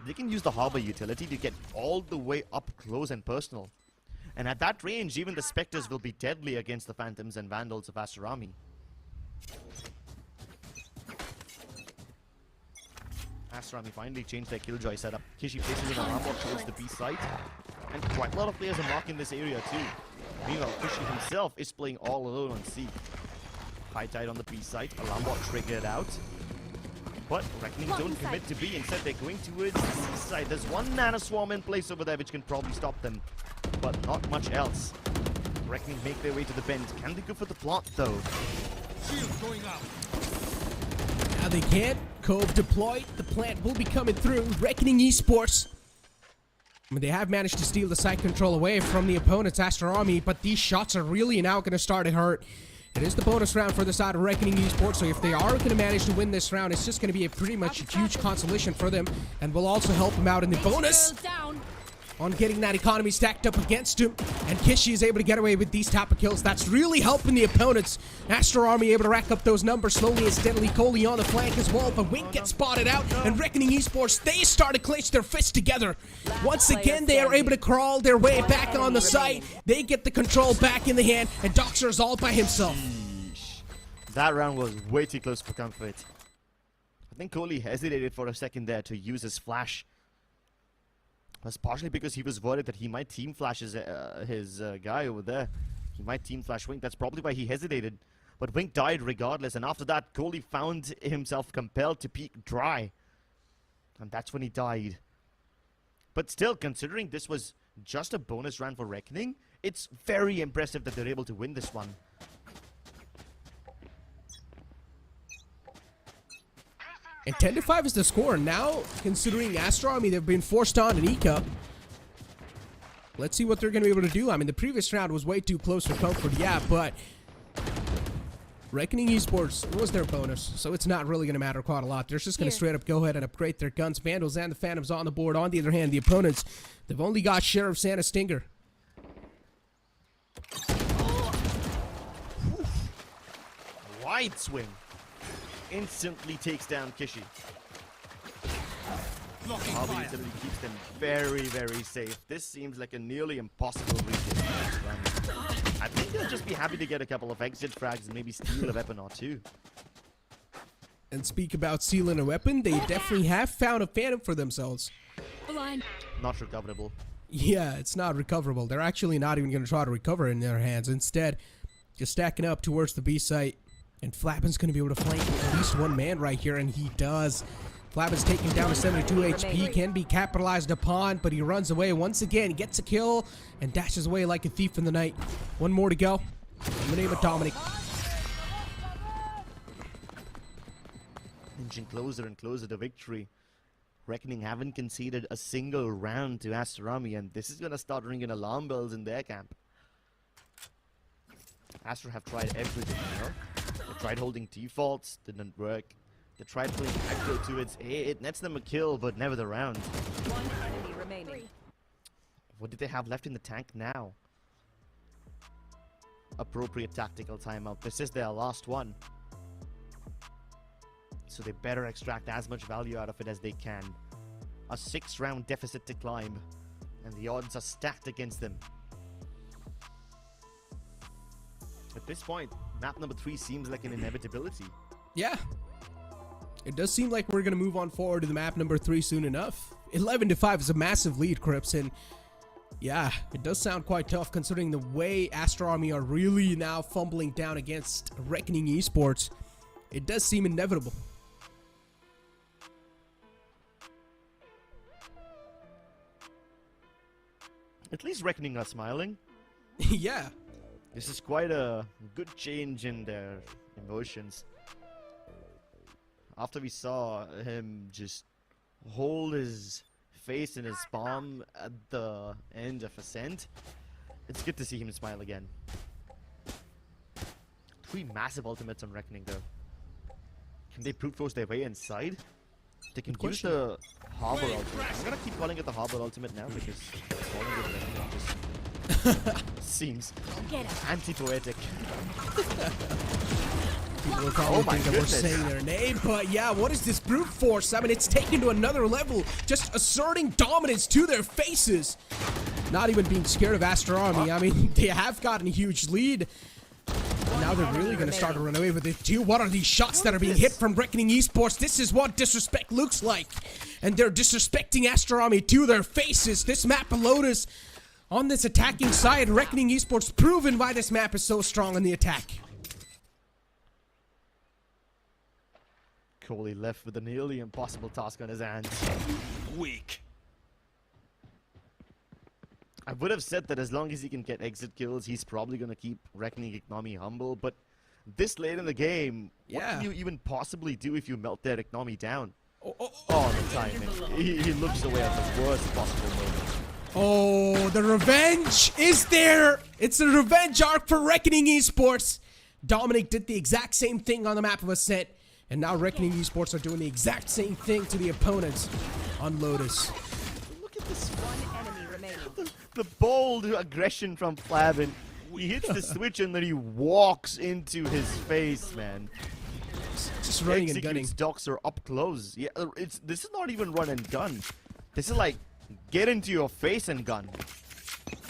they can use the harbor utility to get all the way up close and personal. And at that range, even the Spectres will be deadly against the Phantoms and Vandals of Astro Army. Astro Army finally changed their Killjoy setup. Kishi places an alarm bot towards the B site. And quite a lot of players are marking this area too. Meanwhile, Kishi himself is playing all alone on C. High tide on the B site, alarm bot triggered out. But Reckoning don't commit to B, instead they're going towards the C side. There's one Nano Swarm in place over there which can probably stop them, but not much else. Reckoning make their way to the bend. Can they go for the plot though? Shield going out. Now they can't. Cove deployed. The plant will be coming through. Reckoning Esports. I mean, they have managed to steal the site control away from the opponent's Astro Army, but these shots are really now going to start to hurt. It is the bonus round for the side of Reckoning Esports, so if they are going to manage to win this round, it's just going to be a pretty much huge consolation for them, and will also help them out in the bonus on getting that economy stacked up against him. And Kishi is able to get away with these type of kills. That's really helping the opponents. Astro Army able to rack up those numbers slowly and steadily. Coley on the flank as well, but Wink gets spotted out, and Reckoning Esports, they start to clench their fists together. Once again, they are able to crawl their way back on the site. They get the control back in the hand, and Doxer is all by himself. That round was way too close for comfort. I think Coley hesitated for a second there to use his flash. That's partially because he was worried that he might team flash his guy over there. He might team flash Wink. That's probably why he hesitated. But Wink died regardless, and after that, Coley found himself compelled to peek dry. And that's when he died. But still, considering this was just a bonus round for Reckoning, it's very impressive that they're able to win this one. And 10-5 is the score. Now, considering Astro Army, they've been forced on an Eka. Let's see what they're going to be able to do. I mean, the previous round was way too close for comfort, yeah, but Reckoning Esports was their bonus, so it's not really going to matter quite a lot. They're just going to straight up go ahead and upgrade their guns. Vandals and the Phantoms on the board. On the other hand, the opponents, they've only got Sheriffs and a Stinger. Wide swing. Instantly takes down Kishi. Harvey utility keeps them very, very safe. This seems like a nearly impossible region. I think they'll just be happy to get a couple of exit frags and maybe steal a weapon or two. And speak about stealing a weapon, they definitely have found a Phantom for themselves. Blind. Not recoverable. Yeah, it's not recoverable. They're actually not even going to try to recover in their hands. Instead, just stacking up towards the B site. And Flappin's going to be able to flank at least one man right here, and he does. Flappin's taken down to 72 HP, can be capitalized upon, but he runs away once again, gets a kill, and dashes away like a thief in the night. One more to go. In the name of Dominic. Inching closer and closer to victory. Reckoning haven't conceded a single round to Astro Army, and this is going to start ringing alarm bells in their camp. Astro have tried everything, you know? They tried holding defaults, didn't work. They tried playing aggro to its A, it nets them a kill, but never the round. One enemy remaining. What did they have left in the tank now? Appropriate tactical timeout. This is their last one. So they better extract as much value out of it as they can. A 6-round deficit to climb, and the odds are stacked against them. At this point, map number 3 seems like an inevitability. Yeah. It does seem like we're going to move on forward to the map number 3 soon enough. 11-5 is a massive lead, Crips, and yeah, it does sound quite tough considering the way Astro Army are really now fumbling down against Reckoning Esports. It does seem inevitable. At least Reckoning are smiling. Yeah. This is quite a good change in their emotions. After we saw him just hold his face in his palm at the end of Ascent, it's good to see him smile again. 3 massive ultimates on Reckoning though. Can they brute force their way inside? They can use question. the Harbor Ultimate. I'm gonna keep calling it the Harbor Ultimate now because calling it Venom just seems anti-poetic. People will probably think that we're saying their name, but yeah, what is this brute force? I mean, it's taken to another level, just asserting dominance to their faces. Not even being scared of Astro Army. I mean, they have gotten a huge lead. And now they're really going to start to run away with it too. What are these shots that are being hit from Reckoning Esports? This is what disrespect looks like. And they're disrespecting Astro Army to their faces. This map of Lotus on this attacking side. Reckoning Esports proven why this map is so strong on the attack. Coley left with a nearly impossible task on his hands. Weak. I would have said that as long as he can get exit kills, he's probably going to keep Reckoning Economy humble, but this late in the game, what can you even possibly do if you melt their economy down? Oh, the timing. He looks away at the worst possible moment. Oh, the revenge is there! It's a revenge arc for Reckoning Esports. Dominic did the exact same thing on the map of Ascent, and now Reckoning Esports are doing the exact same thing to the opponents on Lotus. Look at this One enemy remaining. the bold aggression from Flavin. He hits the switch and then he walks into his face, man. Just running and gunning. Docs are up close. Yeah, this is not even run and gun. This is like get into your face and gun.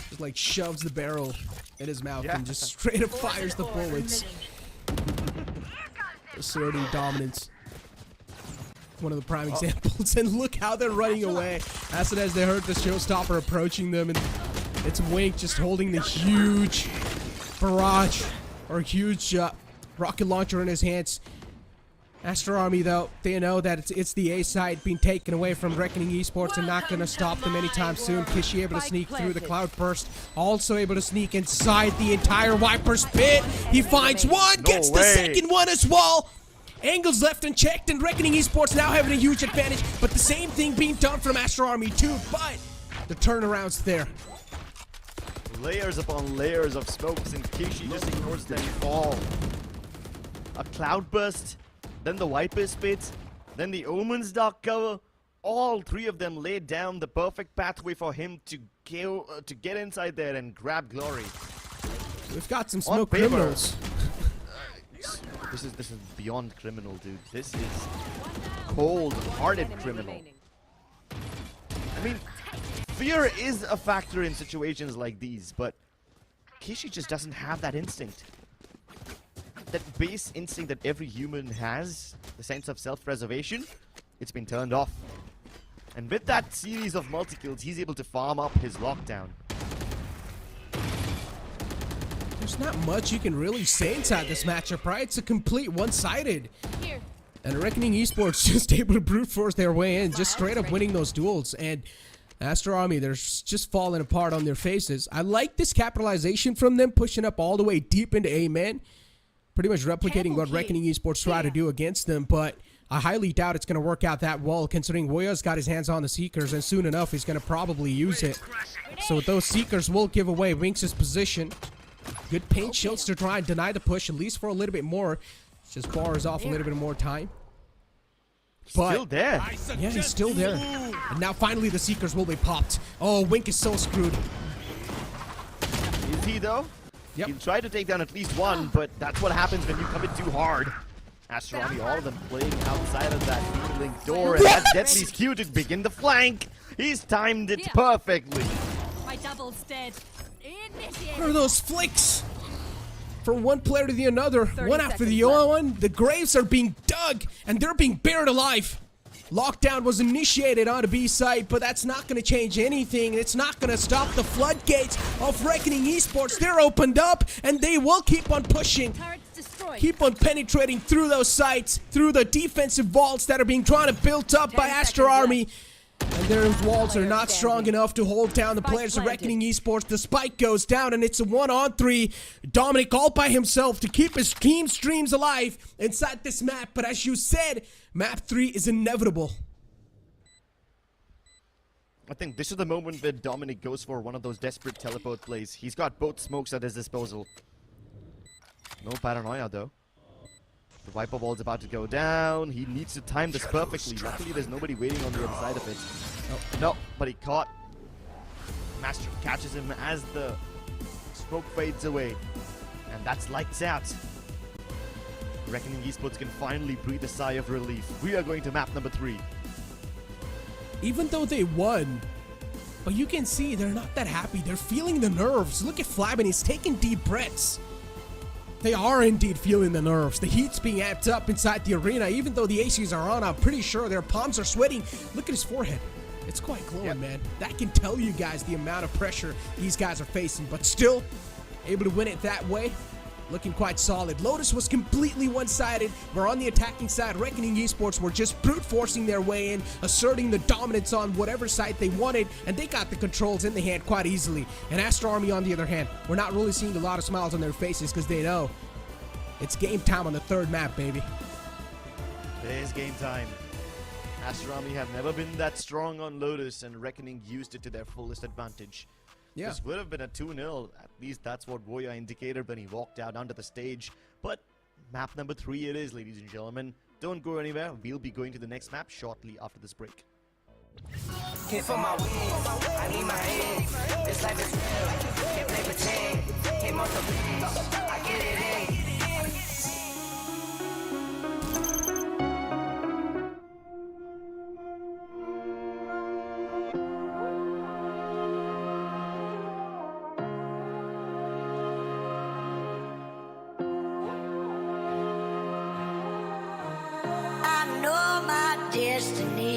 Just like shoves the barrel in his mouth and just straight up fires the bullets. Asserting dominance. One of the prime examples. And look how they're running away. As soon as they heard the showstopper approaching them, and it's Wink just holding the huge barrage or huge rocket launcher in his hands. Astro Army, though, they know that it's the A side being taken away from Reckoning Esports and not going to stop them anytime soon. Kishi able to sneak through the cloud burst, also able to sneak inside the entire Viper's pit. He finds one, gets the second one as well. Angles left unchecked, and Reckoning Esports now having a huge advantage, but the same thing being done from Astro Army too, but the turnaround's there. Layers upon layers of smokes, and Kishi just ignores them all. A cloud burst, then the Viper's pit, then the Omen's dark cover. All three of them laid down the perfect pathway for him to get inside there and grab glory. We've got some smoke criminals. This is beyond criminal, dude. This is cold-hearted criminal. I mean, fear is a factor in situations like these, but Kishi just doesn't have that instinct. That base instinct that every human has, the sense of self-preservation, it's been turned off. And with that series of multi-kills, he's able to farm up his lockdown. There's not much you can really say inside this matchup, right? It's a complete one-sided. And Reckoning Esports just able to brute force their way in, just straight up winning those duels. And Astro Army, they're just falling apart on their faces. I like this capitalization from them, pushing up all the way deep into A man. Pretty much replicating what Reckoning Esports try to do against them, but I highly doubt it's going to work out that well, considering Woya's got his hands on the Seekers, and soon enough he's going to probably use it. So those Seekers will give away Winks' position. Good paint shields to try and deny the push, at least for a little bit more. Just bars off a little bit more time. But still there. Yeah, he's still there. And now finally the Seekers will be popped. Oh, Wink is so screwed. Is he though? Yep. He'll try to take down at least one, but that's what happens when you come in too hard. Astro Army, all of them playing outside of that link door, and that Deadly's Q to begin the flank. He's timed it perfectly. My double's dead. What are those flicks? From one player to the other, one after the other one, the graves are being dug, and they're being buried alive. Lockdown was initiated on a B site, but that's not going to change anything. It's not going to stop the floodgates of Reckoning Esports. They're opened up, and they will keep on pushing. Keep on penetrating through those sites, through the defensive vaults that are being trying to build up by Astro Army. And their walls are not strong enough to hold down the players of Reckoning Esports. The spike goes down, and it's a 1-on-3. Dominic all by himself to keep his team streams alive inside this map. But as you said, map 3 is inevitable. I think this is the moment where Dominic goes for one of those desperate teleport plays. He's got both smokes at his disposal. No paranoia, though. The Viper ball's about to go down. He needs to time this perfectly. Luckily, there's nobody waiting on the other side of it. No, but he caught. Master catches him as the smoke fades away. And that's lights out. Reckoning Esports can finally breathe a sigh of relief. We are going to map number 3. Even though they won, but you can see they're not that happy. They're feeling the nerves. Look at Flabin, he's taking deep breaths. They are indeed feeling the nerves. The heat's being amped up inside the arena. Even though the ACs are on, I'm pretty sure their palms are sweating. Look at his forehead. It's quite glowing, man. That can tell you guys the amount of pressure these guys are facing, but still able to win it that way. Looking quite solid. Lotus was completely one-sided. We're on the attacking side. Reckoning Esports were just brute forcing their way in, asserting the dominance on whatever side they wanted, and they got the controls in the hand quite easily. And Astro Army, on the other hand, we're not really seeing a lot of smiles on their faces because they know it's game time on the 3rd map, baby. It is game time. Astro Army have never been that strong on Lotus, and Reckoning used it to their fullest advantage. Yeah. This would have been a 2-0. At least that's what Voya indicated when he walked out onto the stage. But map number 3 it is, ladies and gentlemen. Don't go anywhere. We'll be going to the next map shortly after this break. Hit for my wins, I need my ends. This life is real, can't play pretend. Came off the bench, I get it in. I know my destiny.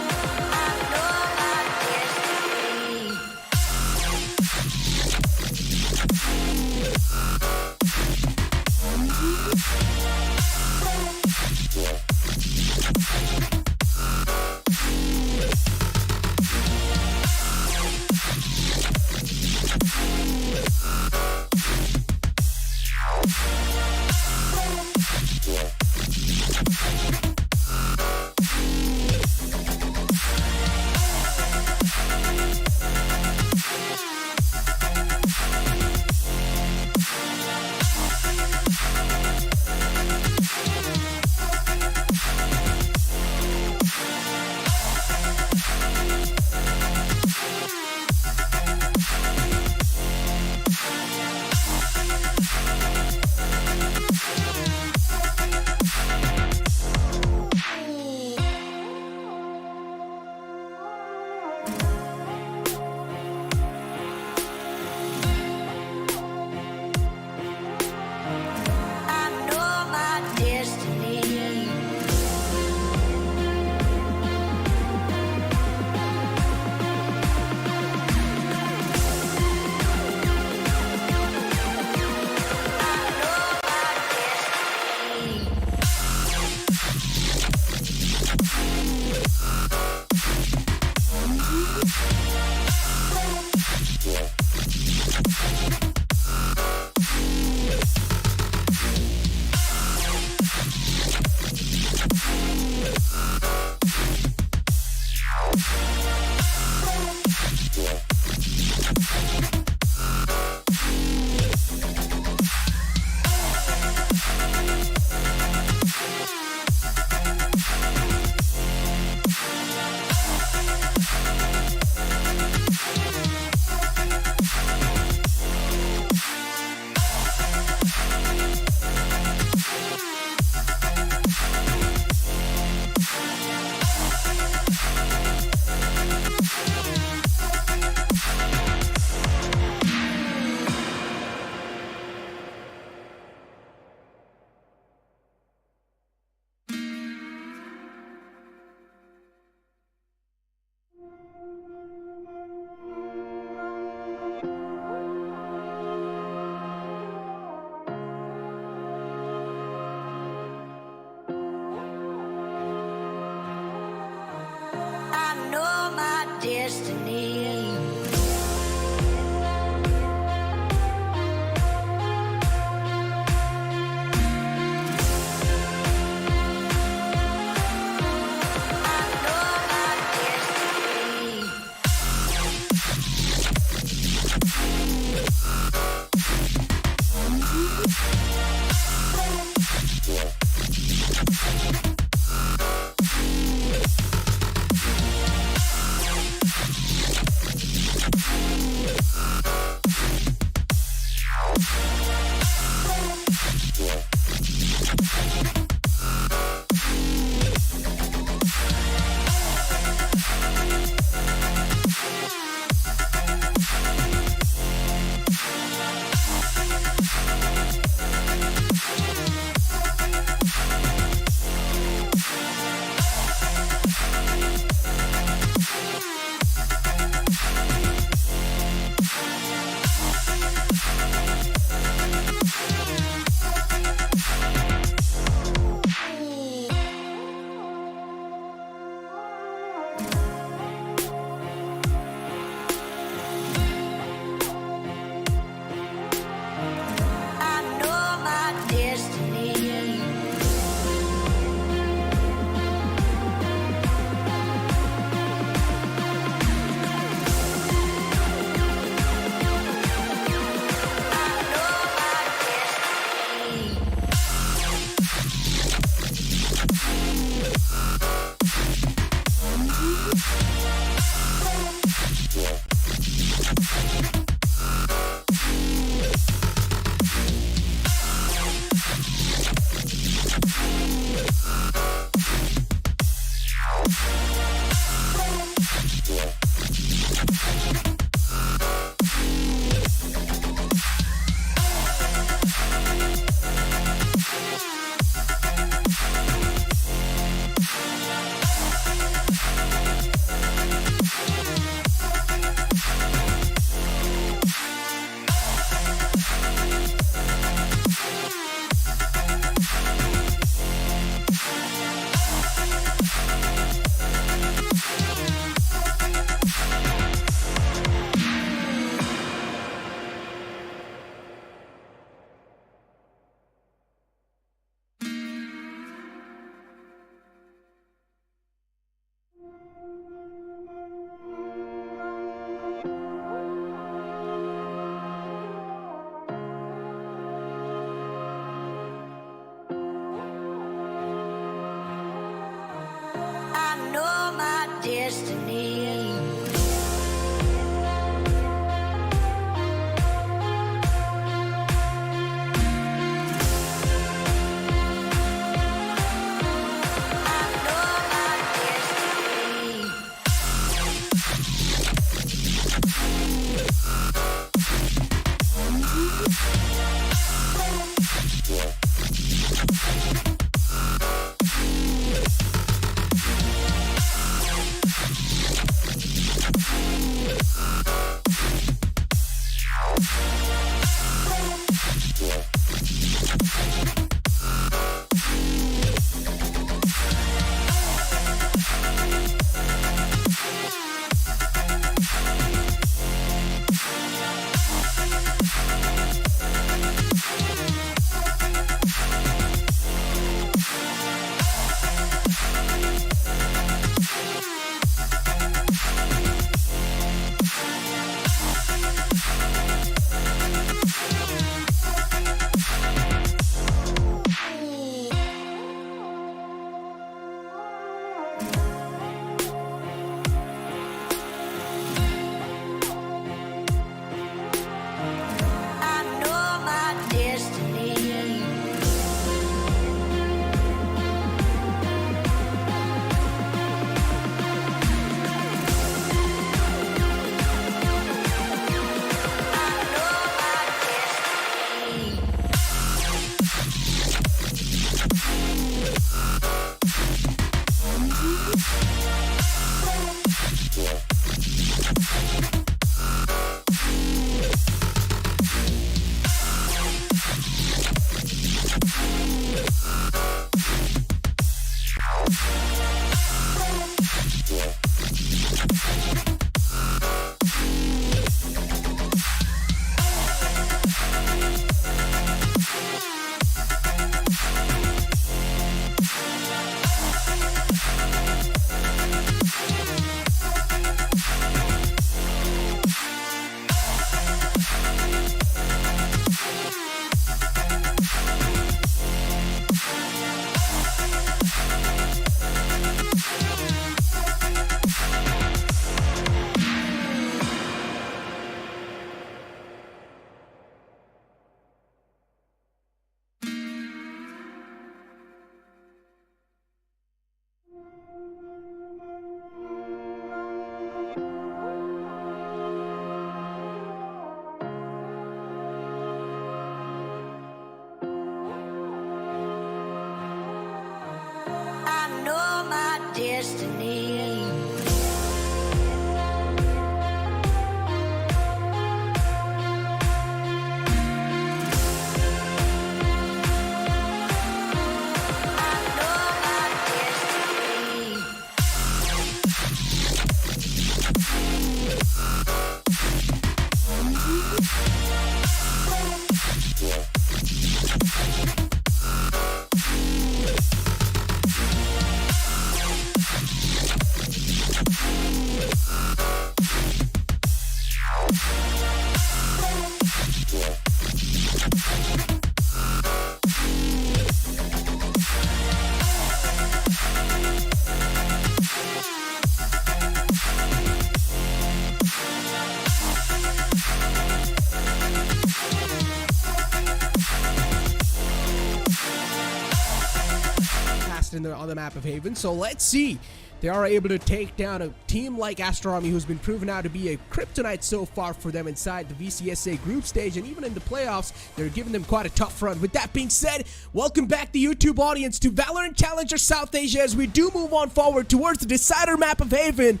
fast on the map of Haven. So let's see. They are able to take down a team like Astro Army, who's been proven out to be a kryptonite so far for them inside the VCSA group stage, and even in the playoffs, they're giving them quite a tough run. With that being said, welcome back the YouTube audience to Valorant Challenger South Asia as we do move on forward towards the decider map of Haven.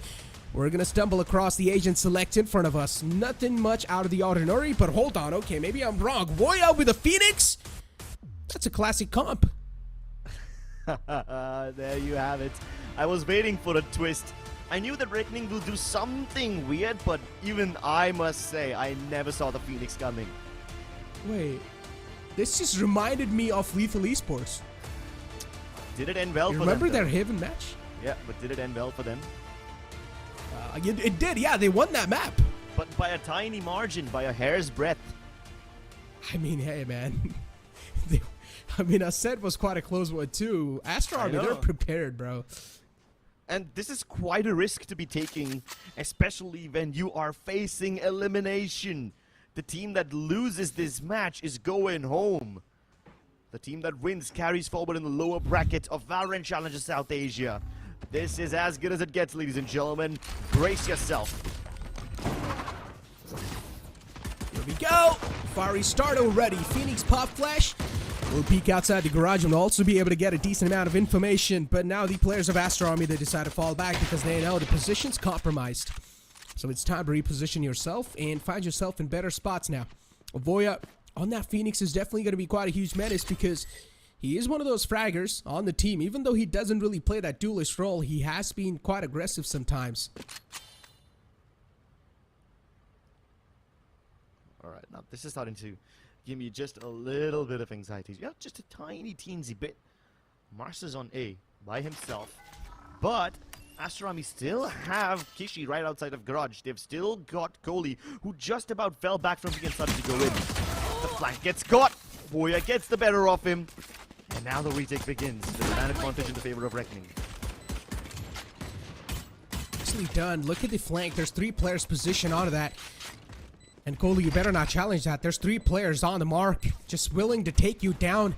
We're going to stumble across the Asian select in front of us. Nothing much out of the ordinary, but hold on. Okay, maybe I'm wrong. Voya with a Phoenix? That's a classic comp. There you have it. I was waiting for a twist. I knew that Reckoning will do something weird, but even I must say, I never saw the Phoenix coming. Wait, this just reminded me of Lethal Esports. Did it end well for them? Remember their Haven match? Yeah, but did it end well for them? It did, yeah, they won that map. But by a tiny margin, by a hair's breadth. I mean, hey, man. Ascent was quite a close one, too. Astro Army, they're prepared, bro. And this is quite a risk to be taking, especially when you are facing elimination. The team that loses this match is going home. The team that wins carries forward in the lower bracket of Valorant Challenger South Asia. This is as good as it gets, ladies and gentlemen. Brace yourself. Here we go. Fiery start already. Phoenix pop flash. We'll peek outside the garage and we'll also be able to get a decent amount of information. But now the players of Astro Army, they decide to fall back because they know the position's compromised. So it's time to reposition yourself and find yourself in better spots now. Voya on that Phoenix is definitely going to be quite a huge menace because he is one of those fraggers on the team. Even though he doesn't really play that duelist role, he has been quite aggressive sometimes. Alright, now this is starting to give me just a little bit of anxiety. Yeah, just a tiny teensy bit. Mars is on A by himself. But Astro Army still have Kishi right outside of garage. They've still got Kohli, who just about fell back from being started to go in. The flank gets caught. Voya gets the better of him. And now the retake begins. There's an advantage in the favor of Reckoning. Nicely done. Look at the flank. There's 3 players positioned onto that. And Kohli, you better not challenge that. There's 3 players on the mark, just willing to take you down.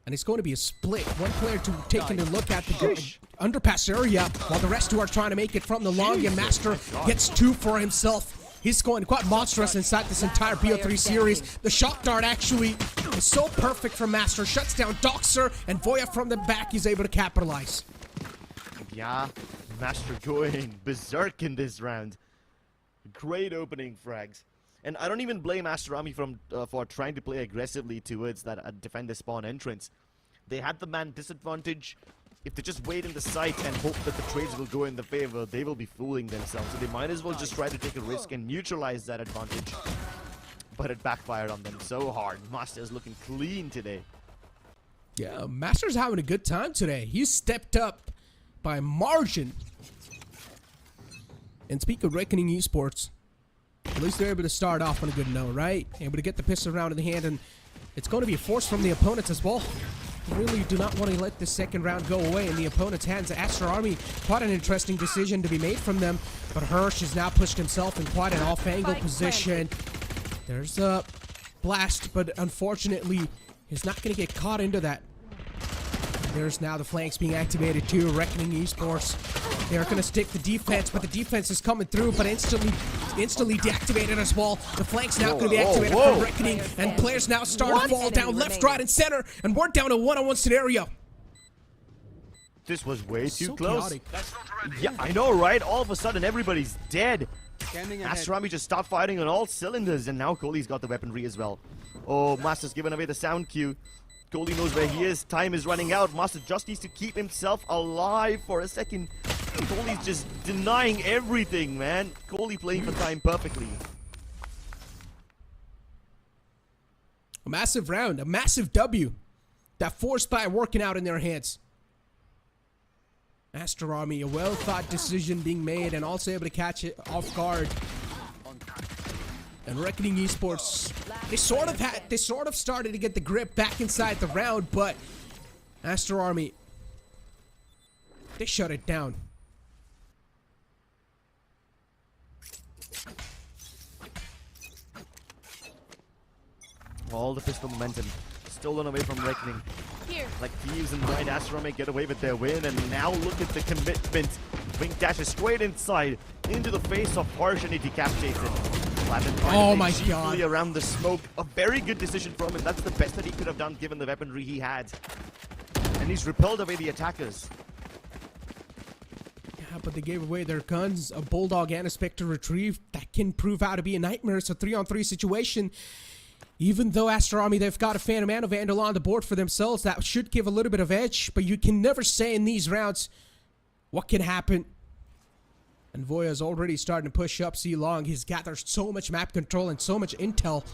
And it's going to be a split. One player taking a look at the underpass area, while the rest 2 are trying to make it from the long. And Master gets 2 for himself. He's going quite monstrous inside this entire BO3 series. The shock dart actually is so perfect from Master. Shuts down Doxer, and Voya from the back is able to capitalize. Yeah, Master going berserk in this round. Great opening frags. And I don't even blame Astro Army for trying to play aggressively towards that defender spawn entrance. They had the man disadvantage. If they just wait in the site and hope that the trades will go in their favor, they will be fooling themselves. So they might as well just try to take a risk and neutralize that advantage. But it backfired on them so hard. Master's looking clean today. Yeah, Master's having a good time today. He's stepped up by margin. And speak of Reckoning Esports, at least they're able to start off on a good note, right? Able to get the pistol round in the hand, and it's going to be a force from the opponents as well. They really do not want to let the second round go away in the opponent's hands. Astro Army, quite an interesting decision to be made from them, but Hirsch has now pushed himself in quite an off-angle position. There's a blast, but unfortunately, he's not going to get caught into that. There's now the flanks being activated too. Reckoning Esports, they're going to stick the defense, but the defense is coming through, but instantly deactivated as well. The flank's now going to be activated for Reckoning, and players now start to fall down left, right, and center, and we're down a one-on-one scenario. This was way too So close. chaotic. Yeah, I know, right? All of a sudden, everybody's dead. Astro Army just stopped fighting on all cylinders, and now Kohli's got the weaponry as well. Oh, Master's given away the sound cue. Kohli knows where he is. Time is running out. Master just needs to keep himself alive for a second. Kohli's just denying everything, man. Kohli playing for time perfectly. A massive round, a massive W. That force by working out in their hands. Astro Army, a well-thought decision being made and also able to catch it off guard. And Reckoning Esports, they sort of started to get the grip back inside the round, but Astro Army, they shut it down. All the pistol momentum stolen away from Reckoning. Here. Like thieves in the night, Astro Army get away with their win, and now look at the commitment. Wing dashes straight inside, into the face of Harsh, and he decapitates it. Oh my God. Around the smoke. A very good decision from him. That's the best that he could have done given the weaponry he had. And he's repelled away the attackers. Yeah, but they gave away their guns, a Bulldog and a Spectre retrieve. That can prove out to be a nightmare. It's a 3-on-3 situation. Even though Astro Army, they've got a Phantom and a Vandal on the board for themselves, that should give a little bit of edge. But you can never say in these rounds what can happen. And Voya's already starting to push up C long. He's gathered so much map control and so much intel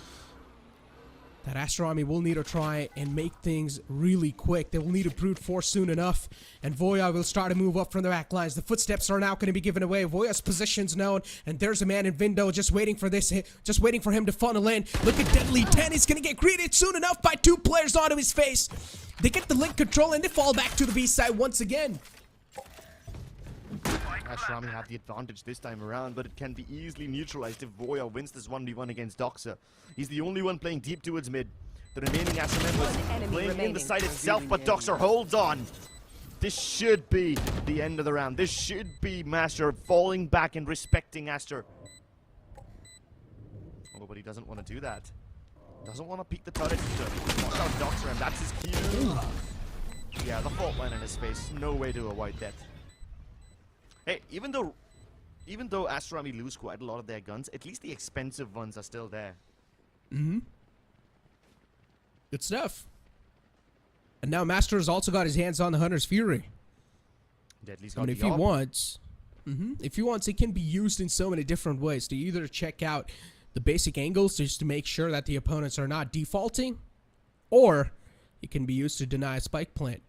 that Astro Army will need to try and make things really quick. They will need a brute force soon enough. And Voya will start to move up from the back lines. The footsteps are now going to be given away. Voya's position's known. And there's a man in window just waiting for this hit. Just waiting for him to funnel in. Look at Deadly 10. He's going to get greeted soon enough by 2 players onto his face. They get the link control and they fall back to the B side once again. Astro Army have the advantage this time around, but it can be easily neutralized if Voya wins this 1v1 against Doxer. He's the only one playing deep towards mid. The remaining Astro members playing in the side itself, but Doxer holds on. This should be the end of the round. This should be Master falling back and respecting Aster. Oh, but he doesn't want to do that. Doesn't want to peek the turret to watch out Doxer, and that's his cue. Yeah, the fault line in his face. No way to avoid that. Hey, even though Astro Army lose quite a lot of their guns, at least the expensive ones are still there. Mm-hmm. Good stuff. And now Master has also got his hands on the Hunter's Fury. Deadly's I got mean, the if he wants, it can be used in so many different ways to either check out the basic angles just to make sure that the opponents are not defaulting, or it can be used to deny a spike plant.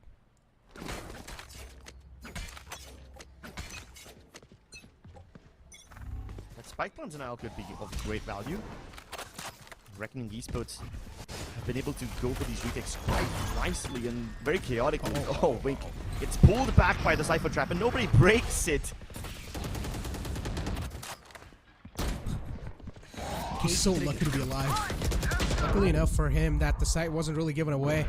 Spike plants now could be of great value. Reckoning Esports have been able to go for these retakes quite nicely and very chaotically. Oh, wait. It's pulled back by the Cypher Trap and nobody breaks it. He's so lucky to be alive. Luckily enough for him that the site wasn't really given away.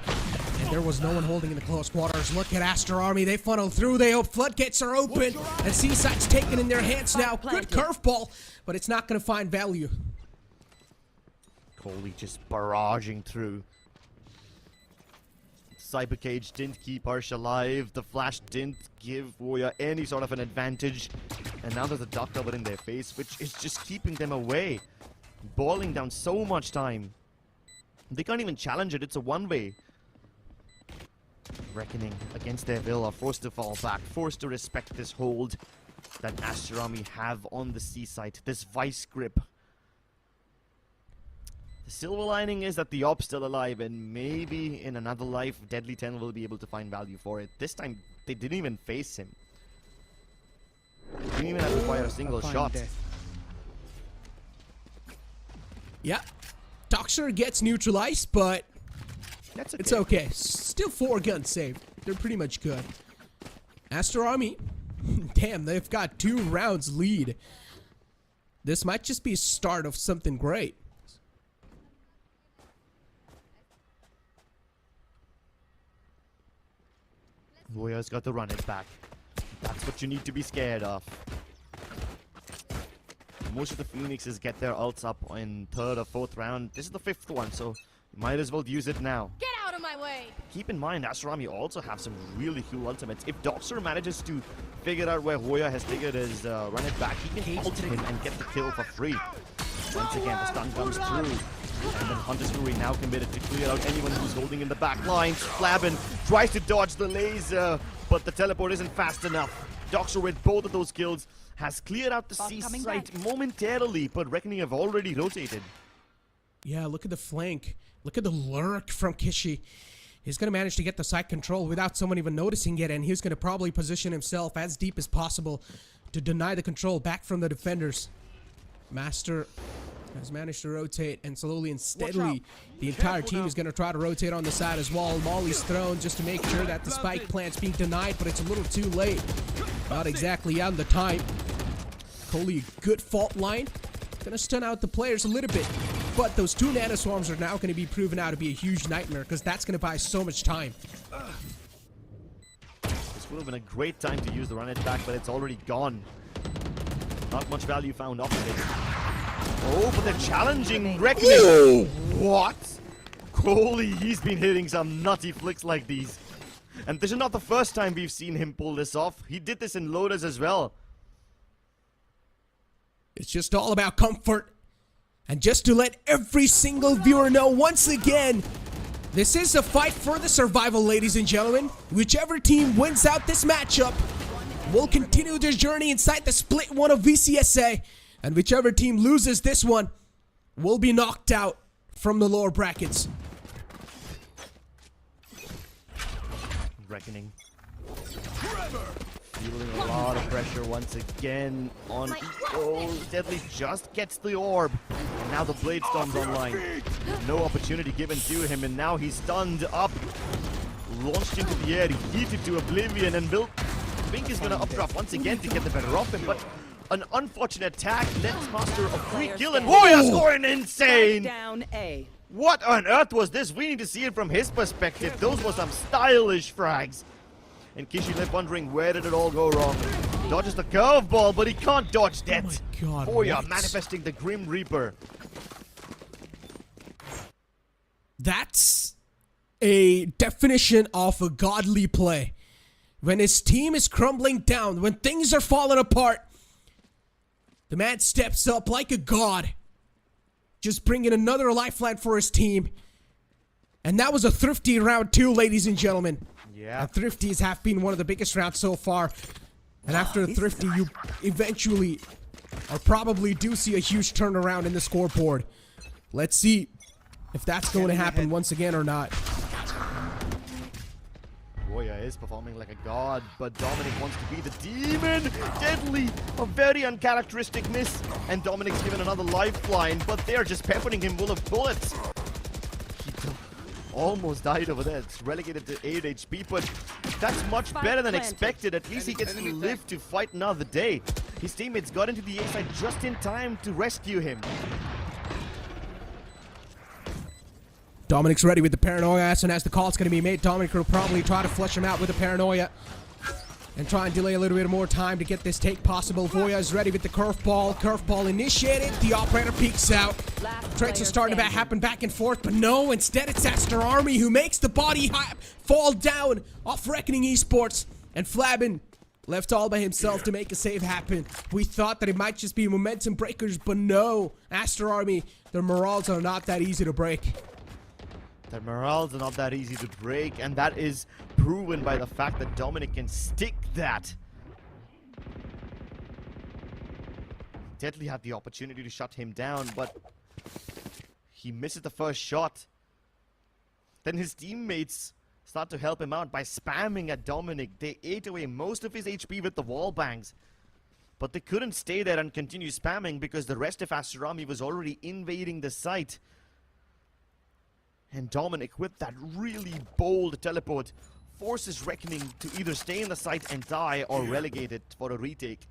And there was no one holding in the close quarters. Look at Astro Army. They funnel through. They hope floodgates are open. And Seaside's taken in their hands now. Good curveball, but it's not going to find value. Coley just barraging through. Cyber Cage didn't keep Harsh alive. The flash didn't give Voya any sort of an advantage. And now there's a duck cover in their face, which is just keeping them away. Boiling down so much time. They can't even challenge it. It's a one-way. Reckoning against their will are forced to fall back, forced to respect this hold that Astro Army have on the seaside, this vice grip. The silver lining is that the op's still alive, and maybe in another life, Deadly 10 will be able to find value for it. This time, they didn't even face him. They didn't even have to fire a single shot. Yeah, Doxer gets neutralized, but That's okay. it's okay. Still 4 guns saved. They're pretty much good. Astro Army, damn, they've got 2 rounds lead. This might just be a start of something great. Voya's got to run it back. That's what you need to be scared of. Most of the Phoenixes get their ults up in 3rd or 4th round. This is the 5th one, so you might as well use it now. Get out of my way! Keep in mind, Astro Army also have some really cool ultimates. If Doxer manages to figure out where Voya has figured his run it back, he can ult him and get the kill for free. Once again, the stun comes through. And then Hunter's Fury now committed to clear out anyone who's holding in the back lines. Flabin tries to dodge the laser, but the teleport isn't fast enough. Doxer with both of those kills has cleared out the seaside momentarily, but Reckoning have already rotated. Yeah, look at the flank. Look at the lurk from Kishi. He's going to manage to get the side control without someone even noticing it, and he's going to probably position himself as deep as possible to deny the control back from the defenders. Master has managed to rotate, and slowly and steadily the entire team is going to try to rotate on the side as well. Molly's thrown just to make sure that the spike plant's being denied, but it's a little too late. Not exactly on the time. Coley, good fault line. Gonna stun out the players a little bit. but those 2 nano swarms are now going to be proven out to be a huge nightmare because that's going to buy so much time. This would have been a great time to use the run it back, but it's already gone. Not much value found off of it. Oh, but they're challenging Reckoning. What? Holy, he's been hitting some nutty flicks like these. And this is not the first time we've seen him pull this off. He did this in Lotus as well. It's just all about comfort. And just to let every single viewer know once again, this is a fight for the survival, ladies and gentlemen. Whichever team wins out this matchup will continue their journey inside the split one of VCSA. And whichever team loses this one will be knocked out from the lower brackets. Reckoning. Feeling a lot of pressure once again on Eagles. Deadly just gets the orb. And now the Blade Storm's online. No opportunity given to him, and now he's stunned up. Launched into the air, heated to oblivion, and Vink is gonna updraft once again to get the better of him, but an unfortunate attack nets Master a free kill, and Voya scoring insane! Down A. What on earth was this? We need to see it from his perspective. Those were some stylish frags. In case you left wondering, where did it all go wrong? Dodges the curveball, but he can't dodge that. Oh my god, Voya what? manifesting the Grim Reaper. That's a definition of a godly play. When his team is crumbling down, when things are falling apart, the man steps up like a god. Just bringing another lifeline for his team. And that was a thrifty round 2, ladies and gentlemen. Yeah. And thrifties have been one of the biggest rounds so far. And after a thrifty, you eventually or probably do see a huge turnaround in the scoreboard. Let's see if that's going to happen once again or not. Voya is performing like a god, but Dominic wants to be the demon. Deadly, a very uncharacteristic miss. And Dominic's given another lifeline, but they're just peppering him full of bullets. He almost died over there. It's relegated to 8 HP, but that's much better than expected. At least he gets to live to fight another day. His teammates got into the A side just in time to rescue him. Dominic's ready with the paranoia. As soon as the call's going to be made, Dominic will probably try to flush him out with the paranoia and try and delay a little bit more time to get this take possible. Voya is ready with the curveball. Curveball initiated. The operator peeks out. Trades are starting to happen back and forth, but no, instead it's Astro Army who makes the body fall down off Reckoning Esports, and Flabin left all by himself to make a save happen. We thought that it might just be momentum breakers, but no. Astro Army, their morals are not that easy to break. Their morals are not that easy to break, and that is proven by the fact that Dominic can stick that. Deadly had the opportunity to shut him down, but he misses the first shot. Then his teammates start to help him out by spamming at Dominic. They ate away most of his HP with the wall bangs, but they couldn't stay there and continue spamming because the rest of Astro Army was already invading the site. And Dominic, with that really bold teleport, forces Reckoning to either stay in the site and die or relegate it for a retake.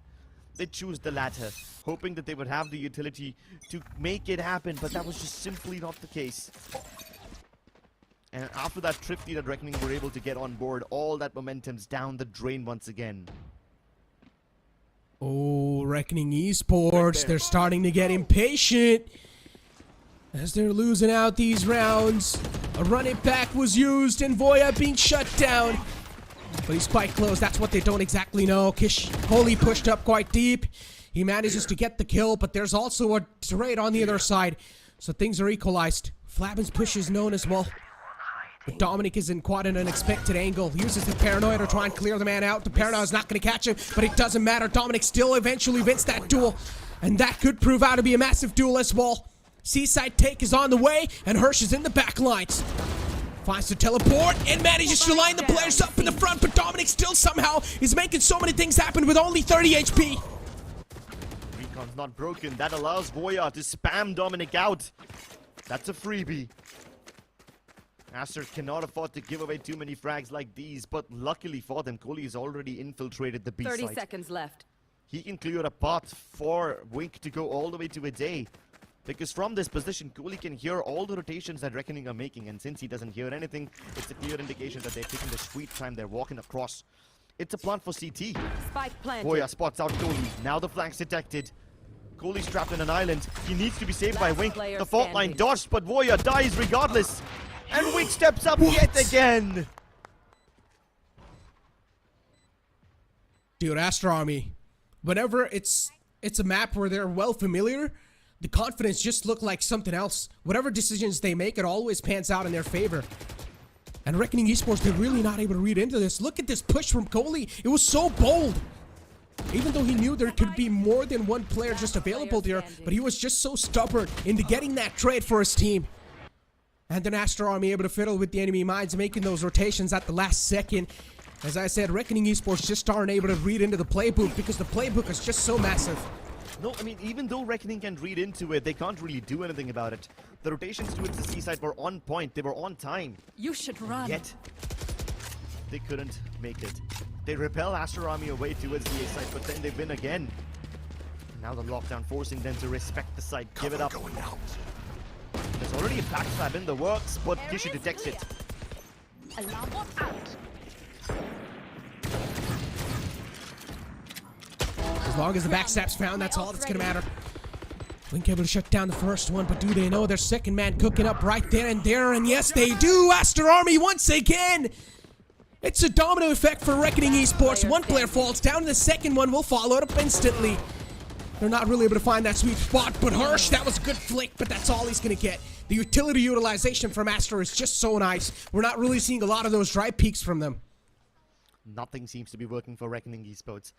They choose the latter, hoping that they would have the utility to make it happen, but that was just simply not the case. And after that thrifty that Reckoning were able to get on board, all that momentum's down the drain once again. Oh, Reckoning Esports, they're starting to get impatient as they're losing out these rounds. A run it back was used and Voya being shut down. But he's quite close. That's what they don't exactly know. Holy pushed up quite deep. He manages to get the kill, but there's also a trade on the other side. So things are equalized. Flabin's push is known as well. But Dominic is in quite an unexpected angle. Uses the paranoia to try and clear the man out. The paranoia is not going to catch him, but it doesn't matter. Dominic still eventually wins that duel. And that could prove out to be a massive duel as well. Seaside take is on the way, and Hirsch is in the back lines. Finds the teleport and manages to line the players up in the front, but Dominic still somehow is making so many things happen with only 30 HP. Recon's not broken. That allows Voya to spam Dominic out. That's a freebie. Aster cannot afford to give away too many frags like these, but luckily for them, Kohli has already infiltrated the B site. 30 seconds left. He can clear a path for Wink to go all the way to a day. Because from this position, Kohli can hear all the rotations that Reckoning are making, and since he doesn't hear anything, it's a clear indication that they're taking the sweet time, they're walking across. It's a plant for CT. Spike planted. Voya spots out Kohli. Now the flank's detected. Kohli's trapped in an island. He needs to be saved by Wink. player The fault line standing. dodged, but Voya dies regardless. And Wink steps up yet again. Dude, Astro Army, whenever it's a map where they're well familiar, the confidence just look like something else. Whatever decisions they make, it always pans out in their favor. And Reckoning Esports, they're really not able to read into this. Look at this push from Kohli. It was so bold. Even though he knew there could be more than one player just available there, but he was just so stubborn into getting that trade for his team. And then Astro Army able to fiddle with the enemy mines, making those rotations at the last second. As I said, Reckoning Esports just aren't able to read into the playbook because the playbook is just so massive. No, I mean, even though Reckoning can read into it, they can't really do anything about it. The rotations towards the seaside were on point, they were on time. You should run. Yet, they couldn't make it. They repel Astro Army away towards the A side, but then they win again. Now the lockdown forcing them to respect the site, give it up. There's already a backstab in the works, but Kishi detects it. Alarm bot out. As long as the backstab's found, that's all that's gonna matter. Wink able to shut down the first one, but do they know their second man cooking up right then and there? And yes, they do! Astro Army once again! It's a domino effect for Reckoning Esports. One player falls down, and the second one will follow it up instantly. They're not really able to find that sweet spot, but Hirsch, that was a good flick, but that's all he's gonna get. The utility utilization from Aster is just so nice. We're not really seeing a lot of those dry peaks from them. Nothing seems to be working for Reckoning Esports.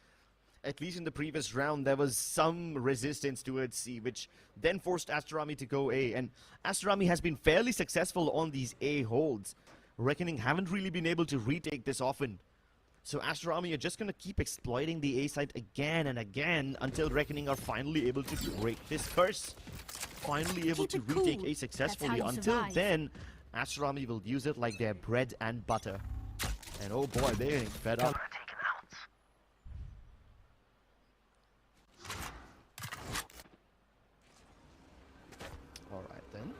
At least in the previous round, there was some resistance towards C, which then forced Astro Army to go A. And Astro Army has been fairly successful on these A holds. Reckoning haven't really been able to retake this often. So Astro Army are just going to keep exploiting the A site again and again until Reckoning are finally able to break this curse. Finally able to retake A successfully. Until then, Astro Army will use it like their bread and butter. And oh boy, they're getting fed up. Alright then.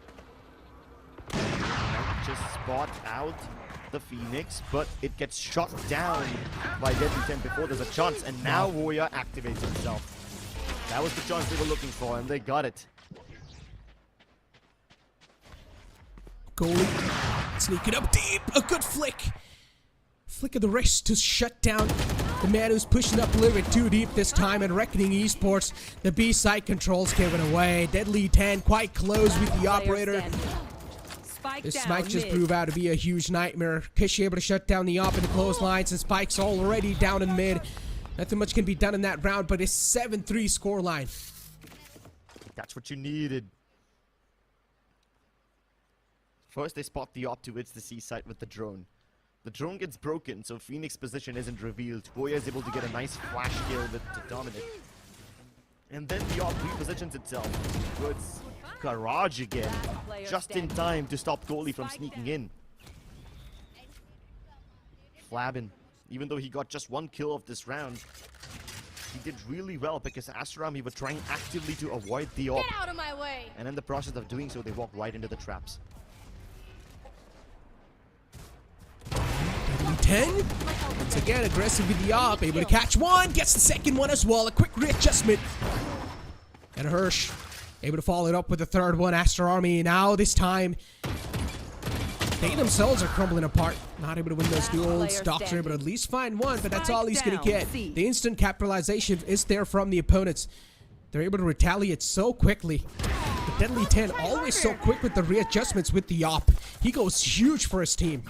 Just spot out the Phoenix, but it gets shot down by Deadly 10 before there's a chance, and now Warrior activates himself. That was the chance they were looking for, and they got it. Kohli sneaking up deep, a good flick. Flick of the wrist to shut down the man who's pushing up a little bit too deep this time. And Reckoning Esports, the B side controls given away. Deadly 10 quite close with the operator. This might just prove out to be a huge nightmare. Kishi able to shut down the op in the clotheslines, and Spike's already down in mid. Nothing much can be done in that round, but it's 7-3 scoreline. That's what you needed. First, they spot the op towards the C site with the drone. The drone gets broken, so Phoenix position isn't revealed. Boya is able to get a nice flash kill with to dominate. And then the op repositions itself towards Garage again, just in time to stop Kohli from sneaking in. Flabbin, even though he got just one kill of this round, he did really well because Astro Army were trying actively to avoid the op. Get out of my way. And in the process of doing so, they walked right into the traps. 10. Once again, aggressive with the op, able to catch one, gets the second one as well. A quick readjustment. And Hirsch able to follow it up with the third one. Astro Army now this time, they themselves are crumbling apart. Not able to win those duels. Doctor able to at least find one, but that's all he's going to get. The instant capitalization is there from the opponents. They're able to retaliate so quickly. The Deadly 10 always so quick with the readjustments with the op. He goes huge for his team.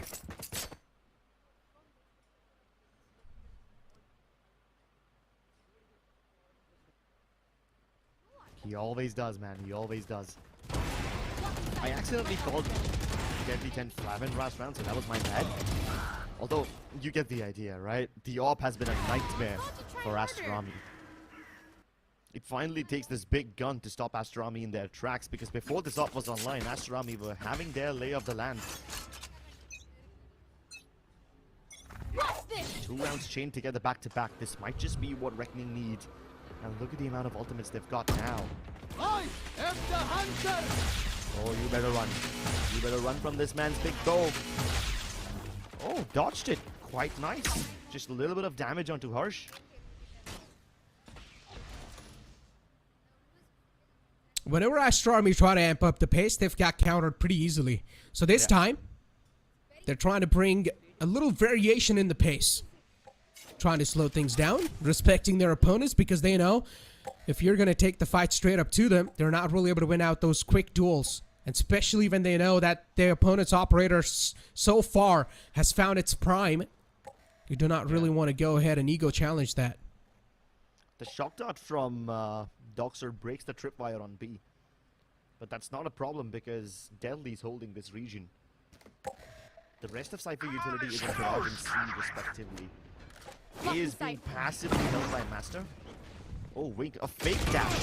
He always does, man. He always does. I accidentally called Deadly 10 Flavin last round, so that was my bad. Although, you get the idea, right? The op has been a nightmare for Astro Army. It finally takes this big gun to stop Astro Army in their tracks, because before this op was online, Astro Army were having their lay of the land. 2 rounds chained together back to back. This might just be what Reckoning need. And look at the amount of ultimates they've got now. I am Oh, you better run. You better run from this man's big bow. Oh, dodged it. Quite nice. Just a little bit of damage onto Harsh. Whenever Astro Army try to amp up the pace, they've got countered pretty easily. So this time, they're trying to bring a little variation in the pace. Trying to slow things down, respecting their opponents, because they know if you're going to take the fight straight up to them, they're not really able to win out those quick duels. And especially when they know that their opponent's operator so far has found its prime, you do not really want to go ahead and ego challenge that. The shock dart from Doxer breaks the tripwire on B. But that's not a problem because Deadly's holding this region. The rest of Cypher utility is in Garage and C respectively. A is being passively held by Master. Oh, Wink, a fake dash.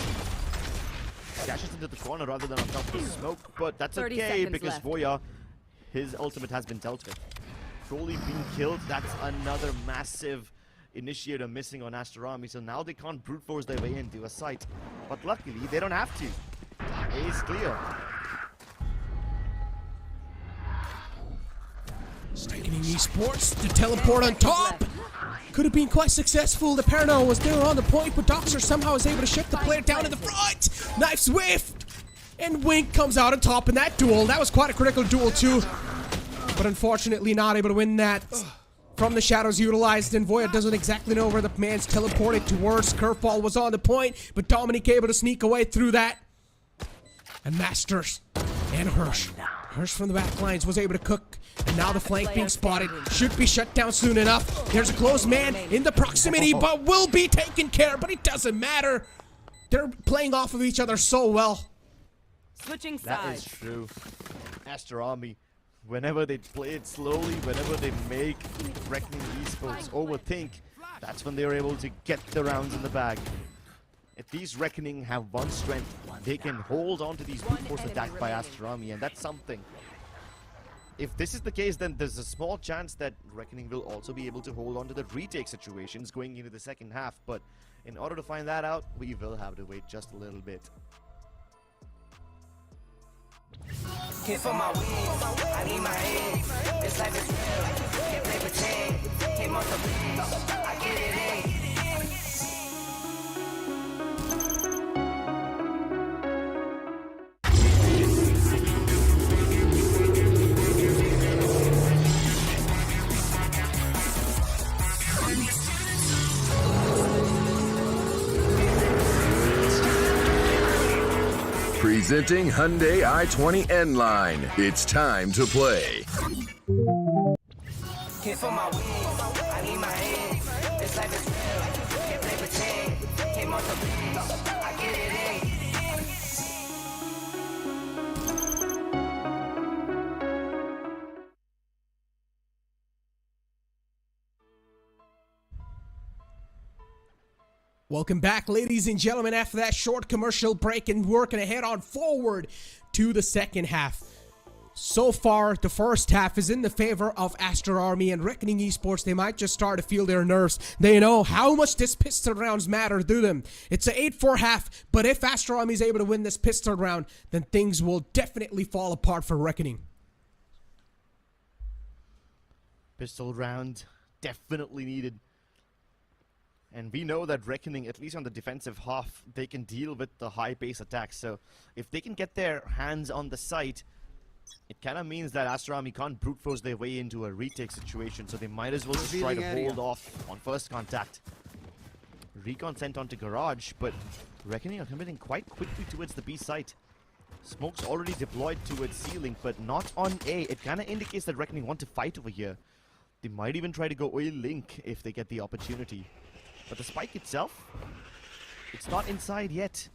Dashes into the corner rather than on top of the smoke, but that's okay because left. Voya, his ultimate has been dealt with. Trolley being killed, that's another massive initiator missing on Astro Army, so now they can't brute force their way into a site. But luckily, they don't have to. A is clear. Awakening Esports, the teleport on top! Could have been quite successful. The Parano was there on the point, but Doxer somehow is able to shut the player down in the front. Knife Swift! And Wink comes out on top in that duel. That was quite a critical duel too. But unfortunately not able to win that. From the shadows utilized, and Voya doesn't exactly know where the man's teleported towards. Curveball was on the point, but Dominic able to sneak away through that. And Masters and Hirsch. Hirsch from the back lines was able to cook. And now the flank being spotted. Should be shut down soon enough. There's a close man in the proximity, but will be taken care. But it doesn't matter. They're playing off of each other so well. Switching That sides. is true. Astro Army, whenever they play it slowly, whenever they make Reckoning Esports overthink, that's when they're able to get the rounds in the bag. If these Reckoning have one strength, they can hold on to these brute force attacks by Astro Army, and that's something. If this is the case, then there's a small chance that Reckoning will also be able to hold on to the retake situations going into the second half. But in order to find that out, we will have to wait just a little bit. Hit for my wins, I need my hands. This life is real, can't play pretend. Came off the bench, I get it in. Presenting Hyundai i20N line. It's time to play. Hit for my wins, I need my hands. This life is real, can't play pretend. Came off the bench, I get it in. Welcome back, ladies and gentlemen, after that short commercial break, and we're going to head on forward to the second half. So far, the first half is in the favor of Astro Army and Reckoning Esports. They might just start to feel their nerves. They know how much this pistol rounds matter to them. It's an 8-4 half, but if Astro Army is able to win this pistol round, then things will definitely fall apart for Reckoning. Pistol round, definitely needed. And we know that Reckoning, at least on the defensive half, they can deal with the high base attacks. So if they can get their hands on the site, it kind of means that Astro Army can't brute force their way into a retake situation. So they might as well just try to hold off on first contact. Recon sent onto Garage, but Reckoning are committing quite quickly towards the B site. Smoke's already deployed towards ceiling, but not on A. It kind of indicates that Reckoning want to fight over here. They might even try to go A link if they get the opportunity. But the spike itself, it's not inside yet.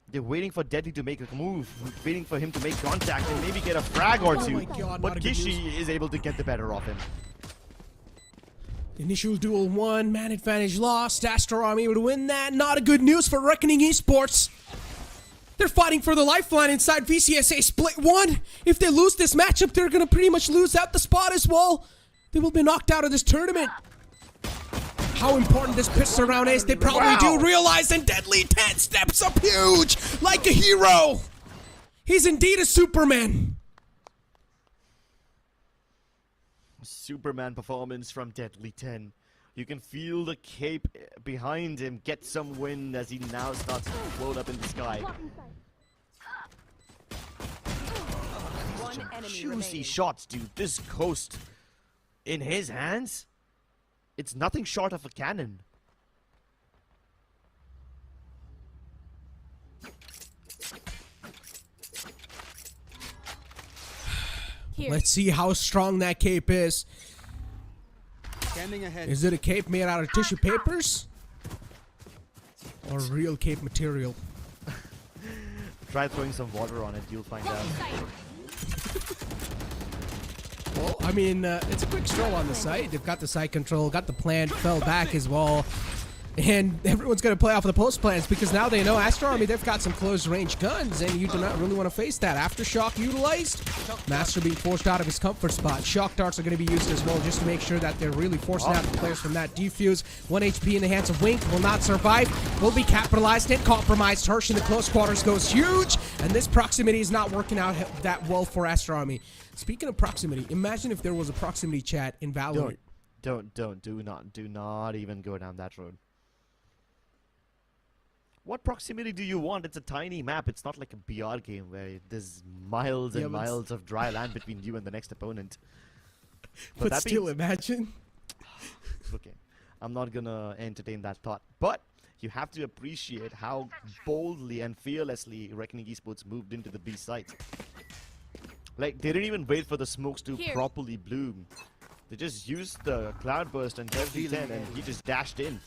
They're waiting for Deadly to make a move, waiting for him to make contact and maybe get a frag or two. my God, But not a good Kishi is able to get the better of him. Initial duel won, man advantage lost. Astro Army able to win that. Not a good news for Reckoning Esports. They're fighting for the lifeline inside VCSA Split 1. If they lose this matchup, they're going to pretty much lose out the spot as well. They will be knocked out of this tournament. How important this pistol round is, they probably do realize, and Deadly 10 steps up huge, like a hero. He's indeed a Superman. Superman performance from Deadly 10. You can feel the cape behind him get some wind as he now starts to float up in the sky. One enemy Juicy remaining. shots, dude. This Ghost in his hands, it's nothing short of a cannon. Here. Let's see how strong that cape is. Scanning ahead. Is it a cape made out of tissue papers? Or real cape material? Try throwing some water on it, you'll find out. Well, I mean, it's a quick stroll on the site. They've got the site control, got the plant, fell back as well. And everyone's going to play off of the post plans because now they know Astro Army, they've got some close range guns and you do not really want to face that. Aftershock utilized, Master being forced out of his comfort spot. Shock darts are going to be used as well just to make sure that they're really forcing out the players from that defuse. 1 HP in the hands of Wink, will not survive, will be capitalized and compromised. Hirsch in the close quarters goes huge, and this proximity is not working out that well for Astro Army. Speaking of proximity, imagine if there was a proximity chat in Valorant. Do not even go down that road. What proximity do you want? It's a tiny map. It's not like a BR game where there's miles and miles of dry land between you and the next opponent. But that still, being imagine. okay, I'm not gonna entertain that thought. But you have to appreciate how boldly and fearlessly Reckoning Esports moved into the B site. Like, they didn't even wait for the smokes to properly bloom. They just used the cloudburst and Deadly 10 and he just dashed in.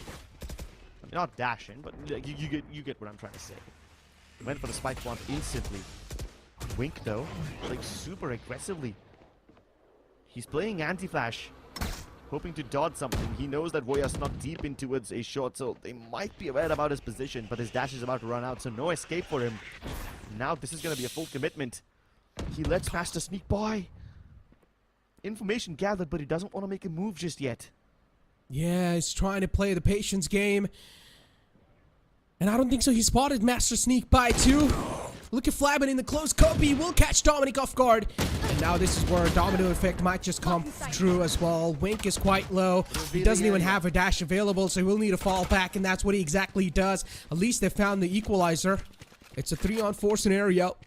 Not dash in, but like, you get what I'm trying to say. Went for the spike plant instantly. Wink though, like super aggressively. He's playing anti-flash, hoping to dodge something. He knows that Voya's not deep in towards a short, so they might be aware about his position, but his dash is about to run out, so no escape for him. Now this is gonna be a full commitment. He lets Master sneak by. Information gathered, but he doesn't want to make a move just yet. Yeah, he's trying to play the patience game. And I don't think so. He spotted Master sneak by too. Look at Flabin in the close cope. He will catch Dominic off guard. And now this is where a domino effect might just come true as well. Wink is quite low. He doesn't even have a dash available, so he will need to fall back, and that's what he exactly does. At least they found the equalizer. It's a 3-on-4 scenario.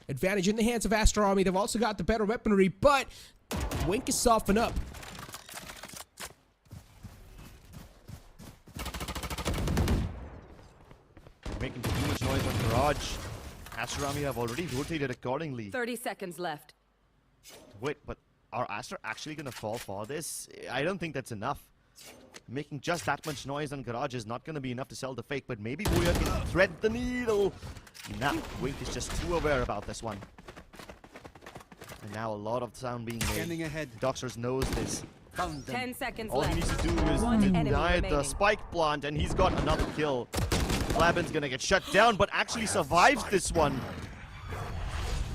Advantage in the hands of Astro Army. They've also got the better weaponry, but Wink is softened up. Making too much noise on Garage. Astro Army have already rotated accordingly. 30 seconds left. Wait, but are Aster actually gonna fall for this? I don't think that's enough. Making just that much noise on Garage is not gonna be enough to sell the fake, but maybe Voya can thread the needle. Nah, Wink is just too aware about this one. And now a lot of sound being made. Scanning ahead. Doxers knows this. 10 seconds All he left. needs to do is One enemy deny the remaining. spike plant, and he's got another kill. Flabin's gonna get shut down, but actually survives this one.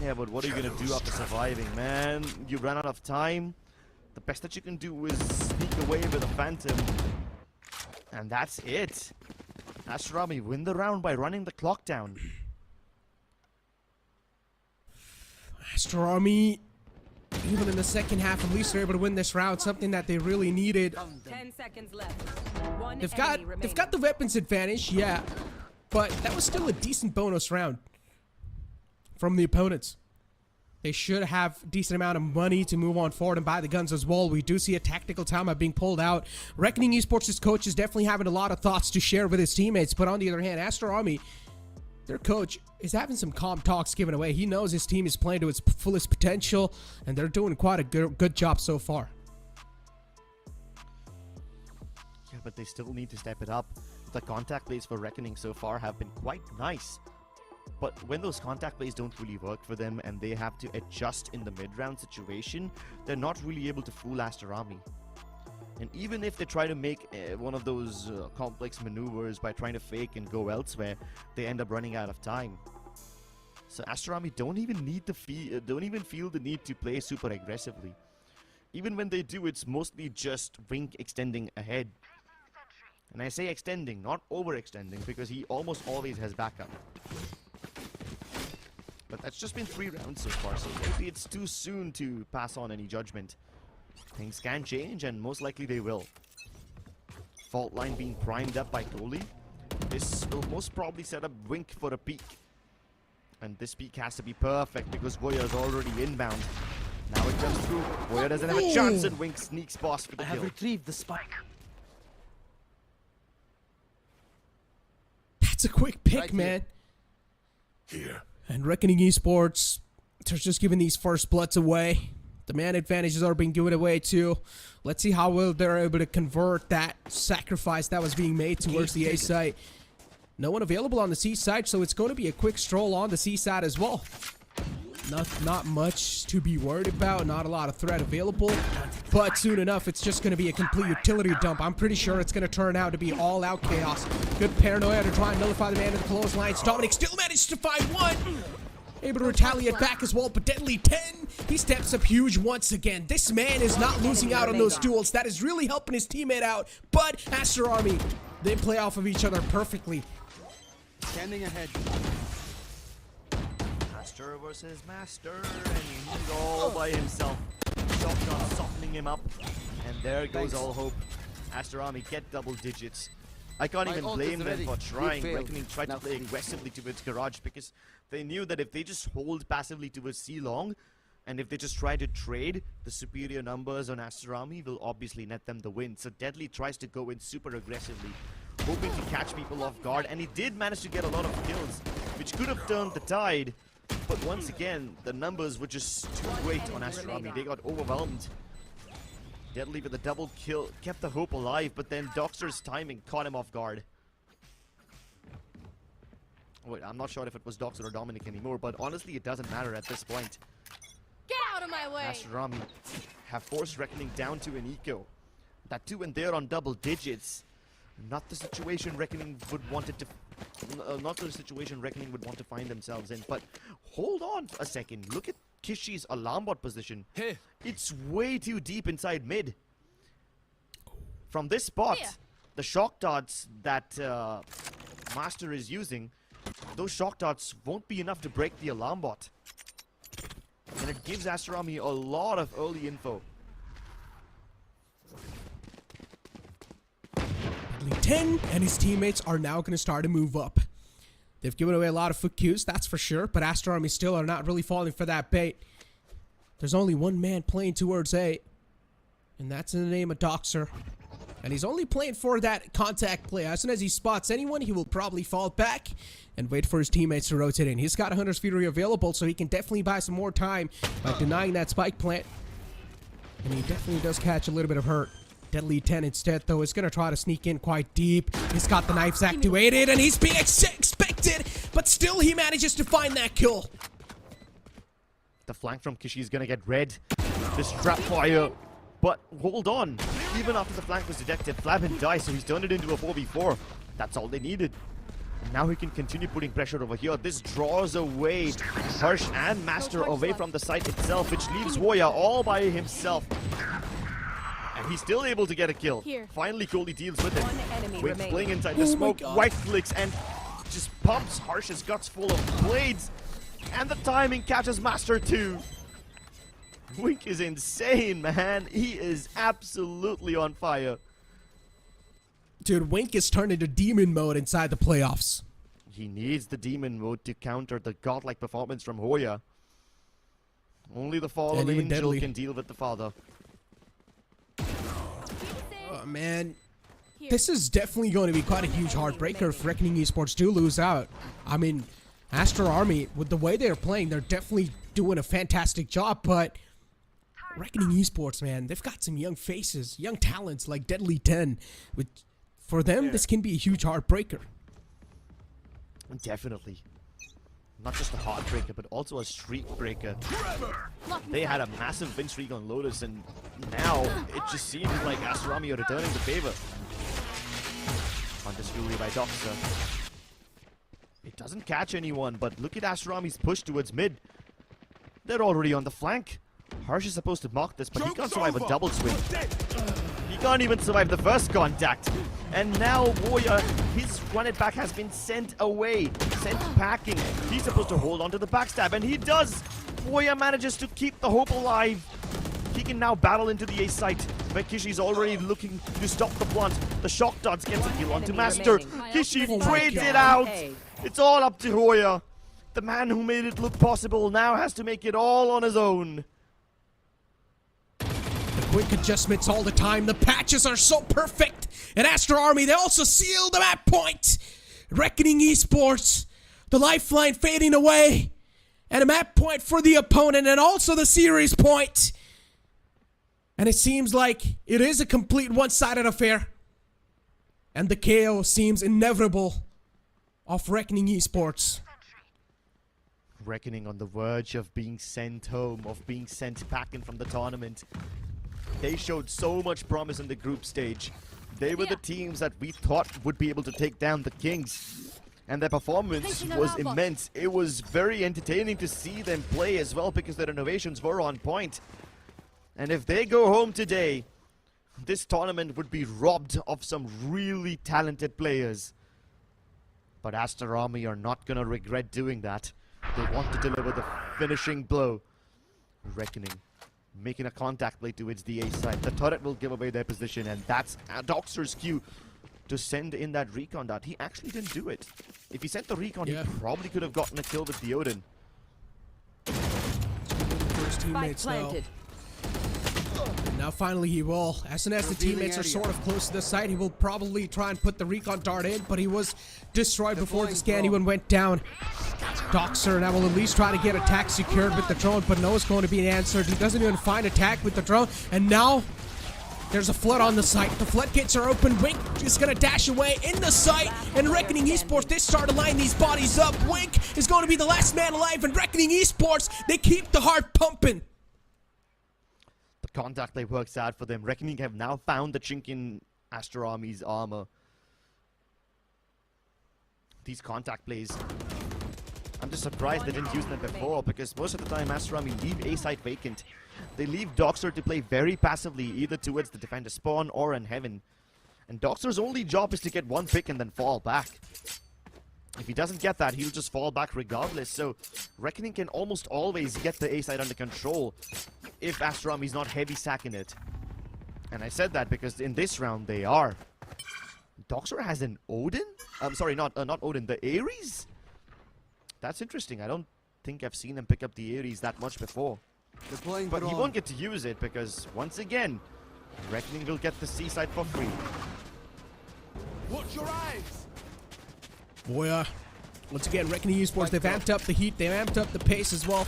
Yeah, but what are you gonna do after surviving, man? You ran out of time. The best that you can do is sneak away with a Phantom. And that's it. Astro Army win the round by running the clock down. Astro Army, even in the second half, at least they're able to win this round. Something that they really needed. 10 seconds left. One They've enemy remaining. got the weapons advantage, yeah, but that was still a decent bonus round from the opponents. They should have a decent amount of money to move on forward and buy the guns as well. We do see a tactical timeout being pulled out. Reckoning Esports' coach is definitely having a lot of thoughts to share with his teammates, but on the other hand, Astro Army, their coach is having some calm talks given away. He knows his team is playing to its fullest potential, and they're doing quite a good job so far. Yeah, but they still need to step it up. The contact plays for Reckoning so far have been quite nice. But when those contact plays don't really work for them and they have to adjust in the mid-round situation, they're not really able to fool Aster Army. And even if they try to make one of those complex maneuvers by trying to fake and go elsewhere, they end up running out of time. So Astro Army don't even feel the need to play super aggressively. Even when they do, it's mostly just Wink extending ahead. And I say extending, not overextending, because he almost always has backup. But that's just been 3 rounds so far, so maybe it's too soon to pass on any judgment. Things can change, and most likely they will. Fault line being primed up by Kohli. This will most probably set up Wink for a peek. And this peek has to be perfect because Voya is already inbound. Now it comes through. Voya doesn't have a chance, and Wink sneaks past for the kill. Retrieved the spike. That's a quick pick, Right man. Here. And Reckoning Esports, they're just giving these first bloods away. The man advantages are being given away too. Let's see how well they're able to convert that sacrifice that was being made towards the A site. No one available on the C side, so it's going to be a quick stroll on the C side as well. Not much to be worried about, not a lot of threat available, but soon enough it's just going to be a complete utility dump. I'm pretty sure it's going to turn out to be all out chaos. Good paranoia to try and nullify the man in the clotheslines. Dominic still managed to find one. Able to retaliate back as well, but Deadly 10, he steps up huge once again. This man is not losing out on those duels. That is really helping his teammate out, but Astro Army, they play off of each other perfectly. Standing ahead. Master versus Master, and he's all by himself. Shotgun softening him up, and there goes all hope. Astro Army get double digits. I can't My even ult blame is them ready. for trying. You failed. Reckoning tried to Now play freeze. aggressively towards Garage because they knew that if they just hold passively towards C long, and if they just try to trade, the superior numbers on Astro Army will obviously net them the win. So Deadly tries to go in super aggressively, hoping to catch people off guard, and he did manage to get a lot of kills, which could have turned the tide. But once again, the numbers were just too great on Astro Army. They got overwhelmed. Deadly with a double kill kept the hope alive, but then Doxter's timing caught him off guard. Wait, I'm not sure if it was Doxter or Dominic anymore, but honestly, it doesn't matter at this point. Get out of my way! Astro Army have forced Reckoning down to an eco. That too, and they're on double digits. Not the situation Reckoning would want it to. Not the situation Reckoning would want to find themselves in. But hold on a second. Look at Kishi's alarm bot position. Hey. It's way too deep inside mid. From this spot, Here. the shock darts that Master is using, those shock darts won't be enough to break the alarm bot. And it gives Astro Army a lot of early info. Deadly 10 and his teammates are now going to start to move up. They've given away a lot of foot cues, that's for sure, but Astro Army still are not really falling for that bait. There's only one man playing towards A, and that's in the name of Doxer. And he's only playing for that contact play. As soon as he spots anyone, he will probably fall back and wait for his teammates to rotate in. He's got a Hunter's Fury available, so he can definitely buy some more time by denying that spike plant. And he definitely does catch a little bit of hurt. Deadly 10 instead, though, is going to try to sneak in quite deep. He's got the knives activated, and he's being expected, but still he manages to find that kill. The flank from Kishi is gonna get red. This trap fire. But hold on. Even after the flank was detected, Flamin dies, so he's turned it into a 4v4. That's all they needed. And now he can continue putting pressure over here. This draws away Harsh and Master away from the site itself, which leaves Voya all by himself. And he's still able to get a kill. Here. Finally, Kohli deals with it. One enemy Wink remaining. playing inside the Oh my smoke, God. white clicks, and just pumps Harsh's guts full of blades. And the timing catches Master too. Wink is insane, man. He is absolutely on fire. Dude, Wink is turned into demon mode inside the playoffs. He needs the demon mode to counter the godlike performance from Hoya. Only the fallen And even angel Deadly. can deal with the father. Oh, man. This is definitely going to be quite a huge heartbreaker if Reckoning Esports do lose out. I mean, Astro Army, with the way they're playing, they're definitely doing a fantastic job, but Reckoning Esports, man, they've got some young faces, young talents like Deadly 10. For them, this can be a huge heartbreaker. Definitely. Not just a heartbreaker, but also a streak breaker. They had a massive win streak on Lotus, and now it just seems like Astro Army are returning the favor. Hunter's Fury by Doxter. It doesn't catch anyone, but look at Astro Army's push towards mid. They're already on the flank. Harsh is supposed to mark this, but he can't survive a double swing. He can't even survive the first contact. And now Warrior, his run it back has been sent away, sent packing. He's supposed to hold on to the backstab, and he does. Warrior manages to keep the hope alive. He can now battle into the A site, where Kishi's already looking to stop the blunt. The shock darts gets a kill onto Master. Kishi trades it out. It's all up to Warrior. The man who made it look possible now has to make it all on his own. The quick adjustments all the time. The patches are so perfect. And Astro Army, they also seal the map point. Reckoning Esports, the lifeline fading away. And a map point for the opponent and also the series point. And it seems like it is a complete one-sided affair. And the KO seems inevitable of Reckoning Esports. Reckoning on the verge of being sent home, of being sent packing from the tournament. They showed so much promise in the group stage. They were the teams that we thought would be able to take down the Kings. And their performance was immense. It was very entertaining to see them play as well because their innovations were on point. And if they go home today, this tournament would be robbed of some really talented players. But Astro Army are not going to regret doing that. They want to deliver the finishing blow. Reckoning. Making a contact play towards the A side. The turret will give away their position, and that's Doxer's cue to send in that recon dart. He actually didn't do it. If he sent the recon, he probably could have gotten a kill with the Odin. First teammates though. Now finally he will. As soon as the teammates are sort of close to the site, he will probably try and put the recon dart in, but he was destroyed before the scan even went down. Doxer now will at least try to get attack secured with the drone, but no, it's going to be answered. He doesn't even find attack with the drone, and now there's a flood on the site. The floodgates are open. Wink is going to dash away in the site, and Reckoning Esports, they start to line these bodies up. Wink is going to be the last man alive, and Reckoning Esports, they keep the heart pumping. The contact play works out for them. Reckoning have now found the chink in Astro Army's armor. These contact plays, I'm just surprised they didn't use them before, because most of the time Astro Army leave A site vacant. They leave Doxer to play very passively, either towards the defender spawn or in heaven. And Doxer's only job is to get one pick and then fall back. If he doesn't get that, he'll just fall back regardless. So Reckoning can almost always get the A side under control if Astro Army's not heavy sacking it. And I said that because in this round they are. Doxer has an Odin? I'm sorry, not Odin, the Ares? That's interesting. I don't think I've seen him pick up the Ares that much before. But he won't get to use it because, once again, Reckoning will get the C side for free. Watch your eyes! Boy, once again, Reckoning Esports, they've amped up the heat, they've amped up the pace as well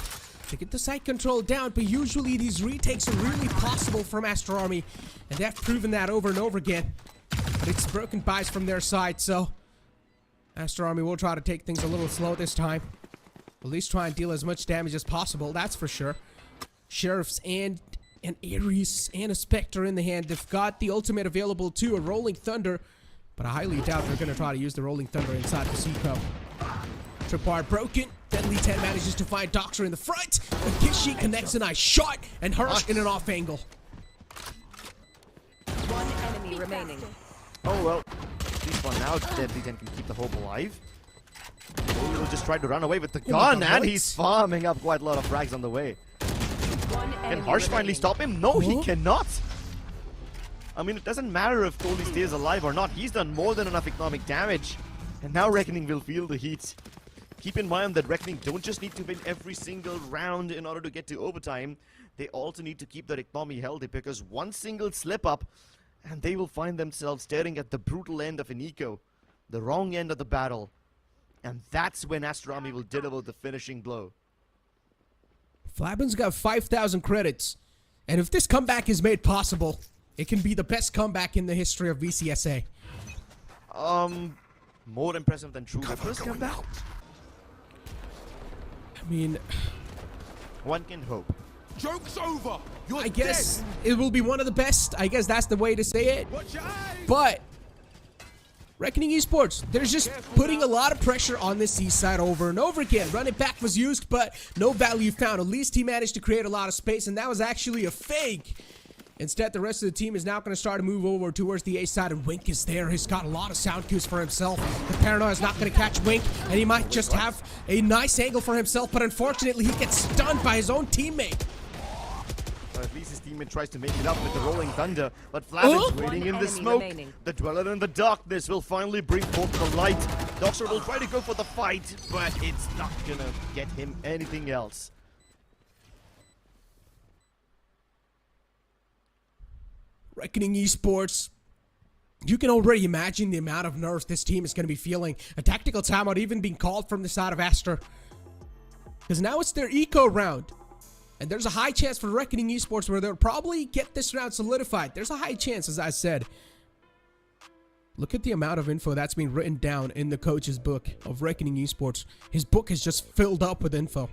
to get the site control down, but usually these retakes are really possible from Astro Army, and they've proven that over and over again. But it's broken buys from their side, so Astro Army will try to take things a little slow this time. At least try and deal as much damage as possible, that's for sure. Sheriffs and an Ares and a Spectre in the hand. They've got the ultimate available too, a Rolling Thunder, but I highly doubt they're going to try to use the Rolling Thunder inside the C-Cup. Tripwire broken. Deadly 10 manages to find Doxer in the front. But Kishi connects a nice shot, and Hirsch in an off angle. One enemy remaining. Oh well, at least for now, Deadly 10 can keep the hope alive. He'll just try to run away with the gun, and he's farming up quite a lot of frags on the way. Can Harsh finally stop him? No, he cannot. I mean, it doesn't matter if Kohli stays alive or not. He's done more than enough economic damage. And now Reckoning will feel the heat. Keep in mind that Reckoning don't just need to win every single round in order to get to overtime. They also need to keep their economy healthy, because one single slip up and they will find themselves staring at the brutal end of an eco. The wrong end of the battle. And that's when Astro Army will deliver the finishing blow. Flabin's got 5,000 credits. And if this comeback is made possible, it can be the best comeback in the history of VCSA. More impressive than True Ripper's comeback? I mean, one can hope. Joke's over! You're I guess dead. it will be one of the best. I guess that's the way to say it. Watch your eyes! But Reckoning Esports, they're just putting a lot of pressure on the C side over and over again. Run it back was used, but no value found. At least he managed to create a lot of space, and that was actually a fake. Instead, the rest of the team is now going to start to move over towards the A side, and Wink is there. He's got a lot of sound cues for himself. The Paranoia is not going to catch Wink, and he might just have a nice angle for himself, but unfortunately, he gets stunned by his own teammate. Or at least his teammate tries to make it up with the rolling thunder, but Flavin's waiting in the smoke. remaining. The Dweller in the darkness will finally bring forth the light. Doxer will try to go for the fight, but it's not gonna get him anything else. Reckoning Esports. You can already imagine the amount of nerves this team is going to be feeling. A tactical timeout even being called from the side of Aster. Because now it's their eco round. And there's a high chance for Reckoning Esports where they'll probably get this round solidified. There's a high chance, as I said. Look at the amount of info that's being written down in the coach's book of Reckoning Esports. His book is just filled up with info.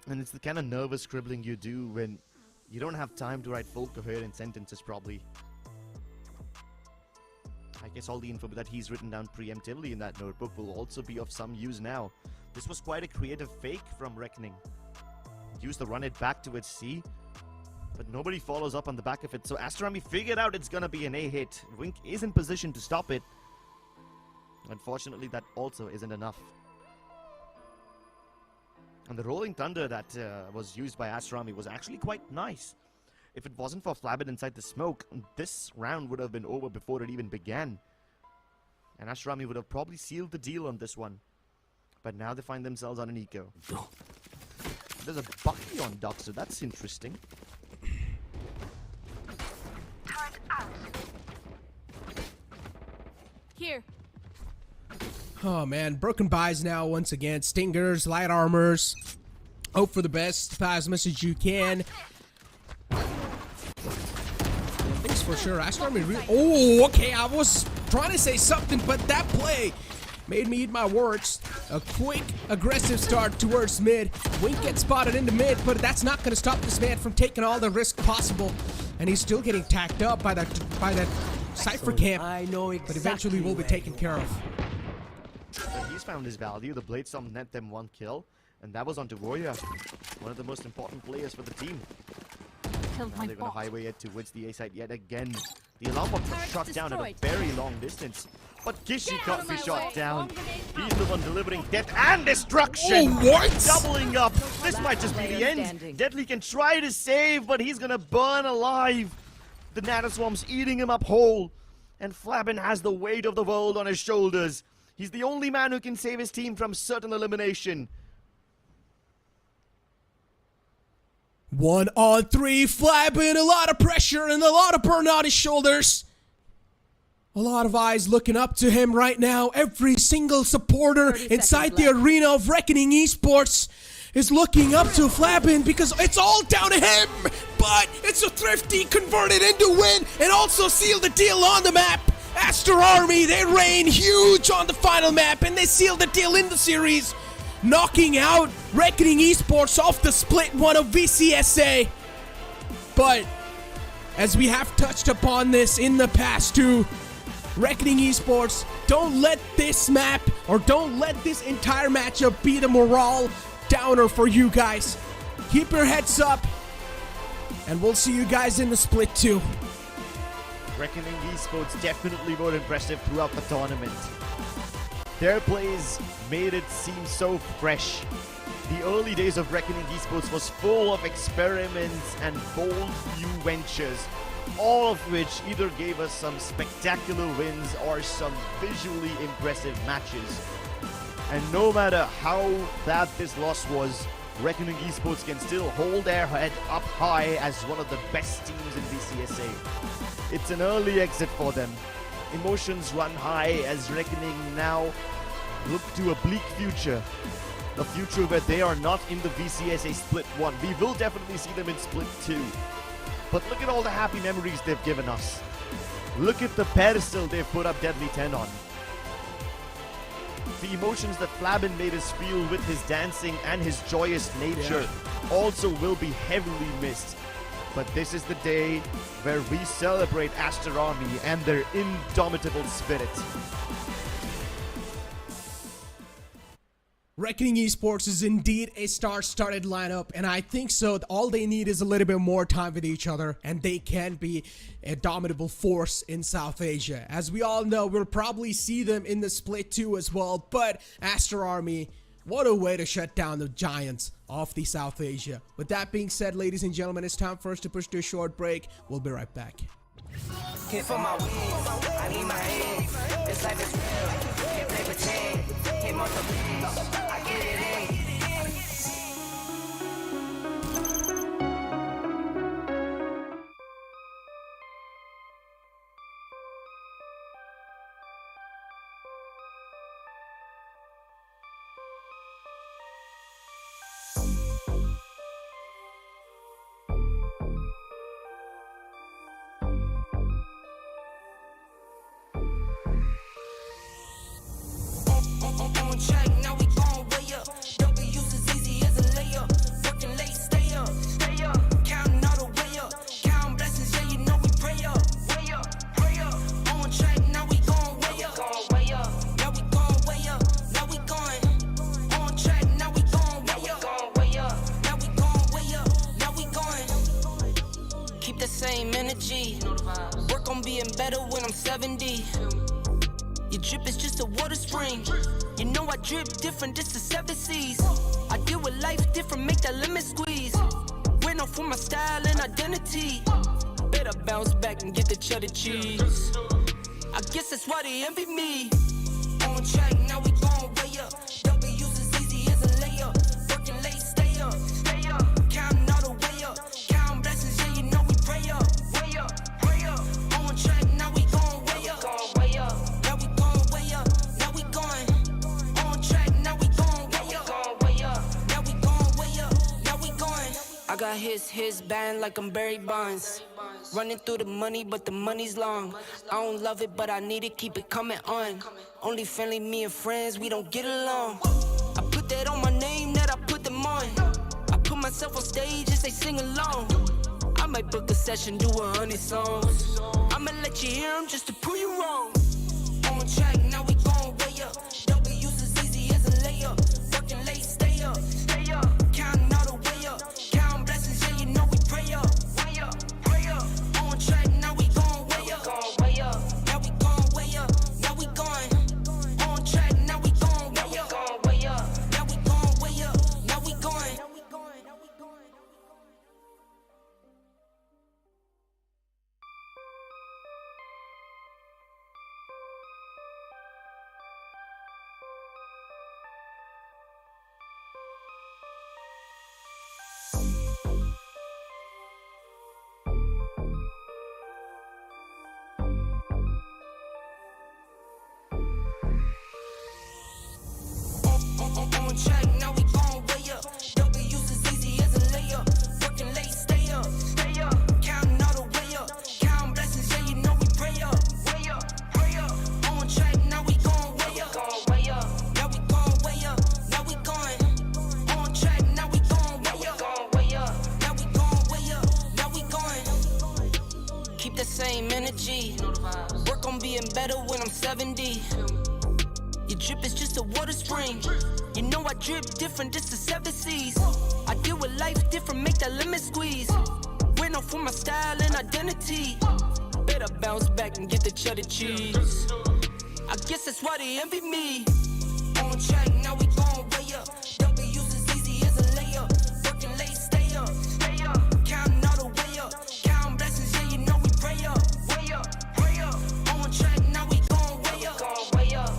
And it's the kind of nervous scribbling you do when you don't have time to write full coherent sentences probably. I guess all the info that he's written down preemptively in that notebook will also be of some use now. This was quite a creative fake from Reckoning. Used to run it back to its C, but nobody follows up on the back of it. So Astro Army figured out it's gonna be an A hit. Wink is in position to stop it. Unfortunately, that also isn't enough. And the Rolling Thunder that was used by Astro Army was actually quite nice. If it wasn't for Flabbit inside the smoke, this round would have been over before it even began. And Astro Army would have probably sealed the deal on this one. But now they find themselves on an eco. There's a Bucky on Doxer, that's interesting. Here. Oh man, broken buys now once again. Stingers, light armors. Hope for the best, buy as much as you can. Thanks for sure. Astro Army really. Oh, okay. I was trying to say something, but that play made me eat my words. A quick, aggressive start towards mid. Wink gets spotted into mid, but that's not going to stop this man from taking all the risk possible. And he's still getting tacked up by that Cypher camp. I know exactly, but eventually will be taken care of. But he's found his value. The Blade Storm net them one kill, and that was onto Warrior, one of the most important players for the team. Now they're going to highway it towards the A side yet again. The alarm bot was shot down at a very long distance, but Kishi can't be shot down. He's the one delivering death and destruction. Oh, what? Doubling up. This might just be the end. Deadly can try to save, but he's going to burn alive. The Nanoswarm's eating him up whole, and Flabbin has the weight of the world on his shoulders. He's the only man who can save his team from certain elimination. 1-on-3, Flabbin, a lot of pressure and a lot of burn on his shoulders. A lot of eyes looking up to him right now. Every single supporter inside the arena of Reckoning Esports is looking up to Flabbin because it's all down to him. But it's a thrifty converted into win and also seal the deal on the map. Astro Army, they reign huge on the final map and they seal the deal in the series, knocking out Reckoning Esports off the split one of VCSA. But as we have touched upon this in the past too, Reckoning Esports, don't let this map or don't let this entire matchup be the morale downer for you guys. Keep your heads up and we'll see you guys in the split too. Reckoning Esports definitely more impressive throughout the tournament. Their plays made it seem so fresh. The early days of Reckoning Esports was full of experiments and bold new ventures, all of which either gave us some spectacular wins or some visually impressive matches. And no matter how bad this loss was, Reckoning Esports can still hold their head up high as one of the best teams in VCSA. It's an early exit for them. Emotions run high as Reckoning now look to a bleak future. A future where they are not in the VCSA Split 1. We will definitely see them in Split 2. But look at all the happy memories they've given us. Look at the pedestal they've put up Deadly 10 on. The emotions that Flabbin made us feel with his dancing and his joyous nature also will be heavily missed. But this is the day where we celebrate Astro Army and their indomitable spirit. Reckoning Esports is indeed a star-studded lineup, and I think so. All they need is a little bit more time with each other, and they can be a dominable force in South Asia. As we all know, we'll probably see them in the split 2 as well, but Astro Army, what a way to shut down the giants of the South Asia. With that being said, ladies and gentlemen, it's time for us to push to a short break. We'll be right back. Hit for my wins, I need my hands. This life is real, can't play pretend. Came off the bench, I get it in. On track, now we gon' way up. W's as easy as a layup. Working late, stay up, stay up. Counting all the way up. Counting blessings, yeah, you know we pray up, way up, pray up. On track, now we gon' way up, way up. Now we gon' way up, now we going. On track, now we gon' way up, way up. Now we gon' way up, now we going. Keep the same energy. Work on being better when I'm 70. Your drip is just a water spring. You know I drip different, this is 7 seas. I deal with life different, make that limit squeeze. Went off for my style and identity. Better bounce back and get the cheddar cheese. I guess that's why they envy me. On track, now we gon' way up. W's as easy as a layup. Working late, stay up, stay up. Counting all the way up. Counting blessings, yeah, you know we pray up, way up, pray up. On track, now we gon' way up, way up. I got his band like I'm Barry Bonds. Running through the money, but the money's long. I don't love it, but I need it, keep it coming on. Only friendly, me and friends, we don't get along. I put that on my name, that I put them on. I put myself on stage and say sing along. I might book a session, do 100 songs. I'ma let you hear them just to prove you wrong. On track, now we gon' way up. W's as easy as a layup. Working late, stay up, stay up. Counting all the way up. Blessings, yeah, you know we pray up, way up, pray up. On track, now we gon' way up, way up. Now we gon' way up, now we going. On track, now we gon' way up, way up. Now we gon' way up, now we going. On track, now we gon' way up. W's as easy as a layup. Working late, stay up, stay up. Counting all the way up. Counting blessings, yeah, you know we pray up, way up, pray up. On track, now we gon' way up, way up. Now we gon' way up, now we going. On track, now we gon' way up, way up. Now we gon' way up, now we going. Keep the same energy. Work on being better when I'm 70. Your drip is just a water spring. You know I drip different, this is 7 seas. I deal with life different, make that limit squeeze. Went off for my style and identity. Better bounce back and get the cheddar cheese. I guess that's why they envy me. On track, now we gon' way up. W's as easy as a layup. Working late, stay up, stay up. Counting all the way up. Counting blessings, yeah, you know we pray up, way up, pray up. On track, now we gon' way up, way up.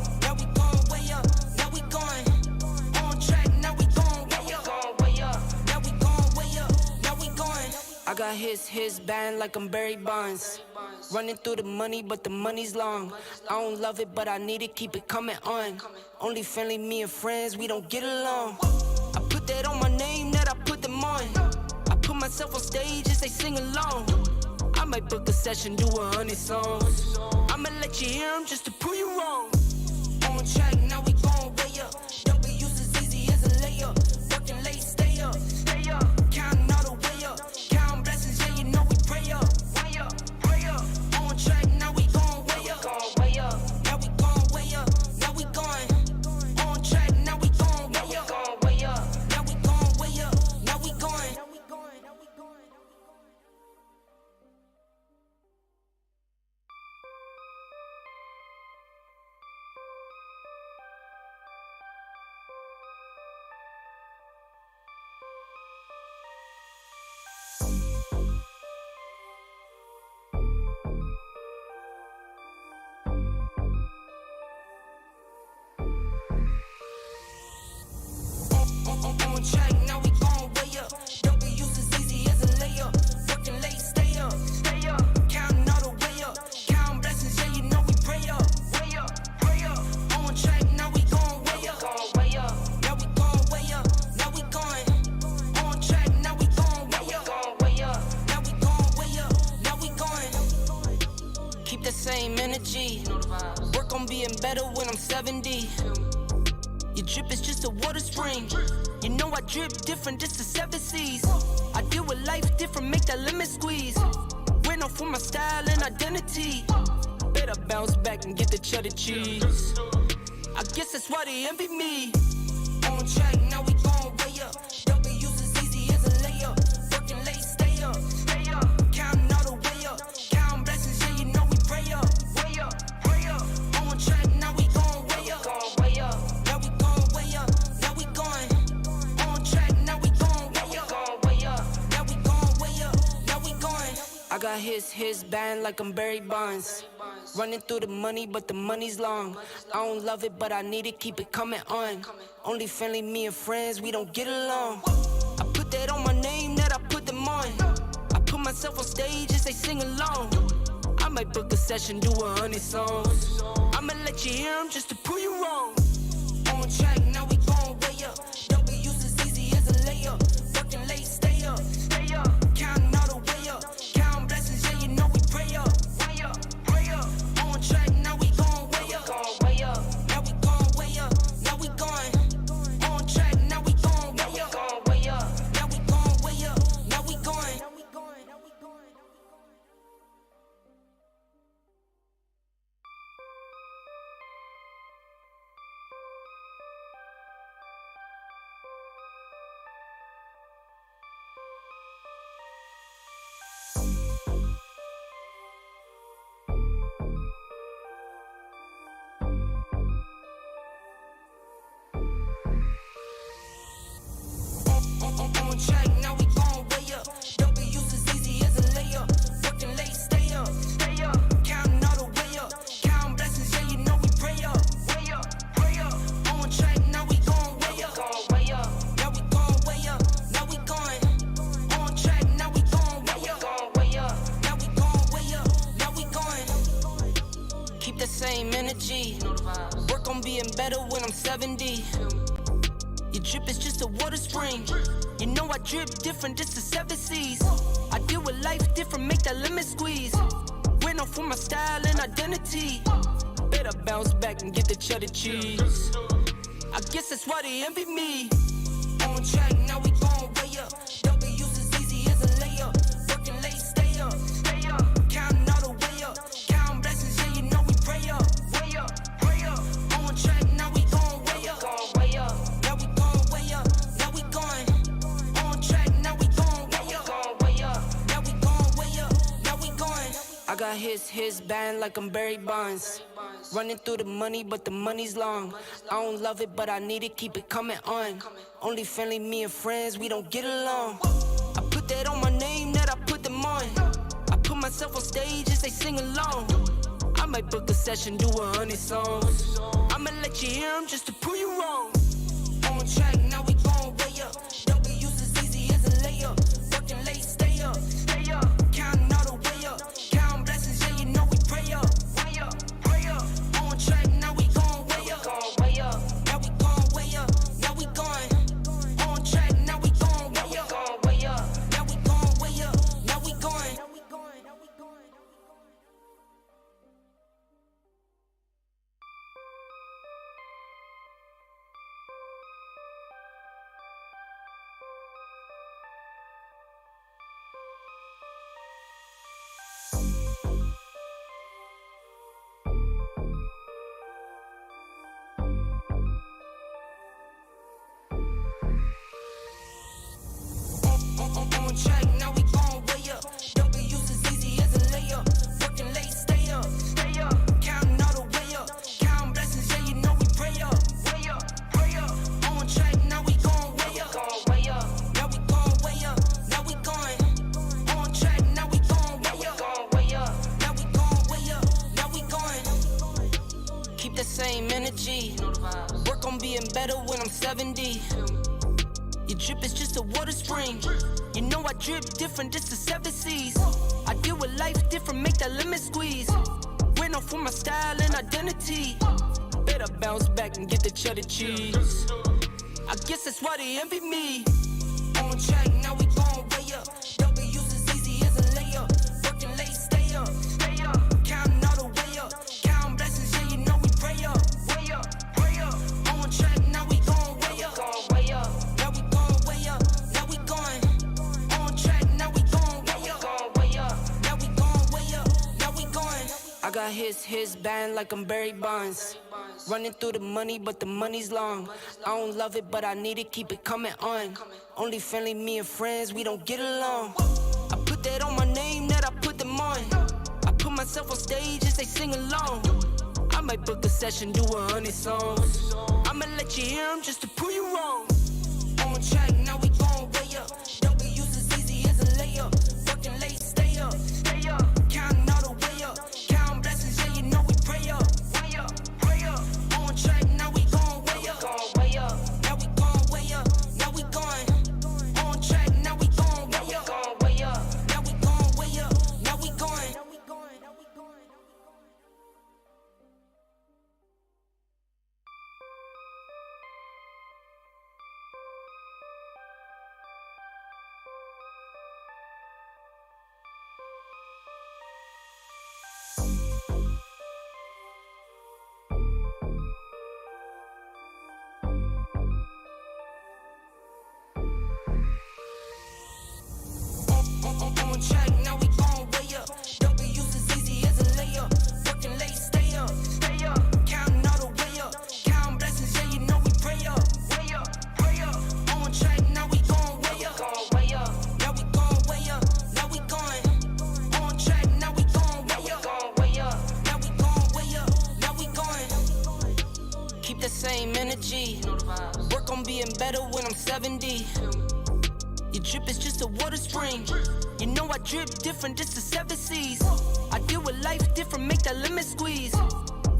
I got his band like I'm Barry Bonds. Running through the money, but the money's long. I don't love it, but I need it, keep it coming on. Only friendly, me and friends, we don't get along. I put that on my name, that I put them on. I put myself on stage and say sing along. I might book a session, do 100 songs. I'ma let you hear them just to prove you wrong. On track, now we gon' way up. W's as easy as a layup. Working late, stay up, stay up. Counting all the way up. Counting blessings, yeah, you know we pray up, way up, pray up. On track, now we gon' way up, way up. Now we gon' way up, now we going. On track, now we gon' way track, now we gon' way up. W's as easy as a layup. Working late, stay up, stay up. Counting all the way up. Counting blessings, yeah, you know we pray up. Way up, pray up. On track, now we gon' way up. Way up. Now we gon' way up. Now we going. On track, now we gon' way up. Way up. Now we gon' way up. Now we going. Keep the same energy. Work on being better when I'm 70. Your drip is just a water spring. You know I drip different, just the 7 C's. I deal with life different, make that limit squeeze. Went off for my style and identity. Better bounce back and get the cheddar cheese. I guess that's why they envy me. On track, now we gon' way up. W's as easy as a layup. Working late, stay up, stay up. Counting all the way up. Counting blessings, yeah, you know we pray up. Way up, pray up. On track, now we gon' way up. Way up. Now we gon' way up. Now we going. On track, now we gon' way up. Way up. Now we gon' way up. Now we going. I got his band like I'm Barry Bonds. Running through the money, but the money's long. I don't love it, but I need it, keep it coming on. Only friendly, me and friends, we don't get along. I put that on my name, that I put them on. I put myself on stage as they sing along. I might book a session, do 100 songs. I'ma let you hear them just to prove you wrong. On track, now we gon' way up. W's as easy as a layup. Working late, stay up, stay up. Counting all the way up. Counting blessings, yeah, you know we pray up. Way up, pray up. On track, now we gon' way up. Way up. Now we gon' way up. Now we going. On track, now we gon' way up. Way up. Now we gon' way up. Now we going. On track, now we gon' way up. W's as easy as a layup. Working late, stay up, stay up. Counting all the way up. Counting blessings, yeah, you know we pray up. Way up, pray up. On track, now we gon' way up. Way up. Now we gon' way up. Now we going. On track, now we gon' way up. Way up. Now we gon' way up. Now we going. Keep the same energy. Work on being better when I'm 70. Your drip is just a water spring. You know I drip different, just the 7 C's. I deal with life different, make that limit squeeze. Went off for my style and identity. Better bounce back and get the cheddar cheese. I guess that's why they envy me. On track, now we gon' way up. W's as easy as a layup. Working late, stay up, stay up. Counting all the way up. Counting blessings, yeah, you know we pray up. Way up, pray up. On track, now we gon' way up. Way up. Now we gon' way up. Now we going. On track, now we gon' way up. Way up. Now we gon' way up. Now we going. I got his band like I'm Barry Bonds. Running through the money, but the money's long. I don't love it, but I need it, keep it coming on. Only friendly, me and friends, we don't get along. I put that on my name, that I put them on. I put myself on stage as they sing along. I might book a session, do 100 songs. I'ma let you hear them just to prove you wrong. On track, now we gon' way up. W's as easy as a layup. Working late, stay up, stay up. Counting all the way up. Counting blessings, yeah, you know we pray up. Way up, pray up. On track, now we gon' way up. Way up. Now we gon' way up. Now we going. On track, now we gon' way up. Way up. Now we gon' way up. Now we going. On track, now we gon' way up. W's as easy as a layup. Working late, stay up, stay up. Counting all the way up. Counting blessings, yeah, you know we pray up. Way up, pray up. On track, now we gon' way up. Way up. Now we gon' way up. Now we going. On track, now we gon' way up. Way up. Now we gon' way up. Now we going. Keep the same energy. Work on being better when I'm 70. Your drip is just a water spring. You know I drip different, just the 7 seas. I deal with life different, make that lemon squeeze. Went off for my style and identity. Better bounce back and get the cheddar cheese. I guess that's why they envy me. On track, now we gon' way up. W's as easy as a layup. Working late, stay up. Counting all the way up. Counting blessings, yeah, you know we pray up. Way up, pray up. On track, now we gon' way up. Now we gon' way up. Now we going. On track, now we gon' way up. Now we gon' way up. Now we going. I got his band like I'm Barry Bonds. Running through the money, but the money's long. I don't love it, but I need it, keep it coming on. Only friendly, me and friends, we don't get along. I put that on my name, that I put them on. I put myself on stage as they sing along. I might book a session, do 100 songs. I'ma let you hear them just to prove you wrong. On track, now we gon' way up. W's as easy as a layup. Working late, stay up. Counting all the way up. Counting blessings, yeah, you know we pray up. Pray up. On track, now we gon' way up. Now we gon' way up. Now we going. On track, now we gon' way up. Now we gon' way up. Now we going. On track, now we gon' way up. W's as easy as a layup. Working late, stay up. Counting all the way up. Counting blessings, yeah, you know we pray up. Pray up. On track, now we gon' way up. Now we gon' way up. Now we going. On track, now we gon' way up. Now we gon' way up. Now we going. Keep the same energy. Work on being better when I'm 70. Your drip is just a water spring. You know I drip different, just the 7 seas. I deal with life different, make that lemon squeeze.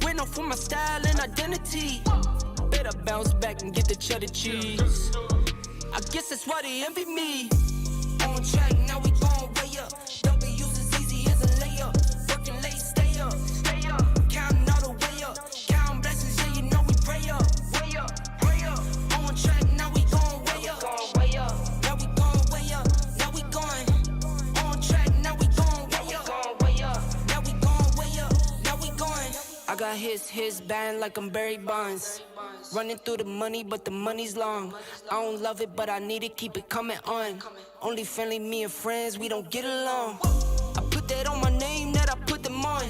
Went off for my style and identity. Better bounce back and get the cheddar cheese. I guess that's why they envy me. On track, now we gon' way up. W's as easy as a layup. Working late, stay up. Counting all the way up. Counting blessings, yeah, you know we pray up. Pray up. On track, now we gon' way up. Now we gon' way up. Now we going. On track, now we gon' way up. Now we gon' way up. Now we going. I got his band like I'm Barry Bonds. Running through the money, but the money's long. I don't love it, but I need it, keep it coming on. Only friendly, me and friends, we don't get along. I put that on my name, that I put them on.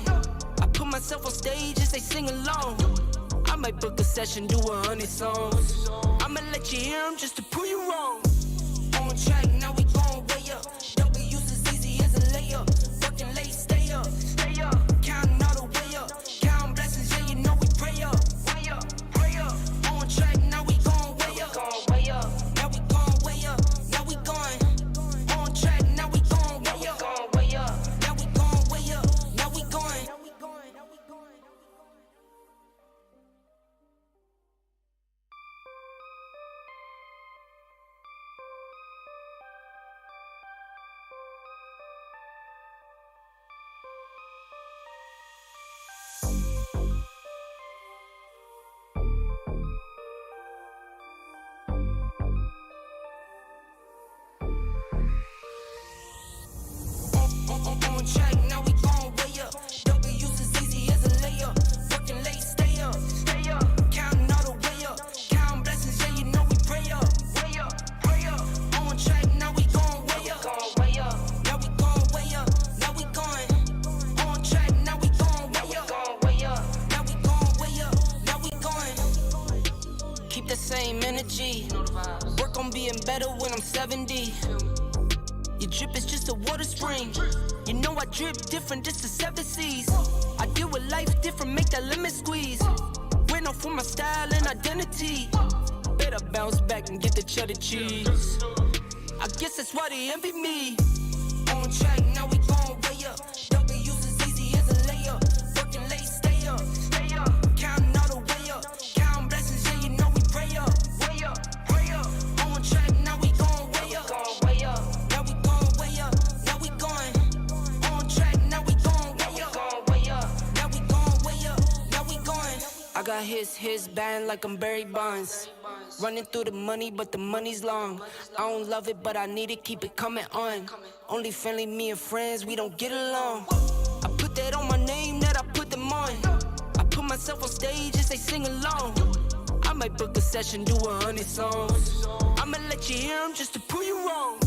I put myself on stage as they sing along. I might book a session, do 100 songs. I'ma let you hear them just to prove you wrong. On track, now we gon' way up. W's as easy as a layup. Working late, stay up. Counting all the way up. Counting blessings, yeah, you know we pray up. Pray up. On track, now we gon' way up. Now we gon' way up. Now we going. On track, now we gon' way up. Now we gon' way up. Now we going. On track, now we gon' way up. W's as easy as a layup. Working late, stay up. Counting all the way up. Counting blessings, yeah, you know we pray up. Pray up. On track, now we gon' way up. Now we gon' way up. Now we going. On track, now we gon' way up. Now we gon' way up. Now we going. Keep the same energy. Work on being better when I'm 70. Your drip is just a water spring. You know I drip different, just the 7 seas. I deal with life different, make that lemon squeeze. Went off for my style and identity. Better bounce back and get the cheddar cheese. I guess that's why they envy me. On track, now we gon' way up. W's as easy as a layup. Working late, stay up. Counting all the way up. Counting blessings, yeah, you know we pray up. Pray up. On track, now we got his band like I'm Barry Bonds. Running through the money, but the money's long. I don't love it, but I need it, keep it coming on. Only friendly, me and friends, we don't get along. I put that on my name, that I put them on. I put myself on stage as they sing along. I might book a session, do 100 songs. I'ma let you hear them just to prove you wrong.